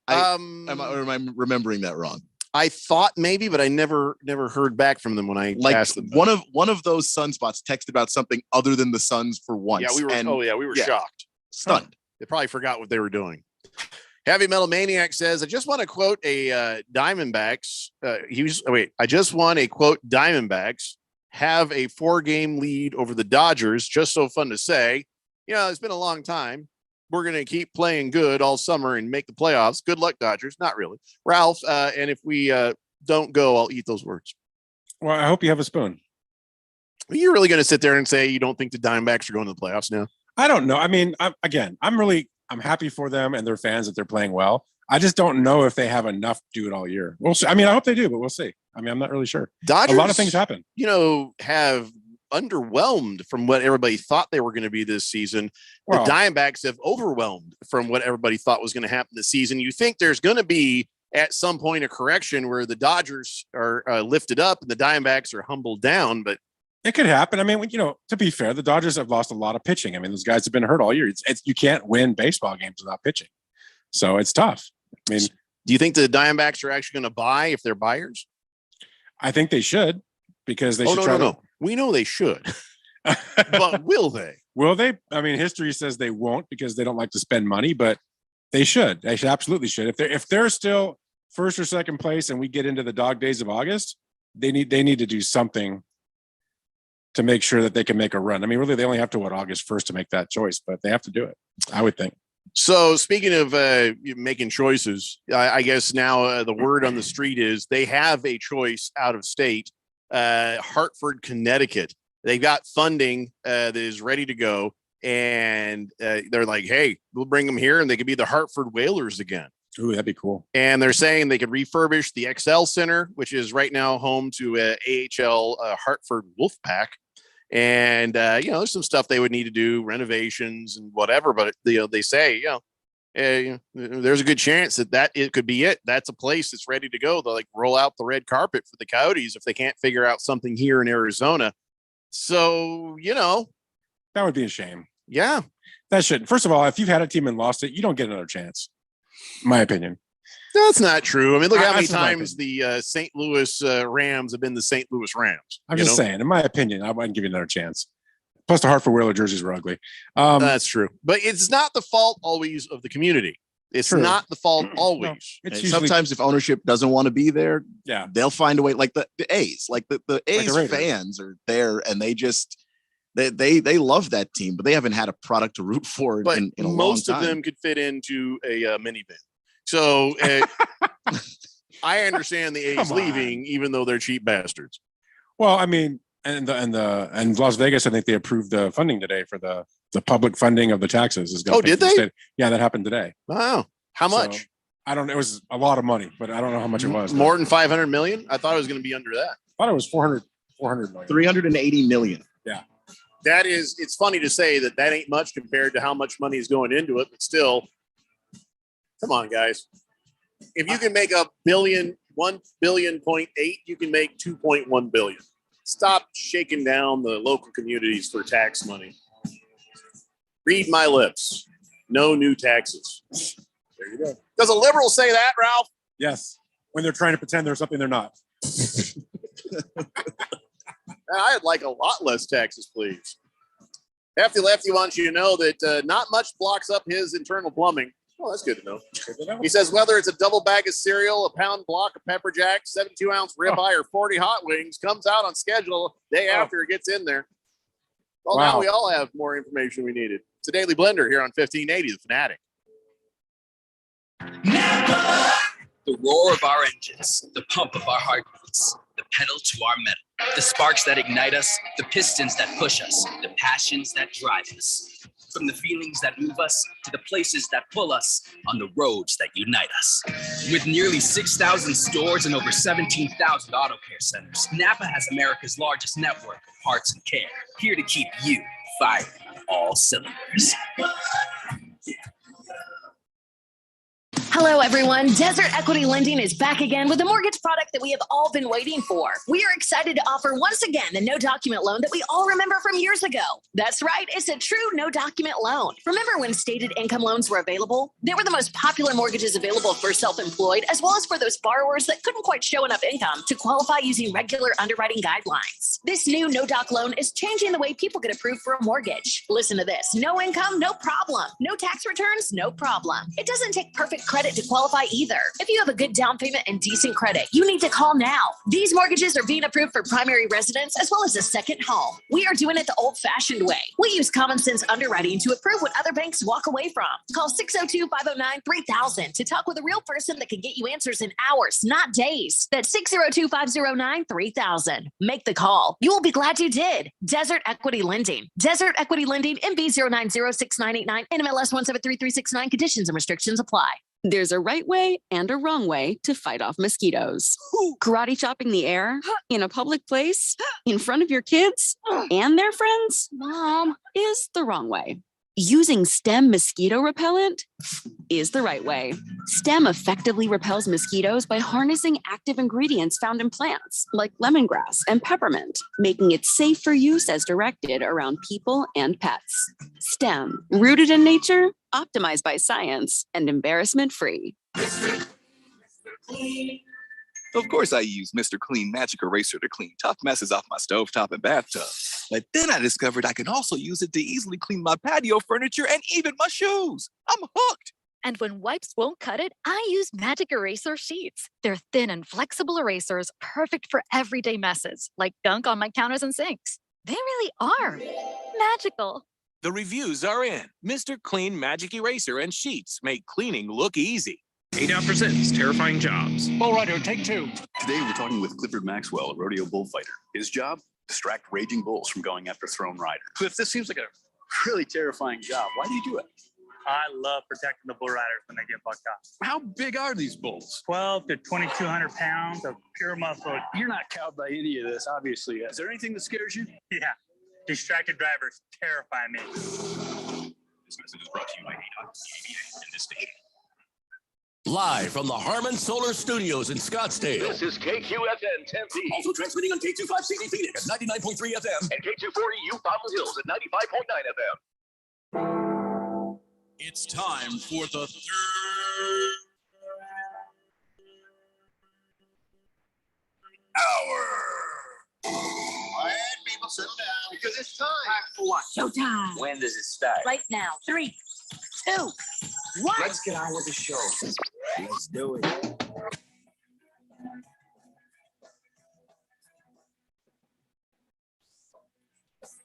Am I remembering that wrong? I thought maybe, but I never heard back from them when I asked them. One of those Sunspots texted about something other than the Suns for once. Yeah, we were shocked, stunned. They probably forgot what they were doing. Heavy Metal Maniac says, "I just want to quote a Diamondbacks. I just want a quote Diamondbacks have a 4-game lead over the Dodgers. Just so fun to say. It's been a long time. We're going to keep playing good all summer and make the playoffs. Good luck, Dodgers." Not really, Ralph. And if we don't go, I'll eat those words. Well, I hope you have a spoon. Are you really going to sit there and say you don't think the Diamondbacks are going to the playoffs now? I don't know. I mean, I'm happy for them and their fans that they're playing well. I just don't know if they have enough to do it all year. We'll see. I mean, I hope they do, but we'll see. I mean, I'm not really sure. Dodgers, a lot of things happen. Have underwhelmed from what everybody thought they were going to be this season. The Diamondbacks have overwhelmed from what everybody thought was going to happen this season. You think there's going to be at some point a correction where the Dodgers are lifted up and the Diamondbacks are humbled down, but it could happen. I mean, to be fair, the Dodgers have lost a lot of pitching. I mean, those guys have been hurt all year. You can't win baseball games without pitching. So it's tough. I mean, do you think the Diamondbacks are actually going to buy if they're buyers? I think they should, because they should try to. No. We know they should, but will they? Will they? I mean, history says they won't because they don't like to spend money, but they should. They should absolutely should. If they're still first or second place and we get into the dog days of August, they need to do something to make sure that they can make a run. I mean, really, they only have to August 1st to make that choice, but they have to do it, I would think. So speaking of making choices, I guess now the word on the street is they have a choice out of state, Hartford, Connecticut. They've got funding that is ready to go. And they're like, hey, we'll bring them here and they could be the Hartford Whalers again. Ooh, that'd be cool. And they're saying they could refurbish the XL Center, which is right now home to AHL Hartford Wolfpack. And, there's some stuff they would need to do, renovations and whatever. But, they say, there's a good chance that it could be it. That's a place that's ready to go. They'll like roll out the red carpet for the Coyotes if they can't figure out something here in Arizona. So, that would be a shame. Yeah. That should. First of all, if you've had a team and lost it, you don't get another chance. In my opinion. That's not true. I mean, look how many times the St. Louis Rams have been the St. Louis Rams. I'm just saying, in my opinion, I wouldn't give you another chance. Plus, the Hartford Whaler jerseys were ugly. That's true. But it's not the fault always of the community. It's not the fault always. No, sometimes if ownership doesn't want to be there, they'll find a way. Like the A's, like the A's fans are there and they just they love that team, but they haven't had a product to root for in a long time. Most of them could fit into a minivan. So I understand the A's leaving, even though they're cheap bastards. Well, I mean, and Las Vegas, I think they approved the funding today for the the public funding of the taxes is going. Oh, did they? Yeah, that happened today. Wow. How much? So, I don't know. It was a lot of money, but I don't know how much it was. More than 500 million? I thought it was going to be under that. I thought it was 400 million. 380 million. Yeah. That is, it's funny to say that ain't much compared to how much money is going into it, but still, come on, guys. If you can make $1 billion, 1 billion point 8, you can make 2.1 billion. Stop shaking down the local communities for tax money. Read my lips. No new taxes. There you go. Does a liberal say that, Ralph? Yes. When they're trying to pretend there's something they're not. I'd like a lot less taxes, please. Hefty Lefty wants you to know that not much blocks up his internal plumbing. Oh, that's good to know. He says whether it's a double bag of cereal, a pound block of pepper jack, 72-ounce ribeye, or 40 hot wings, comes out on schedule day after it gets in there. Well, now we all have more information we needed. It's a Daily Blender here on 1580, The Fanatic. The roar of our engines, the pump of our heartbeats, the pedal to our metal, the sparks that ignite us, the pistons that push us, the passions that drive us. From the feelings that move us to the places that pull us on the roads that unite us. With nearly 6,000 stores and over 17,000 auto care centers, Napa has America's largest network of parts and care, here to keep you firing on all cylinders. Hello, everyone. Desert Equity Lending is back again with a mortgage product that we have all been waiting for. We are excited to offer once again the no document loan that we all remember from years ago. That's right. It's a true no document loan. Remember when stated income loans were available? They were the most popular mortgages available for self-employed, as well as for those borrowers that couldn't quite show enough income to qualify using regular underwriting guidelines. This new no doc loan is changing the way people get approved for a mortgage. Listen to this. No income, no problem. No tax returns, no problem. It doesn't take perfect credit to qualify either. If you have a good down payment and decent credit, you need to call now. These mortgages are being approved for primary residence as well as a second home. We are doing it the old-fashioned way. We use common sense underwriting to approve what other banks walk away from. Call 602-509-3000 to talk with a real person that can get you answers in hours, not days. That's 602-509-3000. Make the call. You will be glad you did. Desert Equity Lending. Desert Equity Lending, MB 0906989, NMLS 1733369. Conditions and restrictions apply. There's a right way and a wrong way to fight off mosquitoes. Karate chopping the air in a public place in front of your kids and their friends, Mom, is the wrong way. Using STEM mosquito repellent is the right way. STEM effectively repels mosquitoes by harnessing active ingredients found in plants like lemongrass and peppermint, making it safe for use as directed around people and pets. STEM, rooted in nature, optimized by science, and embarrassment-free. Of course, I use Mr. Clean Magic Eraser to clean tough messes off my stovetop and bathtub. But then I discovered I can also use it to easily clean my patio furniture and even my shoes. I'm hooked. And when wipes won't cut it, I use Magic Eraser Sheets. They're thin and flexible erasers, perfect for everyday messes, like gunk on my counters and sinks. They really are magical. The reviews are in. Mr. Clean Magic Eraser and Sheets make cleaning look easy. 8 out presents Terrifying Jobs. Bull Rider, take 2. Today we're talking with Clifford Maxwell, a rodeo bullfighter. His job? Distract raging bulls from going after thrown riders. Cliff, this seems like a really terrifying job. Why do you do it? I love protecting the bull riders when they get bucked up. How big are these bulls? 12 to 2,200 pounds of pure muscle. You're not cowed by any of this, obviously. Is there anything that scares you? Yeah. Distracted drivers terrify me. This message is brought to you by ADOT, EPA, and this station. Live from the Harmon Solar Studios in Scottsdale. This is KQFN Tempe. Also transmitting on K25CD Phoenix at 99.3 FM. And K240U Fountain Hills at 95.9 FM. It's time for the third hour. Quiet, people, settle down because it's time. For what? Showtime. When does it start? Right now. 3, 2, 1. Let's get on with the show. Let's do it.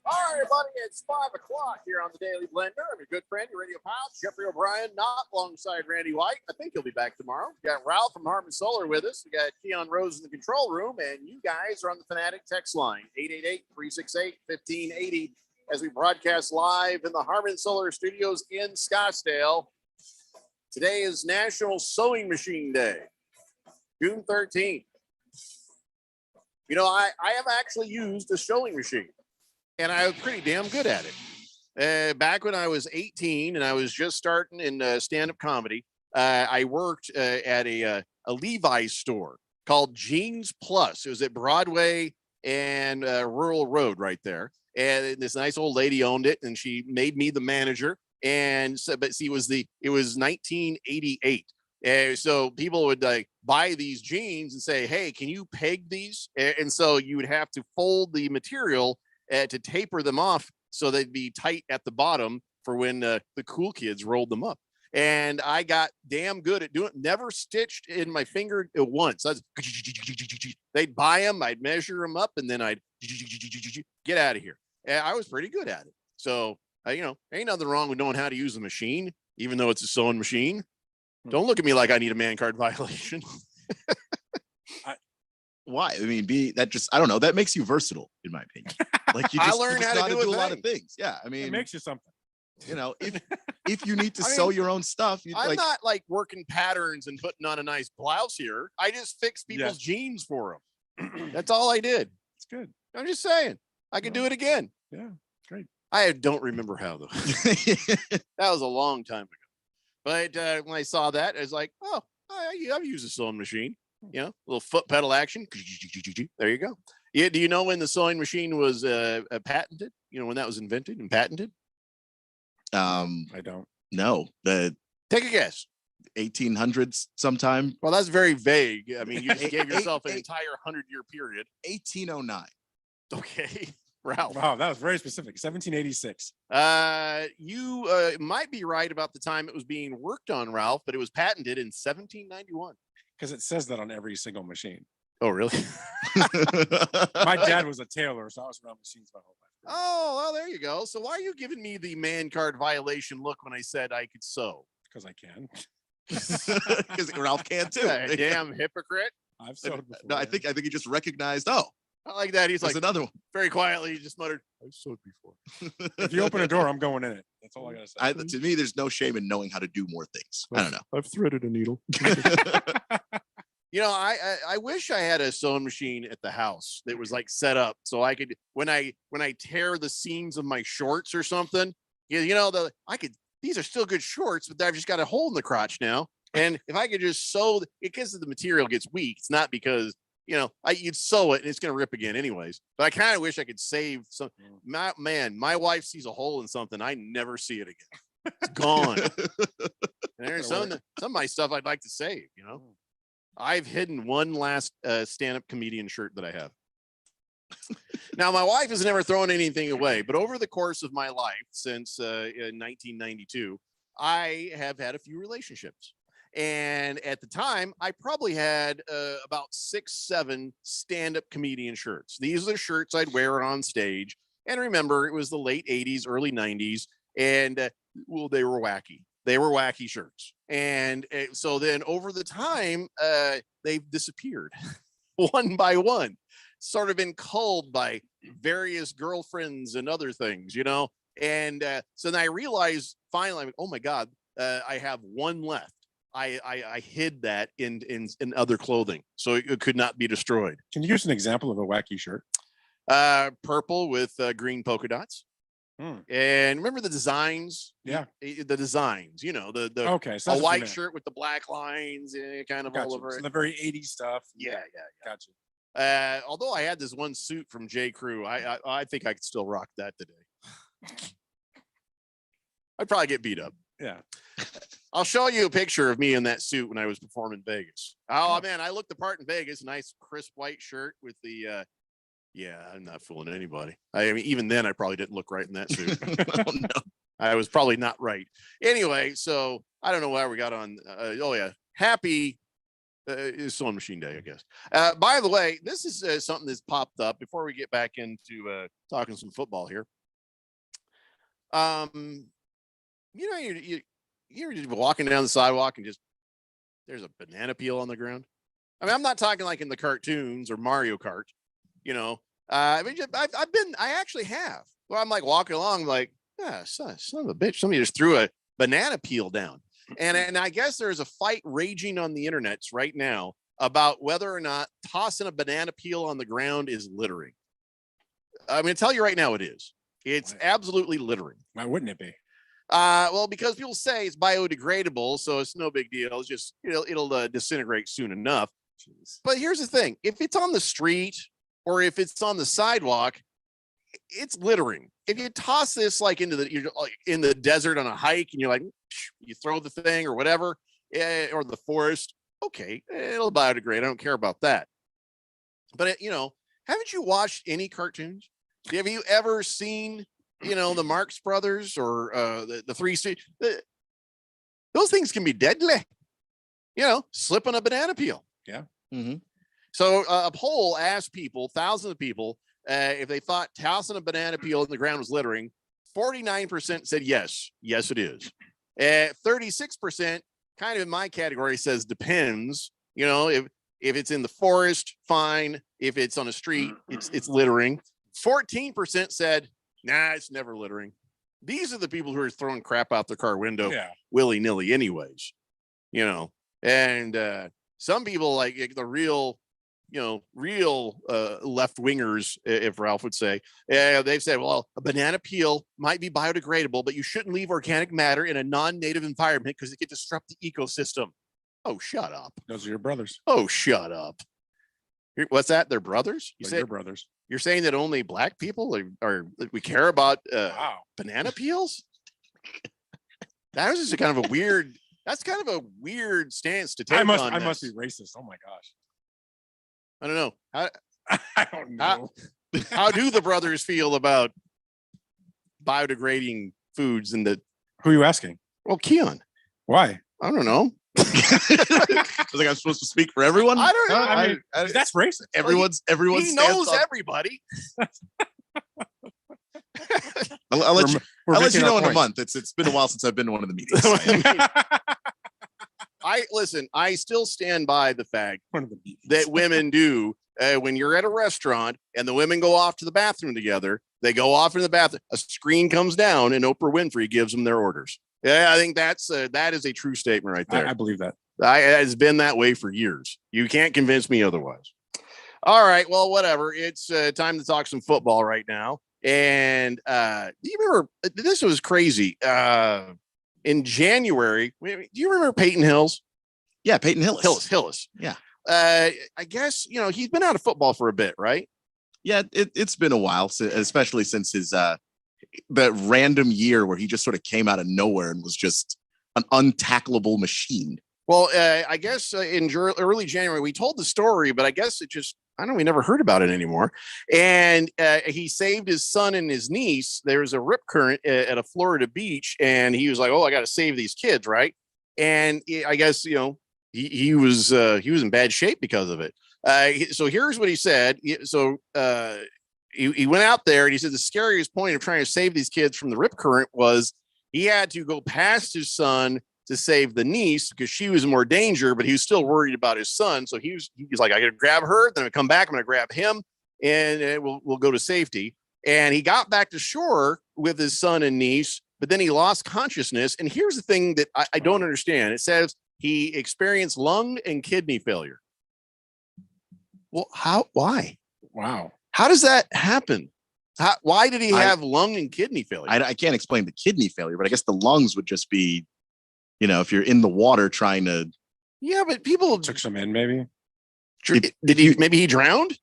All right, everybody, it's 5 o'clock here on the Daily Blender. I'm your good friend, your radio pal, Jeffrey O'Brien, not alongside Randy White. I think he'll be back tomorrow. We got Ralph from Harmon Solar with us. We got Keon Rose in the control room, and you guys are on the Fanatic text line, 888-368-1580. as we broadcast live in the Harmon Solar Studios in Scottsdale. Today is National Sewing Machine Day, June 13th. You know, I have actually used a sewing machine, and I was pretty damn good at it. Back when I was 18 and I was just starting in stand-up comedy, I worked at a Levi's store called Jeans Plus. It was at Broadway and Rural Road right there. And this nice old lady owned it, and she made me the manager. And so, but see, it was 1988. And so people would like buy these jeans and say, "Hey, can you peg these?" And so you would have to fold the material to taper them off so they'd be tight at the bottom for when the cool kids rolled them up. And I got damn good at doing it. Never stitched in my finger at once. They'd buy them, I'd measure them up, and then I'd get out of here. And I was pretty good at it. So, you know, ain't nothing wrong with knowing how to use a machine, even though it's a sewing machine. Don't look at me like I need a man card violation. Why? I mean, I don't know. That makes you versatile, in my opinion. Like you just, learned you just how to know do a lot of things. Yeah, I mean, It makes you something. you know, if you need to I mean, sew your own stuff, you I'm like. not like working patterns and putting on a nice blouse here. I just fix people's jeans for them. That's all I did. It's good. I'm just saying I can do it again. Yeah, great. I don't remember how though. That was a long time ago. But when I saw that, I was like, oh, I've used a sewing machine. You know, a little foot pedal action. There you go. Yeah. Do you know when the sewing machine was patented? You know, when that was invented and patented? I don't. No, the Take a guess. 1800s sometime. Well, that's very vague. I mean, you just gave yourself an entire 100-year period. 1809. Okay. Ralph. Wow, that was very specific. 1786. You might be right about the time it was being worked on, Ralph, but it was patented in 1791. Because it says that on every single machine. Oh, really? My dad was a tailor, so I was around machines my whole life. Oh, well, there you go. So why are you giving me the man card violation look when I said I could sew? Because I can. Because Ralph can too. Damn hypocrite. I've sewed before. No, I think he just recognized. Oh, I like that. He's there's like another one. very quietly. He just muttered, "I've sewed before." If you open a door, I'm going in it. That's all I gotta say. To me, there's no shame in knowing how to do more things. I don't know. I've threaded a needle. You know, I wish I had a sewing machine at the house that was like set up so I could when I tear the seams of my shorts or something, you know, these are still good shorts, but I've just got a hole in the crotch now. And if I could just sew it, because the material gets weak, it's not because, you know, you'd sew it and it's going to rip again anyways. But I kind of wish I could save some. My wife sees a hole in something, I never see it again. It's gone. And there's some of my stuff I'd like to save, you know. I've hidden one last stand-up comedian shirt that I have. Now, my wife has never thrown anything away, but over the course of my life since 1992, I have had a few relationships. And at the time, I probably had about 6-7 stand-up comedian shirts. These are the shirts I'd wear on stage. And remember, it was the late 80s, early 90s, and well, they were wacky. They were wacky shirts. And so then over the time, they've disappeared one by one, sort of been culled by various girlfriends and other things, you know? And so then I realized finally, oh my God, I have one left. I hid that in other clothing, so it could not be destroyed. Can you give us an example of a wacky shirt? Purple with green polka dots. And remember the designs? Yeah, the designs. You know, the okay, so a white shirt with the black lines, kind of all over so it. the very 80s stuff. Yeah. Gotcha. Although I had this one suit from J. Crew, I think I could still rock that today. I'd probably get beat up. Yeah. I'll show you a picture of me in that suit when I was performing in Vegas. Oh man, I looked the part in Vegas. Nice crisp white shirt with the yeah, I'm not fooling anybody. I mean, even then I probably didn't look right in that suit. Oh, no. I was probably not right. Anyway, so I don't know why we got on. Oh yeah, happy sewing machine day, I guess. By the way, this is something that's popped up before we get back into talking some football here. You know, you're just walking down the sidewalk and just there's a banana peel on the ground. I mean, I'm not talking like in the cartoons or Mario Kart, you know. I mean, I actually have. Well, I'm like walking along, like, yeah, son of a bitch. Somebody just threw a banana peel down. And I guess there's a fight raging on the internets right now about whether or not tossing a banana peel on the ground is littering. I'm going to tell you right now, it is. It's absolutely littering. Why wouldn't it be? Well, because people say it's biodegradable, so it's no big deal. It's just it'll disintegrate soon enough. Jeez. But here's the thing: if it's on the street or if it's on the sidewalk, it's littering. If you toss this like you're like in the desert on a hike and you're like, you throw the thing or whatever, or the forest, okay, it'll biodegrade. I don't care about that. But haven't you watched any cartoons? Have you ever seen, the Marx Brothers or the Three Stooges? Those things can be deadly. Slip on a banana peel. Yeah. Mm-hmm. So a poll asked people, thousands of people, if they thought tossing a banana peel in the ground was littering. 49% said yes. Yes, it is. 36%, kind of in my category, says depends. If it's in the forest, fine. If it's on a street, it's littering. 14% said, nah, it's never littering. These are the people who are throwing crap out their car window willy-nilly anyways. And some people like the real left wingers, if Ralph would say, they've said, well, a banana peel might be biodegradable, but you shouldn't leave organic matter in a non-native environment because it could disrupt the ecosystem. Oh, shut up. Those are your brothers. Oh, shut up. What's that? They're brothers? You said your brothers. You're saying that only black people are we care about banana peels? That was just kind of a weird. That's kind of a weird stance to take. I must be racist. Oh my gosh. I don't know. I don't know. How do the brothers feel about biodegrading foods and the? Who are you asking? Well, Keon. Why? I don't know. I was like, I'm supposed to speak for everyone. I don't know. I mean, that's racist. Everyone's. He knows everybody. I'll let you know in a month. It's been a while since I've been to one of the meetings. I still stand by the fact that women do when you're at a restaurant and the women go off to the bathroom together. They go off in the bathroom. A screen comes down and Oprah Winfrey gives them their orders. Yeah, I think that is a true statement right there. I believe that. It's been that way for years. You can't convince me otherwise. All right, well, whatever. It's time to talk some football right now. And do you remember? This was crazy. In January, do you remember Peyton Hillis? Yeah, Peyton Hillis. Hillis. Yeah. I guess he's been out of football for a bit, right? Yeah, it's been a while, especially since his that random year where he just sort of came out of nowhere and was just an untackleable machine. Well, I guess in early January we told the story, but I guess we never heard about it anymore. And he saved his son and his niece. There was a rip current at a Florida beach, and he was like, "Oh, I got to save these kids, right?" And I guess he was in bad shape because of it. So here's what he said. So he went out there and he said the scariest point of trying to save these kids from the rip current was he had to go past his son to save the niece because she was in more danger, but he was still worried about his son. So he's like, I got to grab her, then I come back, I'm going to grab him, and we'll go to safety. And he got back to shore with his son and niece, but then he lost consciousness. And here's the thing that I don't understand. It says he experienced lung and kidney failure. Well, why? Wow. How does that happen? Why did he have lung and kidney failure? I can't explain the kidney failure, but I guess the lungs would just be, if you're in the water trying to. Yeah, but people took some in, maybe. Maybe he drowned,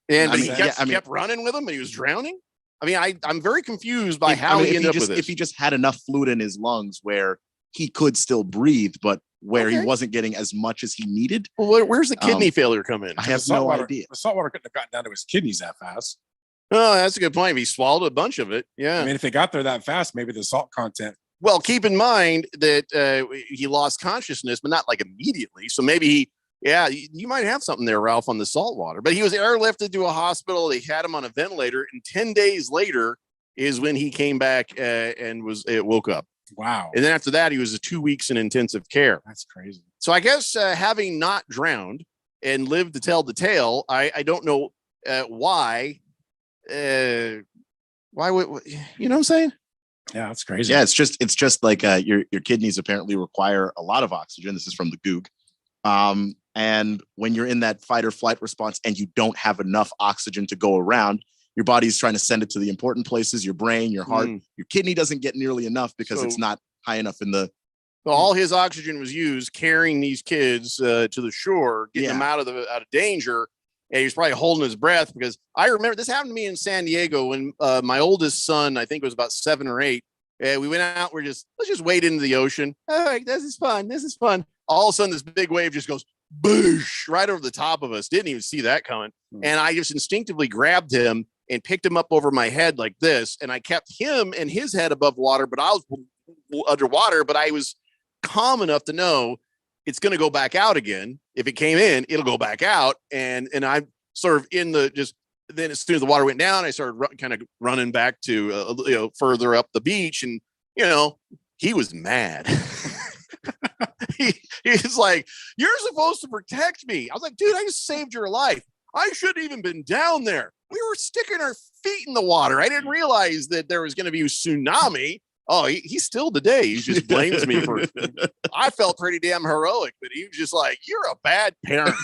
and he kept running with him, and he was drowning. I mean, I'm very confused by how he ended up with this. If he just had enough fluid in his lungs where he could still breathe, but where he wasn't getting as much as he needed. Well, where's the kidney failure come in? I have no idea. The saltwater couldn't have gotten down to his kidneys that fast. Oh, that's a good point. He swallowed a bunch of it. Yeah. I mean, if they got there that fast, maybe the salt content. Well, keep in mind that he lost consciousness, but not like immediately. So maybe you might have something there, Ralph, on the salt water. But he was airlifted to a hospital. They had him on a ventilator, and 10 days later is when he came back and woke up. Wow. And then after that, he was 2 weeks in intensive care. That's crazy. So I guess having not drowned and lived to tell the tale, I don't know why Why would you know what I'm saying? Yeah, that's crazy. Yeah, it's just like your kidneys apparently require a lot of oxygen. This is from the Goog. And when you're in that fight or flight response and you don't have enough oxygen to go around, your body's trying to send it to the important places, your brain, your heart. Your kidney doesn't get nearly enough because it's not high enough in the. So all his oxygen was used carrying these kids to the shore, getting them out of danger. And he was probably holding his breath because I remember this happened to me in San Diego when my oldest son, I think, was about 7 or 8. And we went out. Let's just wade into the ocean. All right, this is fun. This is fun. All of a sudden, this big wave just goes boosh right over the top of us. Didn't even see that coming. And I just instinctively grabbed him and picked him up over my head like this. And I kept him and his head above water, but I was underwater. But I was calm enough to know it's going to go back out again. If it came in, it'll go back out. And I'm sort of in the then as soon as the water went down, I started kind of running back to, further up the beach. And, he was mad. He's like, you're supposed to protect me. I was like, dude, I just saved your life. I shouldn't even been down there. We were sticking our feet in the water. I didn't realize that there was going to be a tsunami. Oh, he still today. He just blames me for. I felt pretty damn heroic, but he was just like, "You're a bad parent."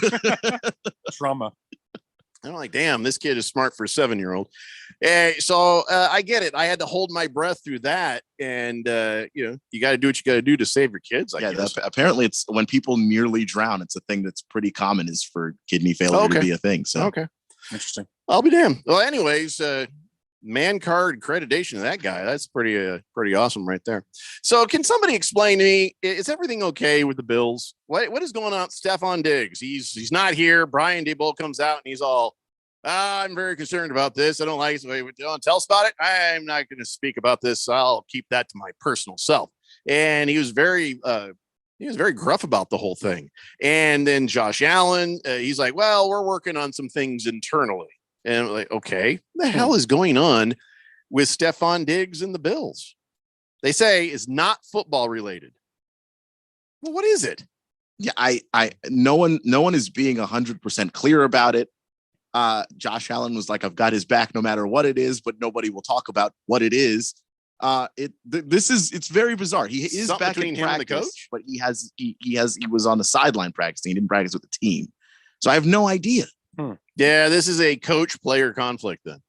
Trauma. I'm like, damn, this kid is smart for a 7-year-old. So I get it. I had to hold my breath through that, and you got to do what you got to do to save your kids. I guess. Apparently, it's when people nearly drown. It's a thing that's pretty common is for kidney failure to be a thing. So okay, interesting. I'll be damned. Well, anyways. Man card accreditation of that guy. That's pretty awesome right there. So can somebody explain to me, is everything okay with the Bills? What is going on? Stephon Diggs. He's not here. Brian Daboll comes out and he's all, I'm very concerned about this. I don't like it. Don't tell us about it. I'm not going to speak about this. I'll keep that to my personal self. And he was very gruff about the whole thing. And then Josh Allen, he's like, well, we're working on some things internally. And I'm like, okay, what the hell is going on with Stephon Diggs and the Bills? They say is not football related. Well, what is it? Yeah, no one is being 100% clear about it. Josh Allen was like, I've got his back no matter what it is, but nobody will talk about what it is. It's very bizarre. He is something back in practice, the coach? But he was on the sideline practicing. He didn't practice with the team. So I have no idea. Yeah, this is a coach-player conflict then.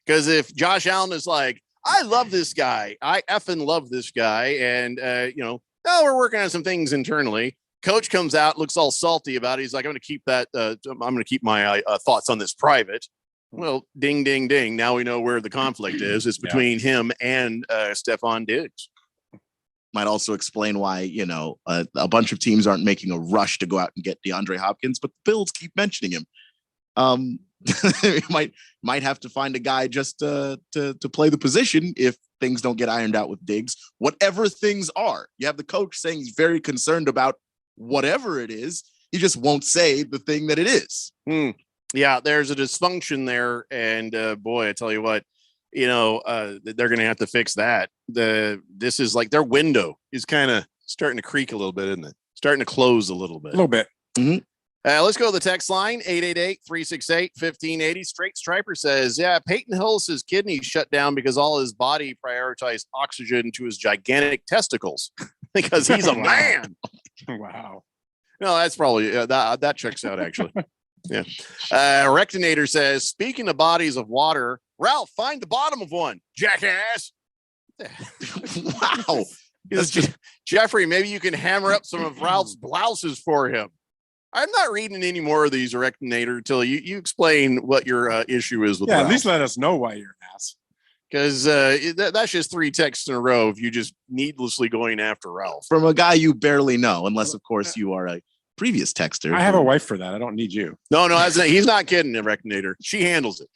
Because if Josh Allen is like, I love this guy. I effing love this guy. And, we're working on some things internally. Coach comes out, looks all salty about it. He's like, I'm going to keep that. I'm going to keep my thoughts on this private. Well, ding, ding, ding. Now we know where the conflict is. It's between him and Stephon Diggs. Might also explain why, a bunch of teams aren't making a rush to go out and get DeAndre Hopkins, but the Bills keep mentioning him. might have to find a guy just to play the position if things don't get ironed out with Diggs. Whatever things are, you have the coach saying he's very concerned about whatever it is. He just won't say the thing that it is. Yeah, there's a dysfunction there, and boy, I tell you what, they're going to have to fix that. This is like their window is kind of starting to creak a little bit, isn't it? Starting to close a little bit. A little bit. Mm-hmm. Let's go to the text line, 888-368-1580. Straight Striper says, yeah, Peyton Hillis' kidneys shut down because all his body prioritized oxygen to his gigantic testicles because he's a man. Wow. No, that's probably, that checks out, actually. Yeah. Rectinator says, speaking of bodies of water, Ralph, find the bottom of one, jackass. Wow. Jeffrey, maybe you can hammer up some of Ralph's blouses for him. I'm not reading any more of these, Rectinator, until you explain what your issue is with Ralph. At least let us know why you're an ass. Because that's just 3 texts in a row of you just needlessly going after Ralph. From a guy you barely know, unless, of course, you are a previous texter. I have a wife for that. I don't need you. No, he's not kidding, Rectinator. She handles it.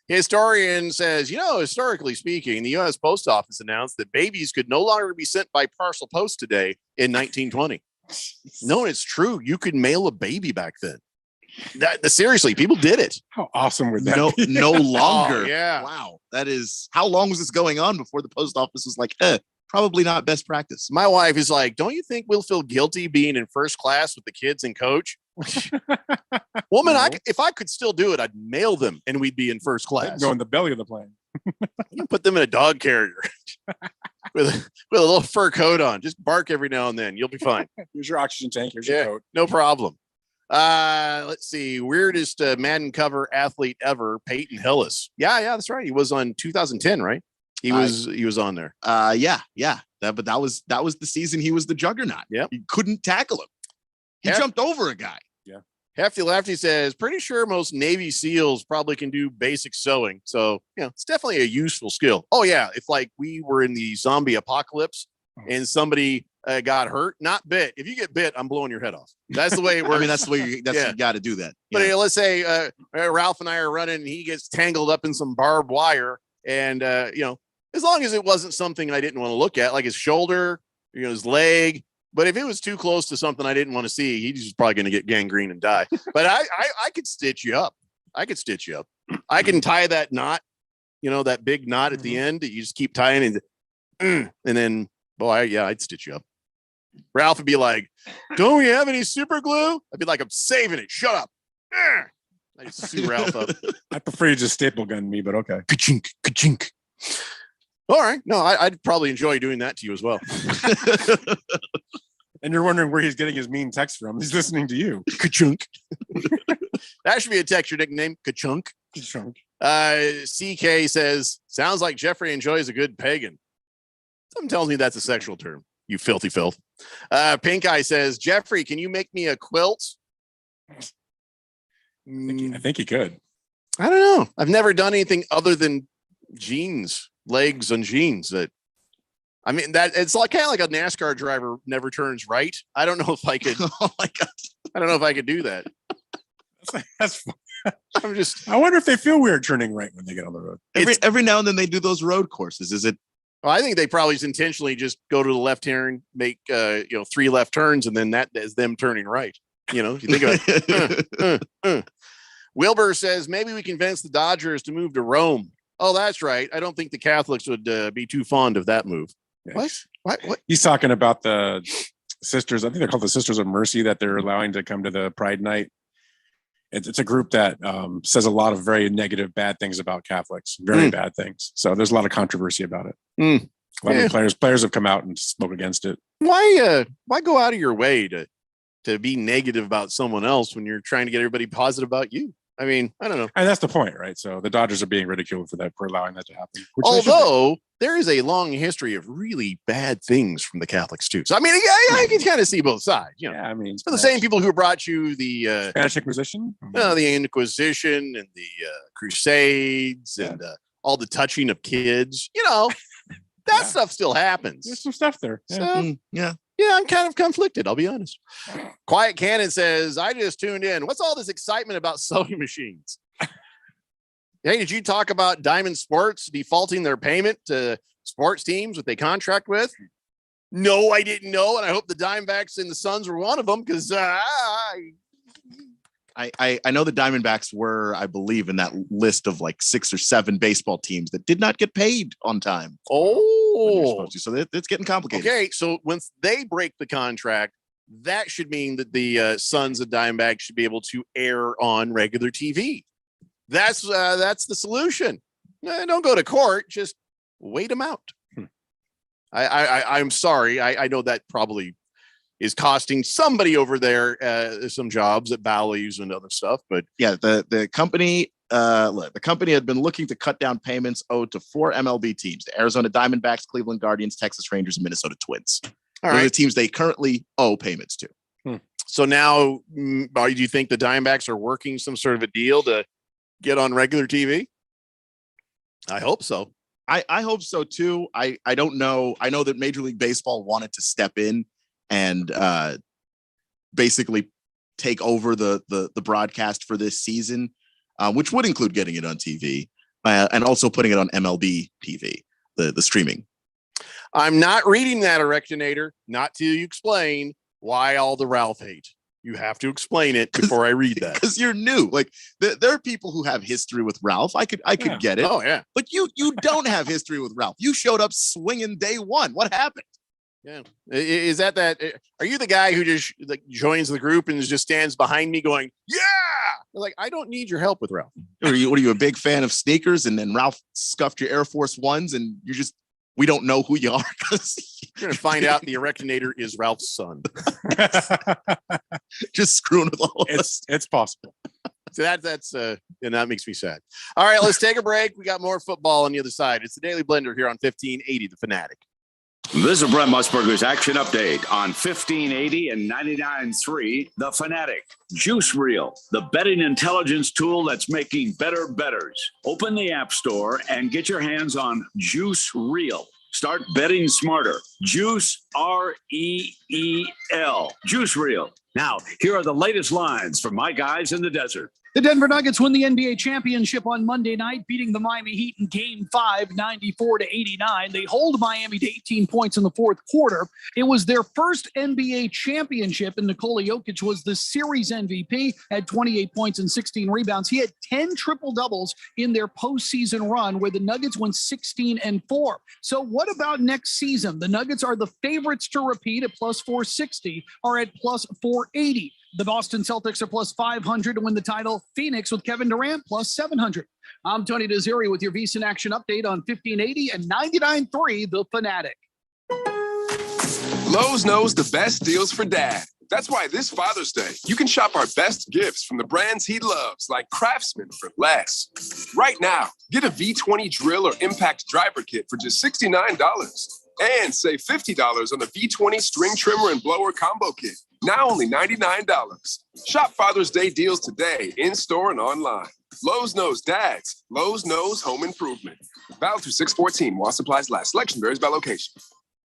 Historian says, historically speaking, the U.S. Post Office announced that babies could no longer be sent by parcel post today in 1920. No, it's true. You could mail a baby back then. Seriously, people did it. How awesome would that be? No longer. Oh, yeah. Wow. That is, how long was this going on before the post office was like, probably not best practice? My wife is like, don't you think we'll feel guilty being in first class with the kids and coach? Woman, if I could still do it, I'd mail them and we'd be in first class. Go in the belly of the plane. You put them in a dog carrier with a little fur coat on. Just bark every now and then. You'll be fine. Here's your oxygen tank. Here's your coat. No problem. Let's see. Weirdest Madden cover athlete ever, Peyton Hillis. Yeah, that's right. He was on 2010, right? He was on there. Yeah. But that was the season he was the juggernaut. Yeah. You couldn't tackle him. He jumped over a guy. Yeah. Hefty Lefty says, pretty sure most Navy SEALs probably can do basic sewing. So, it's definitely a useful skill. Oh, yeah. If like we were in the zombie apocalypse and somebody got hurt, not bit. If you get bit, I'm blowing your head off. That's the way it works. I mean, that's the way you got to do that. But let's say Ralph and I are running and he gets tangled up in some barbed wire. And, as long as it wasn't something I didn't want to look at, like his shoulder, his leg. But if it was too close to something I didn't want to see, he's probably going to get gangrene and die. But I could stitch you up. I can tie that knot, that big knot at the end that you just keep tying and then, I'd stitch you up. Ralph would be like, don't we have any super glue? I'd be like, I'm saving it. Shut up. I just sue Ralph up. I prefer you just staple gun me, but okay. Ka-chink, ka-chink. All right. No, I'd probably enjoy doing that to you as well. And you're wondering where he's getting his mean text from. He's listening to you. Ka-chunk. That should be a text, your nickname. Ka-chunk. Ka-chunk. CK says, sounds like Jeffrey enjoys a good pagan. Something tells me that's a sexual term. You filthy filth. Pink Eye says, Jeffrey, can you make me a quilt? I think he could. I don't know. I've never done anything other than jeans, legs on jeans. That it's like kind of like a NASCAR driver never turns right. I don't know if I could. Oh my God. I don't know if I could do that. That's fun. I wonder if they feel weird turning right when they get on the road. Every now and then they do those road courses. Is it? Well, I think they probably intentionally just go to the left turn, make 3 left turns, and then that is them turning right. If you think about it. Wilbur says maybe we convince the Dodgers to move to Rome. Oh, that's right. I don't think the Catholics would be too fond of that move. Yeah. What? He's talking about the sisters. I think they're called the Sisters of Mercy that they're allowing to come to the Pride Night. It's a group that says a lot of very negative, bad things about Catholics. Very bad things. So there's a lot of controversy about it. A lot of players have come out and spoke against it. Why go out of your way to be negative about someone else when you're trying to get everybody positive about you? I mean, I don't know. And that's the point, right? So the Dodgers are being ridiculed for allowing that to happen. Although there is a long history of really bad things from the Catholics too. So I mean, I can kind of see both sides. Yeah, I mean, it's for the same people who brought you the Spanish Inquisition, the Inquisition, and the Crusades, and all the touching of kids. That stuff still happens. There's some stuff there. So, I'm kind of conflicted. I'll be honest. Quiet Cannon says, I just tuned in. What's all this excitement about sewing machines? Hey, did you talk about Diamond Sports defaulting their payment to sports teams that they contract with? No, I didn't know. And I hope the Diamondbacks and the Suns were one of them because I know the Diamondbacks were, I believe, in that list of like 6 or 7 baseball teams that did not get paid on time. Oh, so it's getting complicated. Okay, so once they break the contract, that should mean that the Suns and Diamondbacks should be able to air on regular TV. That's the solution. Don't go to court. Just wait them out. I'm sorry. I know that probably is costing somebody over there some jobs at Bally's and other stuff. But yeah, the company had been looking to cut down payments owed to 4 MLB teams: the Arizona Diamondbacks, Cleveland Guardians, Texas Rangers, and Minnesota Twins. All Those are right. the teams they currently owe payments to. So now, do you think the Diamondbacks are working some sort of a deal to get on regular TV? I hope so. I hope so too. I don't know. I know that Major League Baseball wanted to step in and basically take over the broadcast for this season, which would include getting it on TV and also putting it on MLB TV, the streaming. I'm not reading that, Erectinator, not till you explain why all the Ralph hate. You have to explain it before I read that. Because you're new. Like there are people who have history with Ralph. I could get it. Oh yeah. But you don't have history with Ralph. You showed up swinging day one. What happened? Yeah. Is that? Are you the guy who just like joins the group and just stands behind me going, yeah? Like, I don't need your help with Ralph. What are you a big fan of sneakers? And then Ralph scuffed your Air Force Ones and we don't know who you are because you're going to find out the Erectinator is Ralph's son. Just screwing with all of us. It's possible. So and that makes me sad. All right, let's take a break. We got more football on the other side. It's the Daily Blender here on 1580 The Fanatic. This is Brent Musburger's action update on 1580 and 99.3 The Fanatic. Juice Reel, the betting intelligence tool that's making better bettors. Open the App Store and get your hands on Juice Reel. Start betting smarter. Juice, R-E-E-L. Juice Reel. Now, here are the latest lines from my guys in the desert. The Denver Nuggets win the NBA championship on Monday night, beating the Miami Heat in Game 5, 94-89. They hold Miami to 18 points in the fourth quarter. It was their first NBA championship, and Nikola Jokic was the series MVP, had 28 points and 16 rebounds. He had 10 triple-doubles in their postseason run, where the Nuggets went 16-4. So what about next season? The Nuggets are the favorites to repeat at plus 460, are at plus 480. The Boston Celtics are plus 500 to win the title. Phoenix with Kevin Durant plus 700. I'm Tony Desiri with your VSiN Action Update on 1580 and 99.3 The Fanatic. Lowe's knows the best deals for dad. That's why this Father's Day, you can shop our best gifts from the brands he loves, like Craftsman, for less. Right now, get a V20 drill or impact driver kit for just $69. And save $50 on the V20 string trimmer and blower combo kit. Now only $99. Shop Father's Day deals today, in-store and online. Lowe's knows dads. Lowe's knows home improvement. Valid through 6/14 while supplies last. Selection varies by location.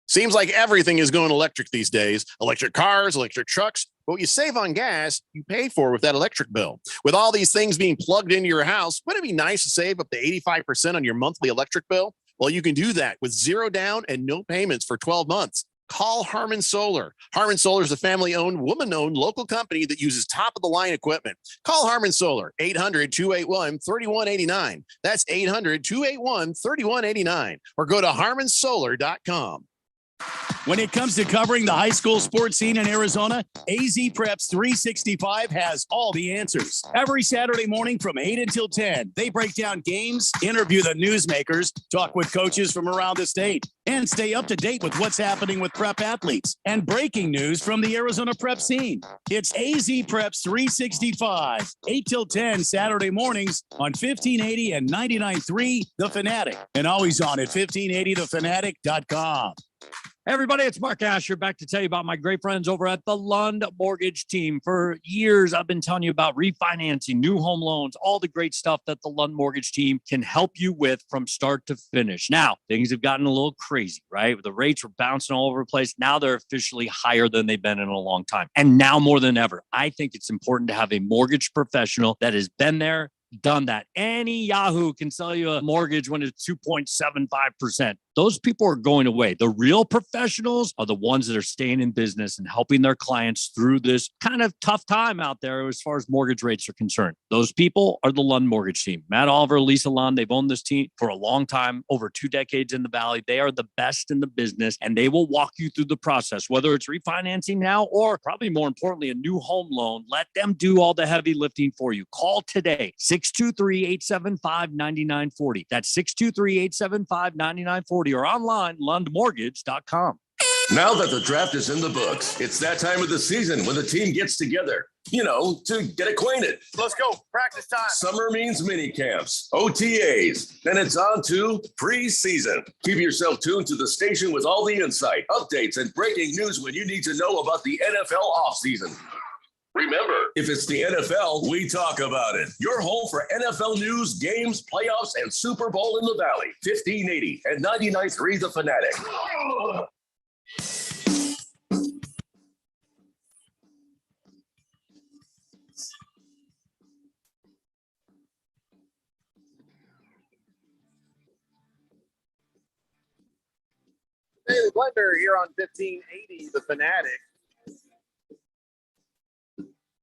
Seems like everything is going electric these days. Electric cars, electric trucks. But what you save on gas, you pay for with that electric bill. With all these things being plugged into your house, wouldn't it be nice to save up to 85% on your monthly electric bill? Well, you can do that with zero down and no payments for 12 months. Call Harmon Solar. Harmon Solar is a family-owned, woman-owned local company that uses top-of-the-line equipment. Call Harmon Solar, 800-281-3189. That's 800-281-3189. Or go to harmonsolar.com. When it comes to covering the high school sports scene in Arizona, AZ Preps 365 has all the answers. Every Saturday morning from 8 until 10, they break down games, interview the newsmakers, talk with coaches from around the state, and stay up to date with what's happening with prep athletes and breaking news from the Arizona prep scene. It's AZ Preps 365, 8 till 10 Saturday mornings on 1580 and 99.3 The Fanatic, and always on at 1580thefanatic.com. Hey everybody, it's Mark Asher back to tell you about my great friends over at the Lund Mortgage Team. For years, I've been telling you about refinancing, new home loans, all the great stuff that the Lund Mortgage Team can help you with from start to finish. Now, things have gotten a little crazy, right? The rates were bouncing all over the place. Now they're officially higher than they've been in a long time. And now more than ever, I think it's important to have a mortgage professional that has been there, done that. Any Yahoo can sell you a mortgage when it's 2.75%. Those people are going away. The real professionals are the ones that are staying in business and helping their clients through this kind of tough time out there as far as mortgage rates are concerned. Those people are the Lund Mortgage Team. Matt Oliver, Lisa Lund, they've owned this team for a long time, over 2 decades in the Valley. They are the best in the business, and they will walk you through the process, whether it's refinancing now or probably more importantly, a new home loan. Let them do all the heavy lifting for you. Call today, 623-875-9940. That's 623-875-9940 or online, lundmortgage.com. Now that the draft is in the books, it's that time of the season when the team gets together, to get acquainted. Let's go. Practice time. Summer means mini camps, OTAs, then it's on to preseason. Keep yourself tuned to the station with all the insight, updates, and breaking news when you need to know about the NFL offseason. Remember, if it's the NFL, we talk about it. Your home for NFL news, games, playoffs, and Super Bowl in the Valley. 1580 and 99.3 The Fanatic. Daily Blender here on 1580 The Fanatic.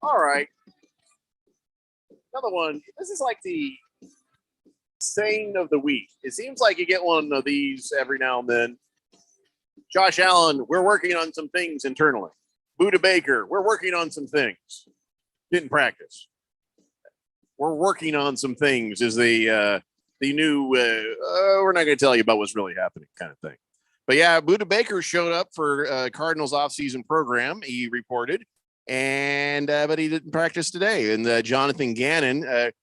All right. Another one. This is like the saying of the week. It seems like you get one of these every now and then. Josh Allen, we're working on some things internally. Buda Baker, we're working on some things. Didn't practice. We're working on some things is the new, we're not going to tell you about what's really happening kind of thing. But yeah, Buda Baker showed up for Cardinals offseason program, he reported, and but he didn't practice today. And Jonathan Gannon, that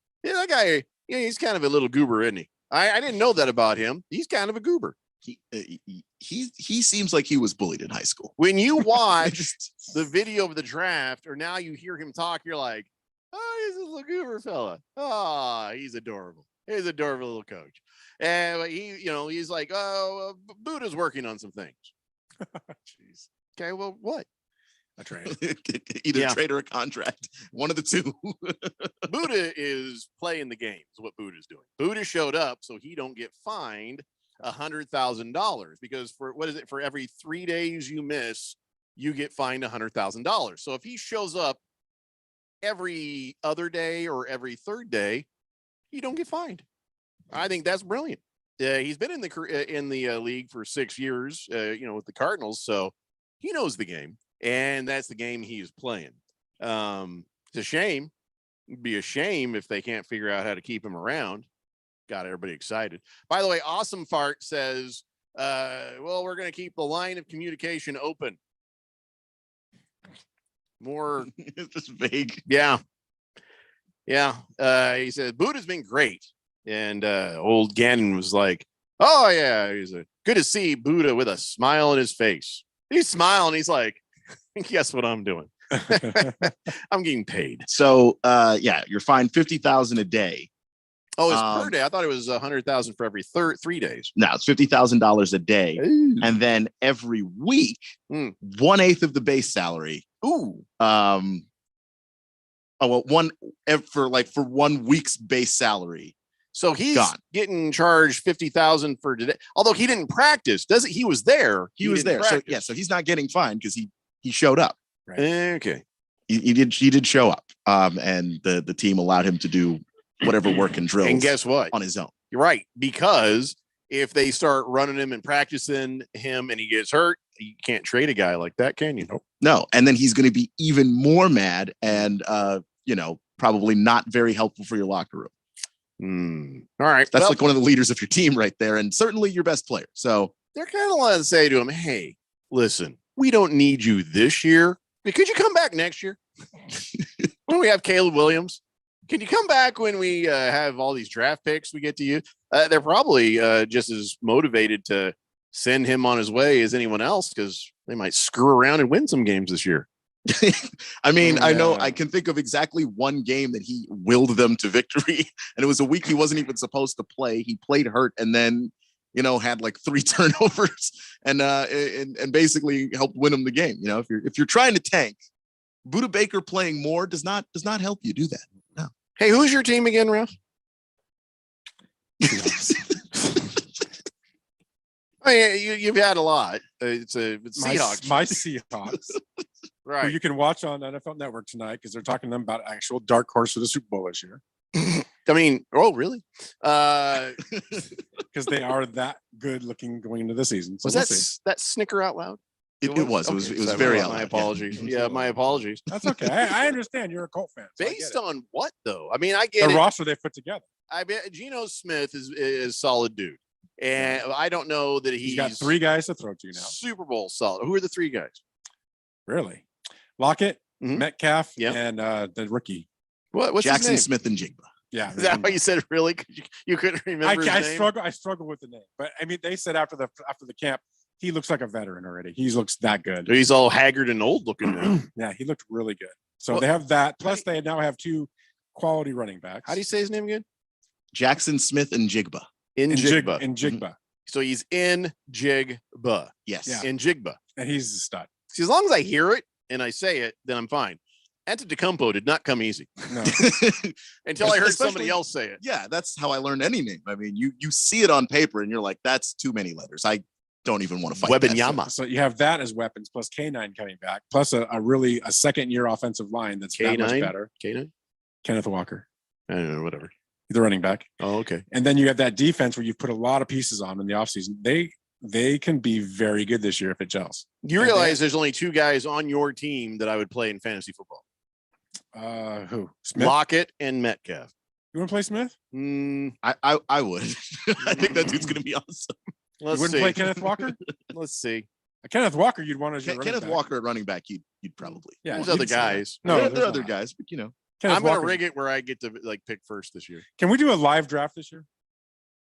guy, he's kind of a little goober, isn't he? I didn't know that about him. He's kind of a goober. He seems like he was bullied in high school. When you watch the video of the draft, or now you hear him talk, you're like, oh, he's a little goober fella. Oh, he's adorable. He's an adorable little coach. And he's like, oh, Buda's working on some things. Jeez. Okay, well, what? A trade. Either a trade or a contract. One of the two. Buda is playing the game, is what Buda's doing. Buda showed up so he don't get fined $100,000 because for every 3 days you miss, you get fined $100,000. So if he shows up every other day or every third day, you don't get fined. I think that's brilliant. He's been in the league for 6 years, with the Cardinals, so he knows the game, and that's the game he's playing. It's a shame. It'd be a shame if they can't figure out how to keep him around. Got everybody excited. By the way, Awesome Fart says, well, we're going to keep the line of communication open. More it's just vague. Yeah. He said Buda's been great. And old Gannon was like, oh yeah, good to see Buda with a smile on his face. He's smiling. He's like, guess what I'm doing? I'm getting paid. So you're fined $50,000 a day. Oh, it's per day. I thought it was $100,000 for every 3 days. No, it's $50,000 a day. Ooh. And then every week, 1/8 of the base salary. Ooh. For 1 week's base salary. So he's getting charged $50,000 for today. Although he didn't practice, does it? He was there. He was there. Practice. So he's not getting fined because he showed up. Right. Okay. He did show up. And the team allowed him to do whatever work and drills. And guess what? On his own. You're right. Because if they start running him and practicing him and he gets hurt, you can't trade a guy like that, can you? No. And then he's going to be even more mad and probably not very helpful for your locker room. All right. That's like one of the leaders of your team right there, and certainly your best player. So they're kind of want to say to him, hey, listen, we don't need you this year, but could you come back next year? When we have Caleb Williams, can you come back when we have all these draft picks we get to use? They're probably just as motivated to send him on his way as anyone else because they might screw around and win some games this year. I mean, I know I can think of exactly one game that he willed them to victory, and it was a week he wasn't even supposed to play. He played hurt and then, had like 3 turnovers and basically helped win him the game. If you're trying to tank, Buda Baker playing more does not help you do that. No. Hey, who's your team again, Ralph? Oh, yeah, you've had a lot. It's Seahawks. My Seahawks. Right. Who you can watch on NFL Network tonight because they're talking to them about actual dark horse for the Super Bowl this year. I mean, oh, really? Because they are that good looking going into the season. So was that snicker out loud? It was. Okay, It was very out loud. My apologies. Yeah, my apologies. That's okay. I understand you're a Colt fan. So based on what though? I mean, I get the roster they put together. I bet Geno Smith is a solid dude. And I don't know that he's got 3 guys to throw to now. Super Bowl solid. Who are the 3 guys? Really? Lockett, Metcalf, and the rookie. What's Jackson his name? Smith and Jigba. Yeah. Is that what you said? Really? You couldn't remember his name? I struggle with the name. But I mean, they said after the camp, he looks like a veteran already. He looks that good. He's all haggard and old looking now. Yeah, he looked really good. So they have that. Plus, they now have 2 quality running backs. How do you say his name again? Jackson Smith and Jigba. In Jigba. In Jigba. So he's in Jigba. Yes. Yeah. In Jigba. And he's a stud. See, as long as I hear it and I say it, then I'm fine. Antetokounmpo did not come easy. No. Until I heard somebody else say it. Yeah, that's how I learned any name. I mean, you see it on paper and you're like, that's too many letters. I don't even want to fight. Webenyama. So you have that as weapons, plus K9 coming back, plus a second-year offensive line that's that much better. K9? Kenneth Walker. I don't know, whatever. The running back. Oh, okay. And then you have that defense where you've put a lot of pieces on in the offseason. The they can be very good this year if it gels. You And realize there's only 2 guys on your team that I would play in fantasy football. Who? Smith? Lockett and Metcalf. You want to play Smith? I would. I think that dude's going to be awesome. You wouldn't play Kenneth Walker? Let's see. Kenneth Walker, you'd want as your running Kenneth back. Walker at running back, you'd probably. Yeah, There's you'd other say guys. that. No, there there's are other not. guys, but Kenneth I'm going to Walker's- rig it where I get to like pick first this year. Can we do a live draft this year?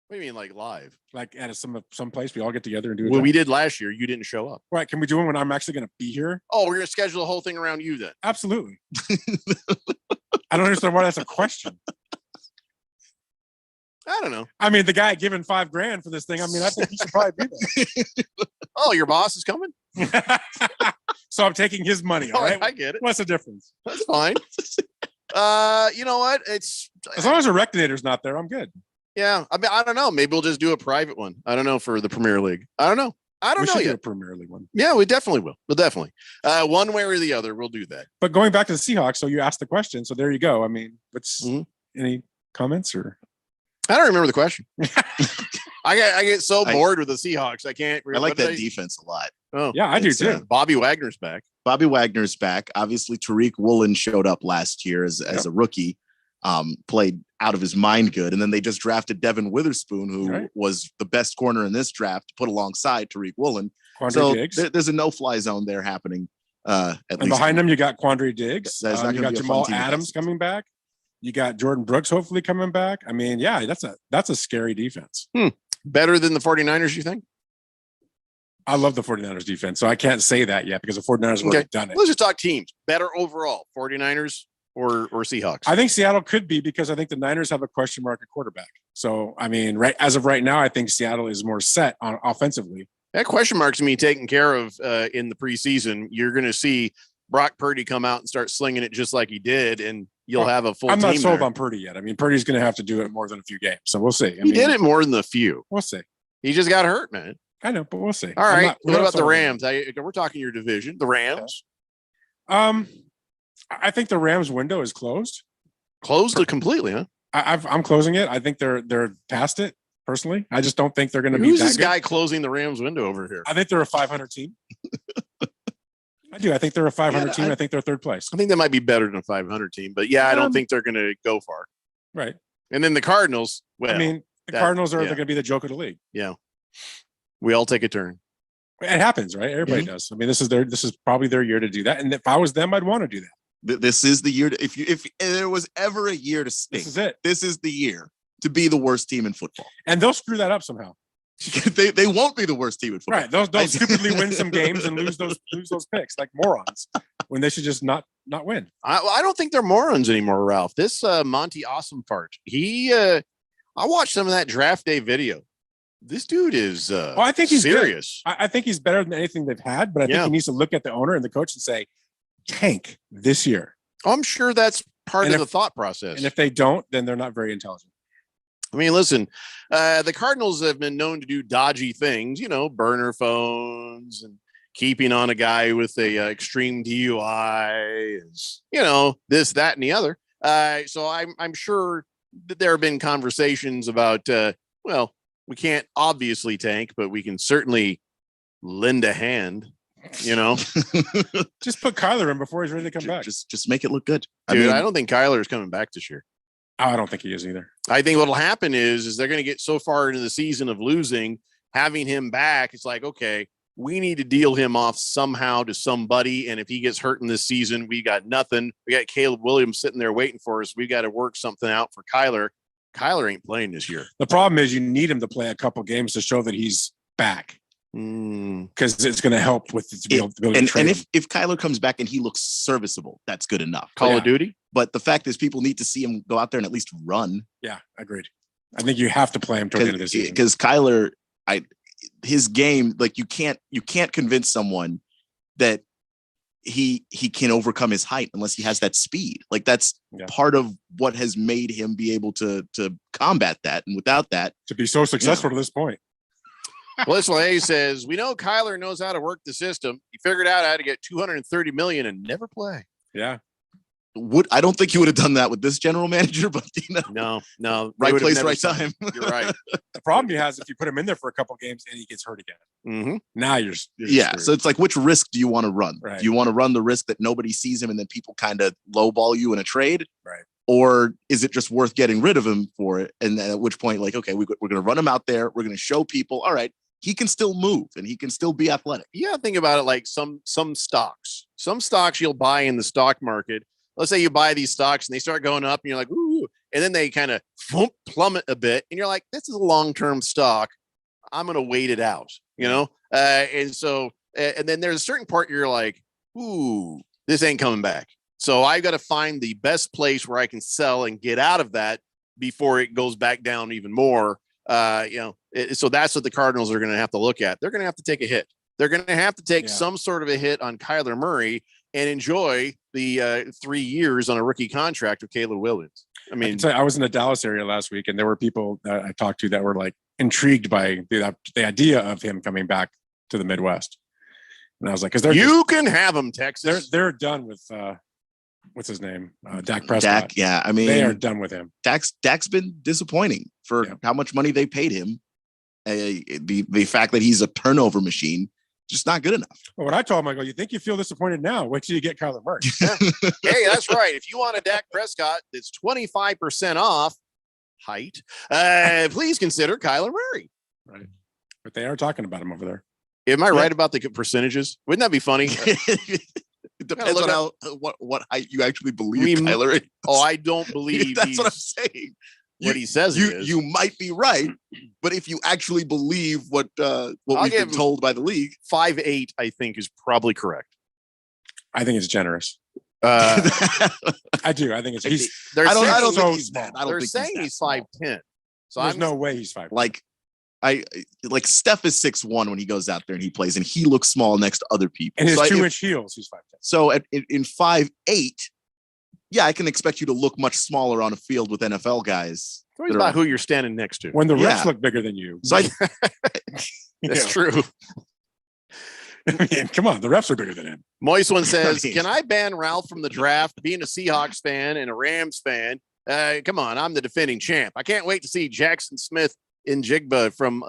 What do you mean like live? Like at some place we all get together and do it. Well, we did last year. You didn't show up. Right? Can we do it when I'm actually going to be here? Oh, we're going to schedule the whole thing around you then. Absolutely. I don't understand why that's a question. I don't know. I mean, the guy giving $5,000 for this thing. I mean, I think he should probably be there. Oh, your boss is coming? So I'm taking his money. All Oh, right. I get it. What's the difference? That's fine. You know what? It's As long as the Rectinator's not there, I'm good. yeah. I mean, I don't know. Maybe we'll just do a private one. I don't know for the Premier League. I don't know. I don't We know should do a yet. Premier League one. Yeah, we definitely will. We'll definitely. One way or the other, we'll do that. But going back to the Seahawks, so you asked the question. So there you go. I mean, what's Mhm. any comments or? I don't remember the question. I get so I- bored with the Seahawks. I can't. I like what did that defense a lot. Oh, Yeah, I do It's, too. Bobby Wagner's back. Bobby Wagner's back. Obviously, Tariq Woolen showed up last year as a rookie, played out of his mind good. And then they just drafted Devin Witherspoon, who Right. was the best corner in this draft, to put alongside Tariq Woolen. Quandre So Diggs. there's a no-fly zone there happening. At And least behind them, you got Quandre Diggs. That's not You gonna got be a fun Jamal team to Adams pass. coming back. You got Jordan Brooks hopefully coming back. I mean, yeah, that's a scary defense. Better than the 49ers, you think? I love the 49ers defense, so I can't say that yet because the 49ers have Okay. already done it. Let's just talk teams. Better overall, 49ers or Seahawks? I think Seattle could be because I think the Niners have a question mark at quarterback. So, I mean, as of right now, I think Seattle is more set on offensively. That question mark's me taken care of in the preseason. You're going to see Brock Purdy come out and start slinging it just like he did, and you'll have a full I'm team not sold there. on Purdy yet. I mean, Purdy's going to have to do it more than a few games. So we'll see. He did it more than the few. We'll see. He just got hurt, man. I know, but we'll see. All I'm right. not- we're What not about the sold on him. Rams? We're talking your division. The Rams I think the Rams window is closed. closed it completely, huh? I'm closing it. I think they're past it. Personally, I just don't think they're going to be Who's that this good. guy closing the Rams window over here? I think they're a 500 team. I do. I think they're a 500 team. I think they're third place. I think they might be better than a 500 team, but yeah, I don't think they're going to go far. Right. And then the Cardinals. Well, I mean, the that- Cardinals are yeah. they're going to be the joke of the league. Yeah, we all take a turn. It happens, right? Everybody Mm-hmm. does. I mean, this is probably their year to do that. And if I was them, I'd want to do that. This is the year. If there was ever a year to stink, This is it. This is the year to be the worst team in football. And they'll screw that up somehow. they won't be the worst team in football. Right. They'll stupidly win some games and lose those picks like morons when they should just not win. I don't think they're morons anymore, Ralph. This Monty Awesome Fart. I watched some of that draft day video. This dude is I think he's good. serious. I think he's better than anything they've had, but I think Yeah. he needs to look at the owner and the coach and say, tank this year. I'm sure that's part And of if- the thought process. And if they don't, then they're not very intelligent. I mean, listen, the Cardinals have been known to do dodgy things, burner phones and keeping on a guy with a extreme DUI, this, that, and the other. So I'm sure that there have been conversations about, we can't obviously tank, but we can certainly lend a hand, Just put Kyler in before he's ready to come back. Just make it look good. Dude, I don't think Kyler is coming back this year. I don't think he is either. I think what'll happen is they're going to get so far into the season of losing, having him back. It's like, okay, we need to deal him off somehow to somebody. And if he gets hurt in this season, we got nothing. We got Caleb Williams sitting there waiting for us. We got to work something out for Kyler. Kyler ain't playing this year. The problem is you need him to play a couple games to show that he's back because it's going to help with his ability to And trade. if Kyler comes back and he looks serviceable, that's good enough. Call of Duty. But the fact is, people need to see him go out there and at least run. Yeah, agreed. I think you have to play him toward the end of the season. Because Kyler, his game, like you can't convince someone that he can overcome his height unless he has that speed. Like that's part of what has made him be able to combat that. And without that, to be so successful to this point. Blissful A says, we know Kyler knows how to work the system. He figured out how to get $230 million and never play. Yeah. I don't think he would have done that with this general manager, but no, they right would have place, never right signed him. time. You're right. The problem he has, if you put him in there for a couple games and he gets hurt again, now you're Yeah. screwed. So it's like, which risk do you want to run? Right. Do you want to run the risk that nobody sees him and then people kind of lowball you in a trade? Right. Or is it just worth getting rid of him for it? And then at which point, like, okay, we're going to run him out there. We're going to show people, all right, he can still move and he can still be athletic. Yeah, think about it like some stocks. Some stocks you'll buy in the stock market. Let's say you buy these stocks and they start going up and you're like, ooh, and then they kind of plummet a bit. And you're like, this is a long-term stock. I'm going to wait it out, you know? And so, and then there's a certain part you're like, ooh, this ain't coming back. So I've got to find the best place where I can sell and get out of that before it goes back down even more. So that's what the Cardinals are going to have to look at. They're going to have to take a hit. They're going to have to take some sort of a hit on Kyler Murray and enjoy the 3 years on a rookie contract with Caleb Williams. I mean, I was in the Dallas area last week, and there were people that I talked to that were like intrigued by the idea of him coming back to the Midwest. And I was like, because you can have him, Texas. They're done with what's his name, Dak Prescott. Yeah, I mean, they are done with him. Dak's been disappointing for how much money they paid him. The fact that he's a turnover machine, just not good enough. Well, what I told him, I go, you think you feel disappointed now? Wait till you get Kyler Murray. Hey, that's right. If you want a Dak Prescott that's 25% off height, please consider Kyler Murray. Right. But they are talking about him over there. Am I right about the percentages? Wouldn't that be funny? It depends on what height you actually believe Kyler is. Oh, I don't believe that's what I'm saying. What he says he is. You might be right, but if you actually believe what we've been told by the league, 5'8", I think is probably correct. I think it's generous. I do. I think it's. I don't think he's that. They're saying he's 5'10". So there's no way he's 5'10". Like Steph is 6'1" when he goes out there and he plays, and he looks small next to other people. And his 2-inch heels, he's 5'10". So in 5'8", yeah, I can expect you to look much smaller on a field with NFL guys. It's about who you're standing next to. When the refs look bigger than you. So that's true. I mean, come on, the refs are bigger than him. Moist one says, can I ban Ralph from the draft? Being a Seahawks fan and a Rams fan, come on, I'm the defending champ. I can't wait to see Jackson Smith in Jigba from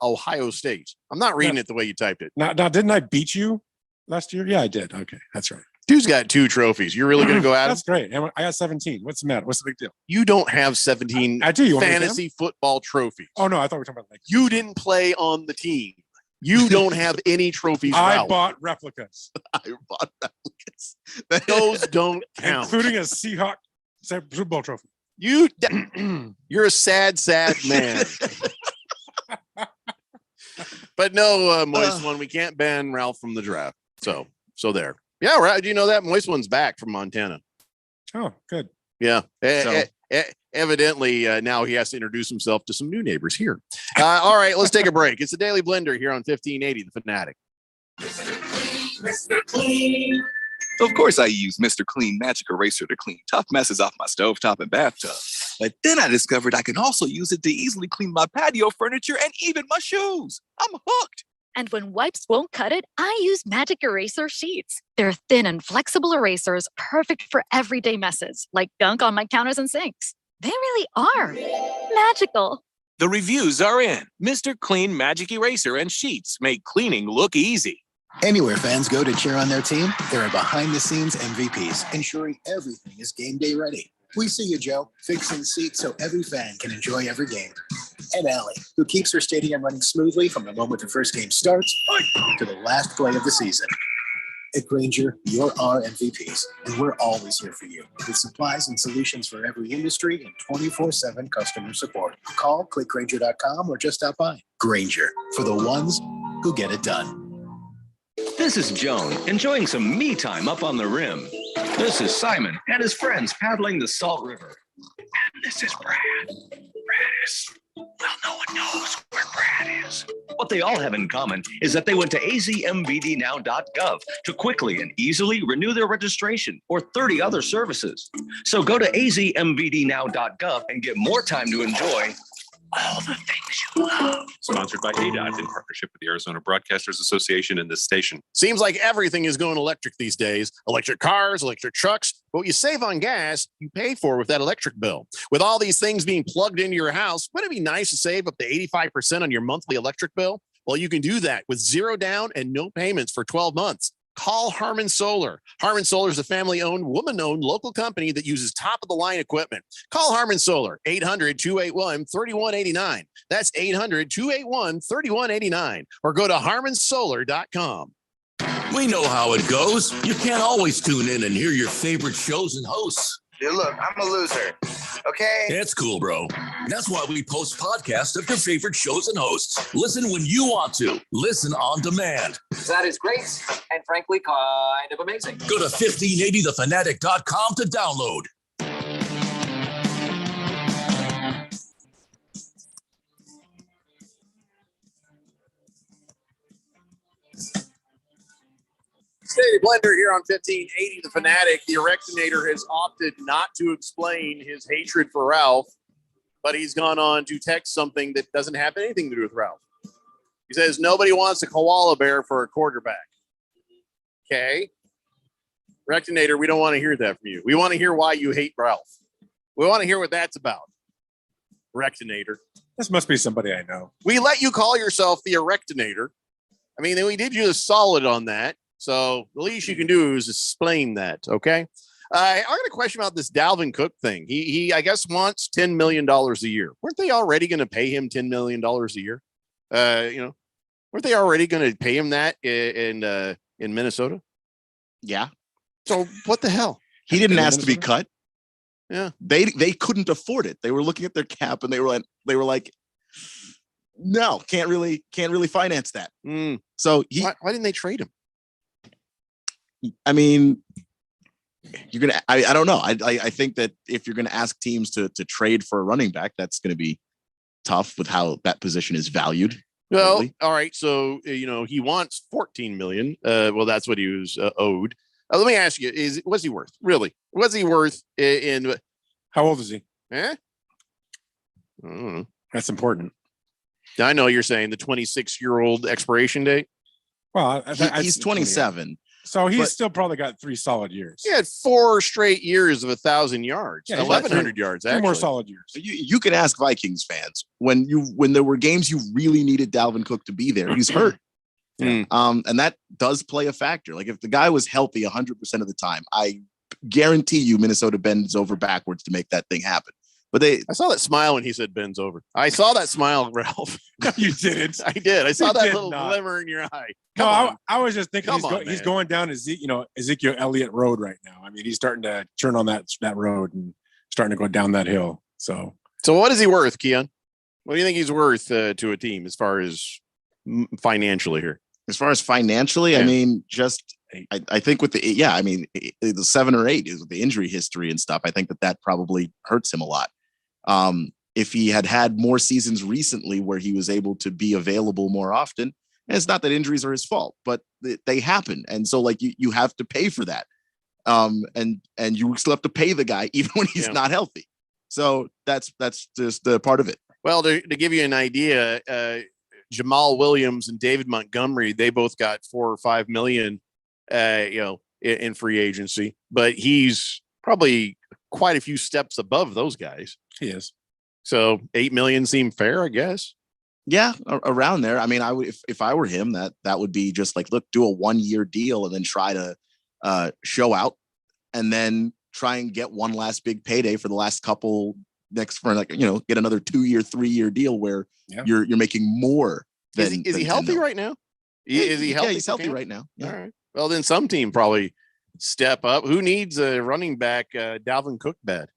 Ohio State. I'm not reading it the way you typed it. Now, didn't I beat you last year? Yeah, I did. Okay, that's right. Dude's got 2 trophies. You're really going to go at him? That's great. I got 17. What's the matter? What's the big deal? You don't have 17 I do. You want me to fantasy football trophies. Oh, no, I thought we were talking about like you didn't play on the team. You don't have any trophies. I bought replicas. Those don't count. Including a Seahawk Super Bowl trophy. You're a sad man. But no, Moist one, we can't ban Ralph from the draft. So there. Yeah, right. Do you know that Moist one's back from Montana? Oh, good. Yeah. Evidently, now he has to introduce himself to some new neighbors here. All right, let's take a break. It's the Daily Blender here on 1580, The Fanatic. Mr. Clean. Of course, I use Mr. Clean Magic Eraser to clean tough messes off my stovetop and bathtub. But then I discovered I can also use it to easily clean my patio furniture and even my shoes. I'm hooked. And when wipes won't cut it, I use Magic Eraser Sheets. They're thin and flexible erasers, perfect for everyday messes, like gunk on my counters and sinks. They really are magical. The reviews are in. Mr. Clean Magic Eraser and Sheets make cleaning look easy. Anywhere fans go to cheer on their team, there are behind-the-scenes MVPs, ensuring everything is game day ready. We see you, Joe, fixing seats so every fan can enjoy every game. And Allie, who keeps her stadium running smoothly from the moment the first game starts to the last play of the season. At Grainger, you're our MVPs, and we're always here for you with supplies and solutions for every industry and 24/7 customer support. Call, click Grainger.com, or just stop by. Grainger, for the ones who get it done. This is Joan, enjoying some me time up on the rim. This is Simon and his friends paddling the Salt River. And this is Brad. Brad is, well, no one knows where Brad is. What they all have in common is that they went to azmbdnow.gov to quickly and easily renew their registration or 30 other services. So go to azmbdnow.gov and get more time to enjoy all the things you love. Sponsored by ADOT in partnership with the Arizona Broadcasters Association and this station. Seems like everything is going electric these days. Electric cars, electric trucks. But what you save on gas, you pay for with that electric bill. With all these things being plugged into your house, wouldn't it be nice to save up to 85% on your monthly electric bill? Well, you can do that with zero down and no payments for 12 months. Call Harmon Solar. Harmon Solar is a family-owned, woman-owned local company that uses top-of-the-line equipment. Call Harmon Solar, 800-281-3189. That's 800-281-3189. Or go to harmonsolar.com. We know how it goes. You can't always tune in and hear your favorite shows and hosts. Dude, look, I'm a loser. Okay? It's cool, bro. That's why we post podcasts of your favorite shows and hosts. Listen when you want to. Listen on demand. That is great and frankly kind of amazing. Go to 1580thefanatic.com to download. City Blender here on 1580 The Fanatic. The Erectinator has opted not to explain his hatred for Ralph, but he's gone on to text something that doesn't have anything to do with Ralph. He says, nobody wants a koala bear for a quarterback. Okay. Erectinator, we don't want to hear that from you. We want to hear why you hate Ralph. We want to hear what that's about. Erectinator. This must be somebody I know. We let you call yourself the Erectinator. I mean, we did you a solid on that. So the least you can do is explain that, okay? I got a question about this Dalvin Cook thing. He I guess wants $10 million a year. Weren't they already going to pay him $10 million a year? Weren't they already going to pay him that in Minnesota? Yeah. So what the hell? He didn't ask to be cut. Yeah. They couldn't afford it. They were looking at their cap and they were like, no, can't really finance that. So why didn't they trade him? I mean, I don't know. I think that if you're gonna ask teams to trade for a running back, that's gonna be tough with how that position is valued. Well, lately. all right. So he wants 14 million. Well, that's what he was owed. Let me ask you: was he worth really? Was he worth in? How old is he? I don't know. That's important. I know you're saying the 26-year-old expiration date. Well, he's 27. So he's still probably got 3 solid years. He had 4 straight years of 1,000 yards, Yeah, 1,100 yards. 3 Actually, more solid years. You can ask Vikings fans when there were games you really needed Dalvin Cook to be there. He's hurt. And that does play a factor. Like if the guy was healthy 100% of the time, I guarantee you Minnesota bends over backwards to make that thing happen. But I saw that smile when he said bends over. I saw that smile, Ralph. You didn't. I did. I saw You that did little not. glimmer in your eye. I was just thinking he's going down Ezekiel Elliott Road right now. I mean, he's starting to turn on that road and starting to go down that hill. So what is he worth, Keon? What do you think he's worth to a team as far as financially here? As far as financially, I mean, I think with the 7 or 8 is with the injury history and stuff. I think that probably hurts him a lot. If he had more seasons recently where he was able to be available more often, and it's not that injuries are his fault, but they happen. And so like you have to pay for that. And you still have to pay the guy even when he's not healthy. So that's just part of it. Well, to give you an idea, Jamal Williams and David Montgomery, they both got 4 or 5 million, in free agency, but he's probably quite a few steps above those guys. He is. So 8 million seem fair, I guess. Yeah, around there. I mean, I would if I were him, that would be just like, look, do a 1-year deal and then try to show out, and then try and get one last big payday for the last couple get another 2-year, 3-year deal where you're making more. Is he healthy right now? Is he healthy? Yeah, he's healthy right now. Yeah. All right. Well, then some team probably step up. Who needs a running back? Dalvin Cook bad.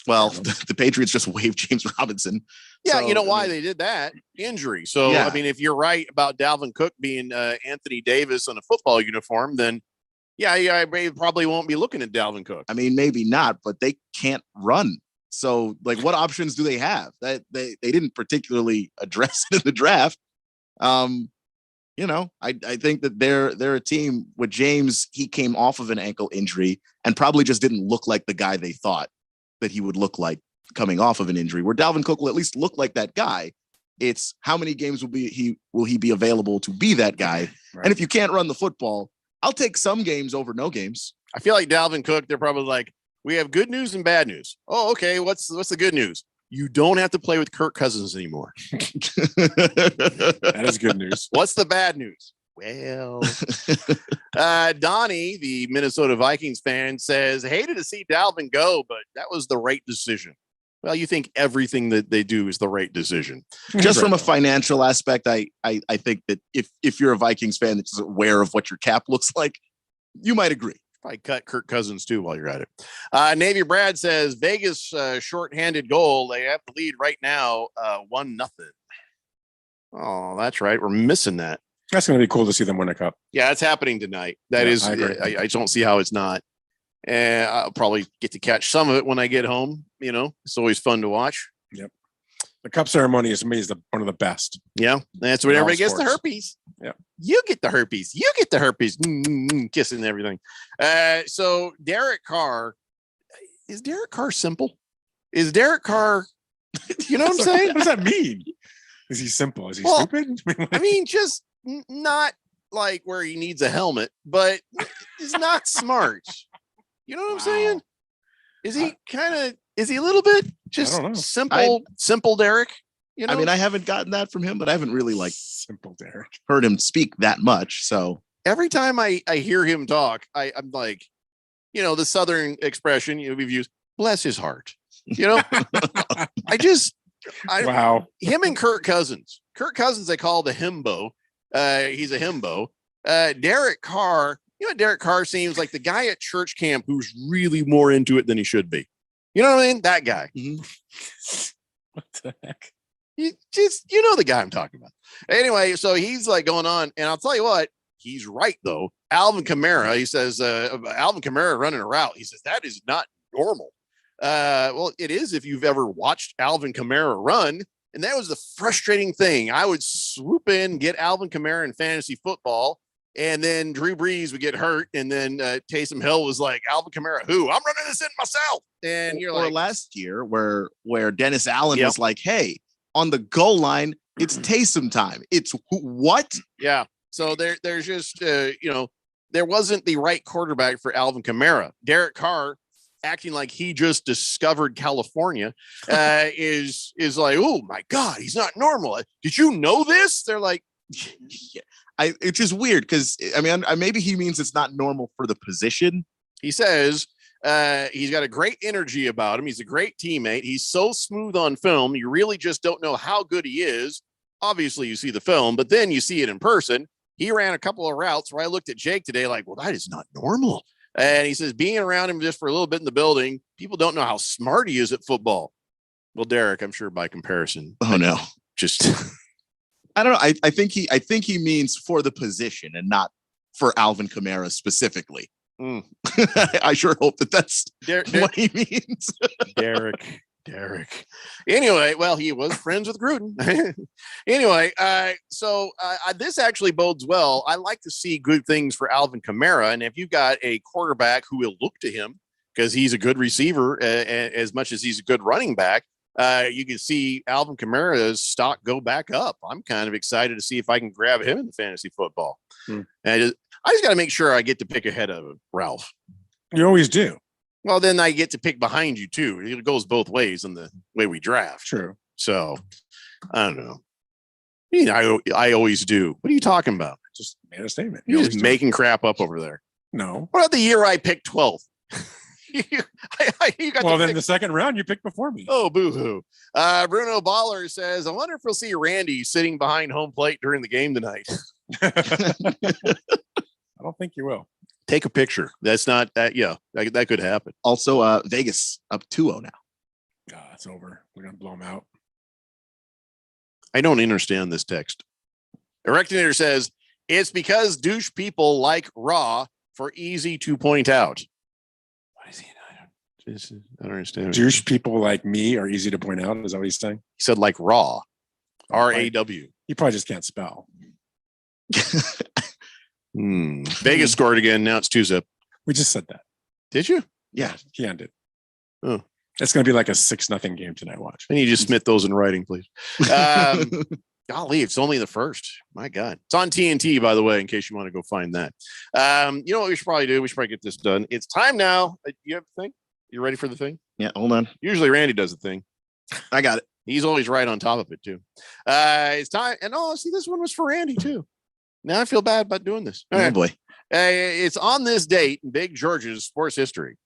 Well, the Patriots just waived James Robinson. Yeah, So, you know why they did that? Injury. So, Yeah. I mean, if you're right about Dalvin Cook being Anthony Davis in a football uniform, then I probably won't be looking at Dalvin Cook. I mean, maybe not, but they can't run. So, like, what options do they have? That they didn't particularly address it in the draft. I think that they're a team with James. He came off of an ankle injury and probably just didn't look like the guy they thought that he would look like coming off of an injury, where Dalvin Cook will at least look like that guy. It's how many games will he be available to be that guy? Right. And if you can't run the football, I'll take some games over no games. I feel like Dalvin Cook, they're probably like, we have good news and bad news. Oh, okay. What's the good news? You don't have to play with Kirk Cousins anymore. That is good news. What's the bad news? Well, Donnie, the Minnesota Vikings fan, says, hated to see Dalvin go, but that was the right decision. Well, you think everything that they do is the right decision. Just from a financial aspect, I think that if you're a Vikings fan that's aware of what your cap looks like, you might agree. Probably cut Kirk Cousins too while you're at it. Navy Brad says Vegas shorthanded goal. They have the lead right now, 1-0. Oh, that's right. We're missing that. That's going to be cool to see them win a cup. Yeah, it's happening tonight. That is, I don't see how it's not. And I'll probably get to catch some of it when I get home. You know, it's always fun to watch. Yep. The cup ceremony is one of the best. Yeah. That's when everybody gets the herpes. Yeah. You get the herpes. You get the herpes. Kissing and everything. So Derek Carr, is Derek Carr simple? Is Derek Carr, you know what I'm saying? What does that mean? Is he simple? Is he stupid? I mean, just not like where he needs a helmet, but he's not smart. You know what I'm saying? Is he is he a little bit just simple Derek? You know? I mean, I haven't gotten that from him, but I haven't really simple Derek heard him speak that much. So every time I hear him talk, I'm like, you know, the Southern expression we've used, bless his heart. You know, wow. Him and Kirk Cousins. Kirk Cousins, they call the himbo. He's a himbo. Derek Carr. You know, Derek Carr seems like the guy at church camp who's really more into it than he should be. You know what I mean? That guy. Mm-hmm. What the heck? You know the guy I'm talking about. Anyway, so he's like going on, and I'll tell you what, he's right though. Alvin Kamara, he says, Alvin Kamara running a route. He says that is not normal. Well, it is if you've ever watched Alvin Kamara run, and that was the frustrating thing. I would swoop in, get Alvin Kamara in fantasy football. And then Drew Brees would get hurt, and then Taysom Hill was like, Alvin Kamara, who? I'm running this in myself. And you're like, last year where Dennis Allen was like, hey, on the goal line, it's Taysom time. It's what? Yeah. So there's just there wasn't the right quarterback for Alvin Kamara. Derek Carr, acting like he just discovered California, is like, oh my God, he's not normal. Did you know this? They're like, yeah. It's just weird because I mean, maybe he means it's not normal for the position. He says he's got a great energy about him. He's a great teammate. He's so smooth on film. You really just don't know how good he is. Obviously, you see the film, but then you see it in person. He ran a couple of routes where I looked at Jake today like, well, that is not normal. And he says being around him just for a little bit in the building, people don't know how smart he is at football. Well, Derek, I'm sure by comparison. Oh, no. Just... I don't know. I think he means for the position and not for Alvin Kamara specifically. I sure hope that's what he means. Derek. Anyway, well, he was friends with Gruden. Anyway, so this actually bodes well. I like to see good things for Alvin Kamara. And if you've got a quarterback who will look to him because he's a good receiver as much as he's a good running back, you can see Alvin Kamara's stock go back up. I'm kind of excited to see if I can grab him in the fantasy football. And I just got to make sure I get to pick ahead of Ralph. You always do. Well, then I get to pick behind you too. It goes both ways in the way we draft. True. So I don't know. I always do. What are you talking about? Just made a statement. You're just making crap up over there. No. What about the year I picked 12th? The second round you picked before me. Oh, boo-hoo. Bruno Baller says, I wonder if we'll see Randy sitting behind home plate during the game tonight. I don't think you will. Take a picture. That's not that. Yeah, that could happen. Also, Vegas up 2-0 now. It's over. We're going to blow them out. I don't understand this text. Erectinator says, it's because douche people like Raw for easy to point out. I don't understand. Douche people like me are easy to point out. Is that what he's saying? He said like raw, R-A-W. He probably just can't spell. Vegas scored again. Now it's 2-zip. We just said that. Did you? Yeah, he ended. Oh, It's going to be like a 6-0 game tonight. Watch. And you just submit those in writing, please. Golly, it's only the first. My God. It's on TNT, by the way, in case you want to go find that. You know what we should probably do? We should probably get this done. It's time now. You have the thing? You ready for the thing? Yeah, hold on. Usually Randy does the thing. I got it. He's always right on top of it, too. It's time. And see, this one was for Randy, too. Now I feel bad about doing this. All right. Boy. It's on this date in Big George's sports history.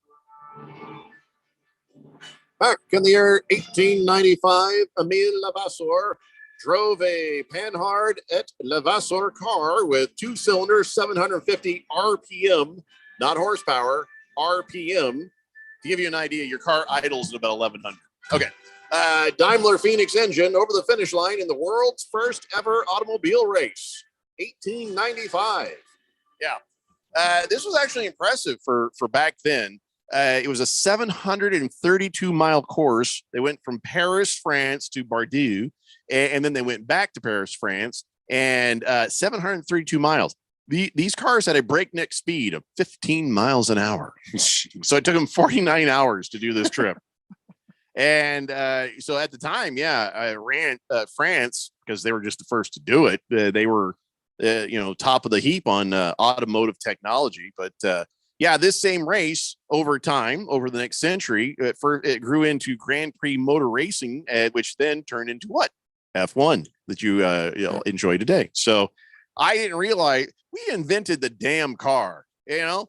Back in the year 1895, Emile Levasseur drove a Panhard et Levasseur car with 2 cylinders, 750 RPM, not horsepower, RPM. To give you an idea, your car idles at about 1,100. Okay. Daimler Phoenix engine over the finish line in the world's first ever automobile race, 1895. Yeah. This was actually impressive for back then. It was a 732-mile course. They went from Paris, France to Bordeaux, and then they went back to Paris, France, and 732 miles. These cars had a breakneck speed of 15 miles an hour. So it took them 49 hours to do this trip. And so at the time, I ran France because they were just the first to do it. They were, top of the heap on automotive technology. But this same race over time, over the next century, it grew into Grand Prix motor racing, which then turned into what? F1 that you enjoy today. So I didn't realize we invented the damn car.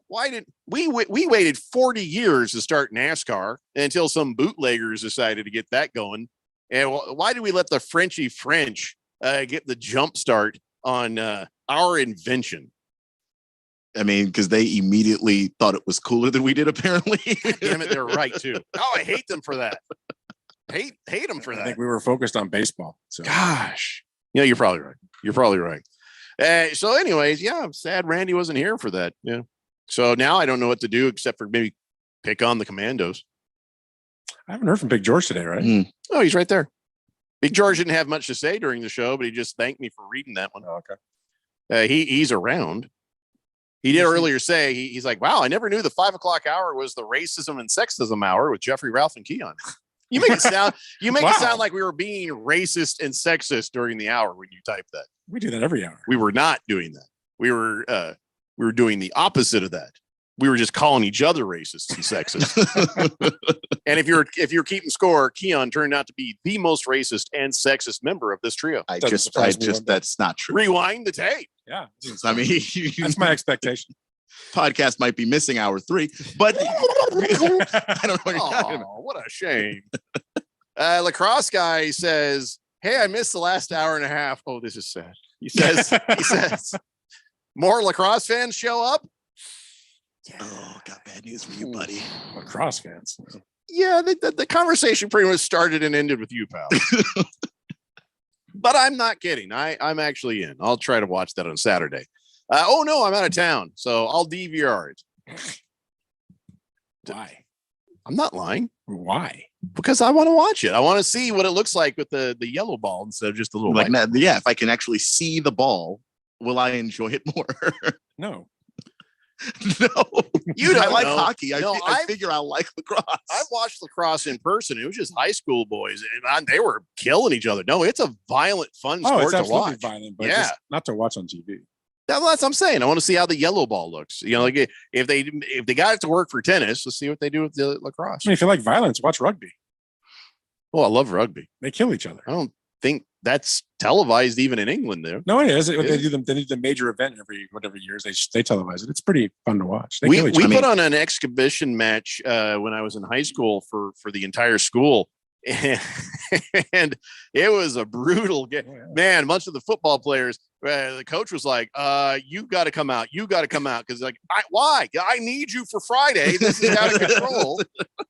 Why did we waited 40 years to start NASCAR until some bootleggers decided to get that going? And why did we let the Frenchy French get the jump start on our invention? I mean, because they immediately thought it was cooler than we did, apparently. Damn it, they're right too. Oh, I hate them for that. Hate them for that. I think we were focused on baseball. So gosh, you're probably right. You're probably right. So anyways, I'm sad Randy wasn't here for that. Yeah. So now I don't know what to do except for maybe pick on the Commandos. I haven't heard from Big George today, right? Oh, he's right there. Big George didn't have much to say during the show, but he just thanked me for reading that one. Oh, okay. He's around. He did earlier say he's like, wow, I never knew the 5 o'clock hour was the racism and sexism hour with Jeffrey, Ralph, and Keon. You make it sound it sound like we were being racist and sexist during the hour when you type that. We do that every hour. We were not doing that. We were doing the opposite of that. We were just calling each other racist and sexist. And if you're keeping score, Keon turned out to be the most racist and sexist member of this trio. I just that's not true. Rewind the tape. Yeah. I mean, that's my expectation. Podcast might be missing hour 3, but I don't know what you're talking about. What a shame. Lacrosse guy says, hey, I missed the last hour and a half. Oh, this is sad. He says, more lacrosse fans show up. Oh, got bad news for you, buddy. Lacrosse fans. Yeah, the conversation pretty much started and ended with you, pal. But I'm not kidding. I'm actually in. I'll try to watch that on Saturday. Oh, no, I'm out of town, so I'll DVR it. Why? I'm not lying. Why? Because I want to watch it. I want to see what it looks like with the yellow ball instead of just a little like that. Yeah, if I can actually see the ball, will I enjoy it more? No. No. You don't I like know. hockey. No, I figure I like lacrosse. I've watched lacrosse in person. It was just high school boys, and they were killing each other. No, it's a violent, fun sport it's to absolutely watch. Violent, but just not to watch on TV. That's what I'm saying. I want to see how the yellow ball looks. Like if they got it to work for tennis, let's see what they do with the lacrosse. I mean, if you like violence, watch rugby. Oh, I love rugby. They kill each other. I don't think that's televised even in England there. No, it is. They do the major event every whatever years they televise it. It's pretty fun to watch. They We put on an exhibition match when I was in high school for the entire school. And it was a brutal game. Man, a bunch of the football players, the coach was like, you got to come out. You got to come out. Because why? I need you for Friday. This is out of control.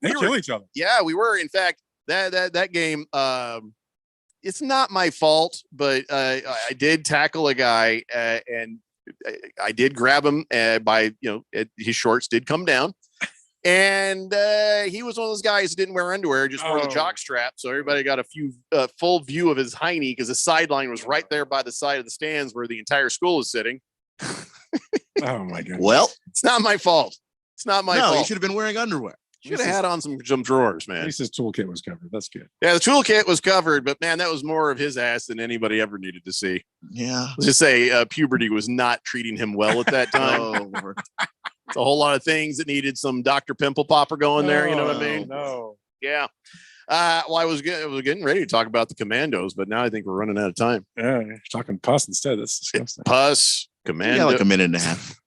They kill each other. Yeah, we were. In fact, that game, it's not my fault, but I did tackle a guy and I did grab him by, his shorts did come down. And he was one of those guys who didn't wear underwear, just wore the jock strap. So everybody got a full view of his hiney because the sideline was right there by the side of the stands where the entire school was sitting. Oh, my God. Well, it's not my fault. It's not my fault. No, you should have been wearing underwear. Should have had on some drawers, At man. least his toolkit was covered. That's good. Yeah, the toolkit was covered, but man, that was more of his ass than anybody ever needed to see. Yeah. Let's just say puberty was not treating him well at that time. Oh, Lord. It's a whole lot of things that needed some Dr. Pimple Popper going there. You know what I mean? No. Yeah. Well, I was getting ready to talk about the Commandos, but now I think we're running out of time. Yeah, you're talking pus instead. That's disgusting. Pus, Yeah, Commando. like a minute and a half.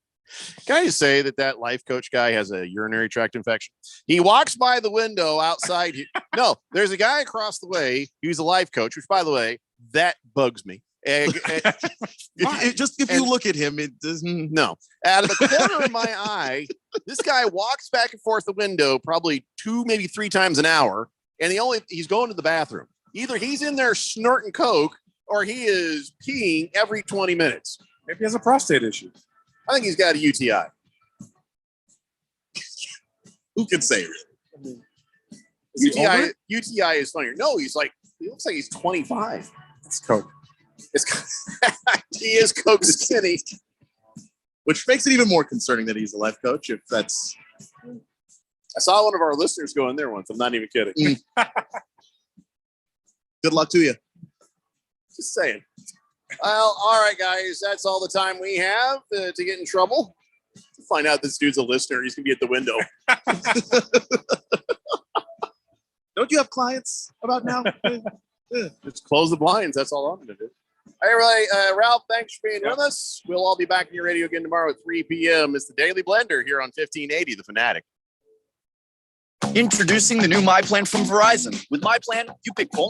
Can I just say that life coach guy has a urinary tract infection? He walks by the window outside. No, there's a guy across the way. He's a life coach, which, by the way, that bugs me. If you look at him, it doesn't. No, out of the corner of my eye, this guy walks back and forth the window probably 2, maybe 3 times an hour, and he's going to the bathroom. Either he's in there snorting coke, or he is peeing every 20 minutes. Maybe he has a prostate issue. I think he's got a UTI. Who can say it? UTI is funnier. No, he looks like he's 25. It's coke. He is coke skinny. Which makes it even more concerning that he's a life coach. If that's, I saw one of our listeners go in there once. I'm not even kidding. Good luck to you. Just saying. Well, all right, guys. That's all the time we have to get in trouble. To find out this dude's a listener, he's gonna be at the window. Don't you have clients about now? Just close the blinds. That's all I'm gonna do. All right, Ralph, thanks for being with us. We'll all be back in your radio again tomorrow at 3 p.m. It's the Daily Blender here on 1580, The Fanatic. Introducing the new My Plan from Verizon. With My Plan, you pick only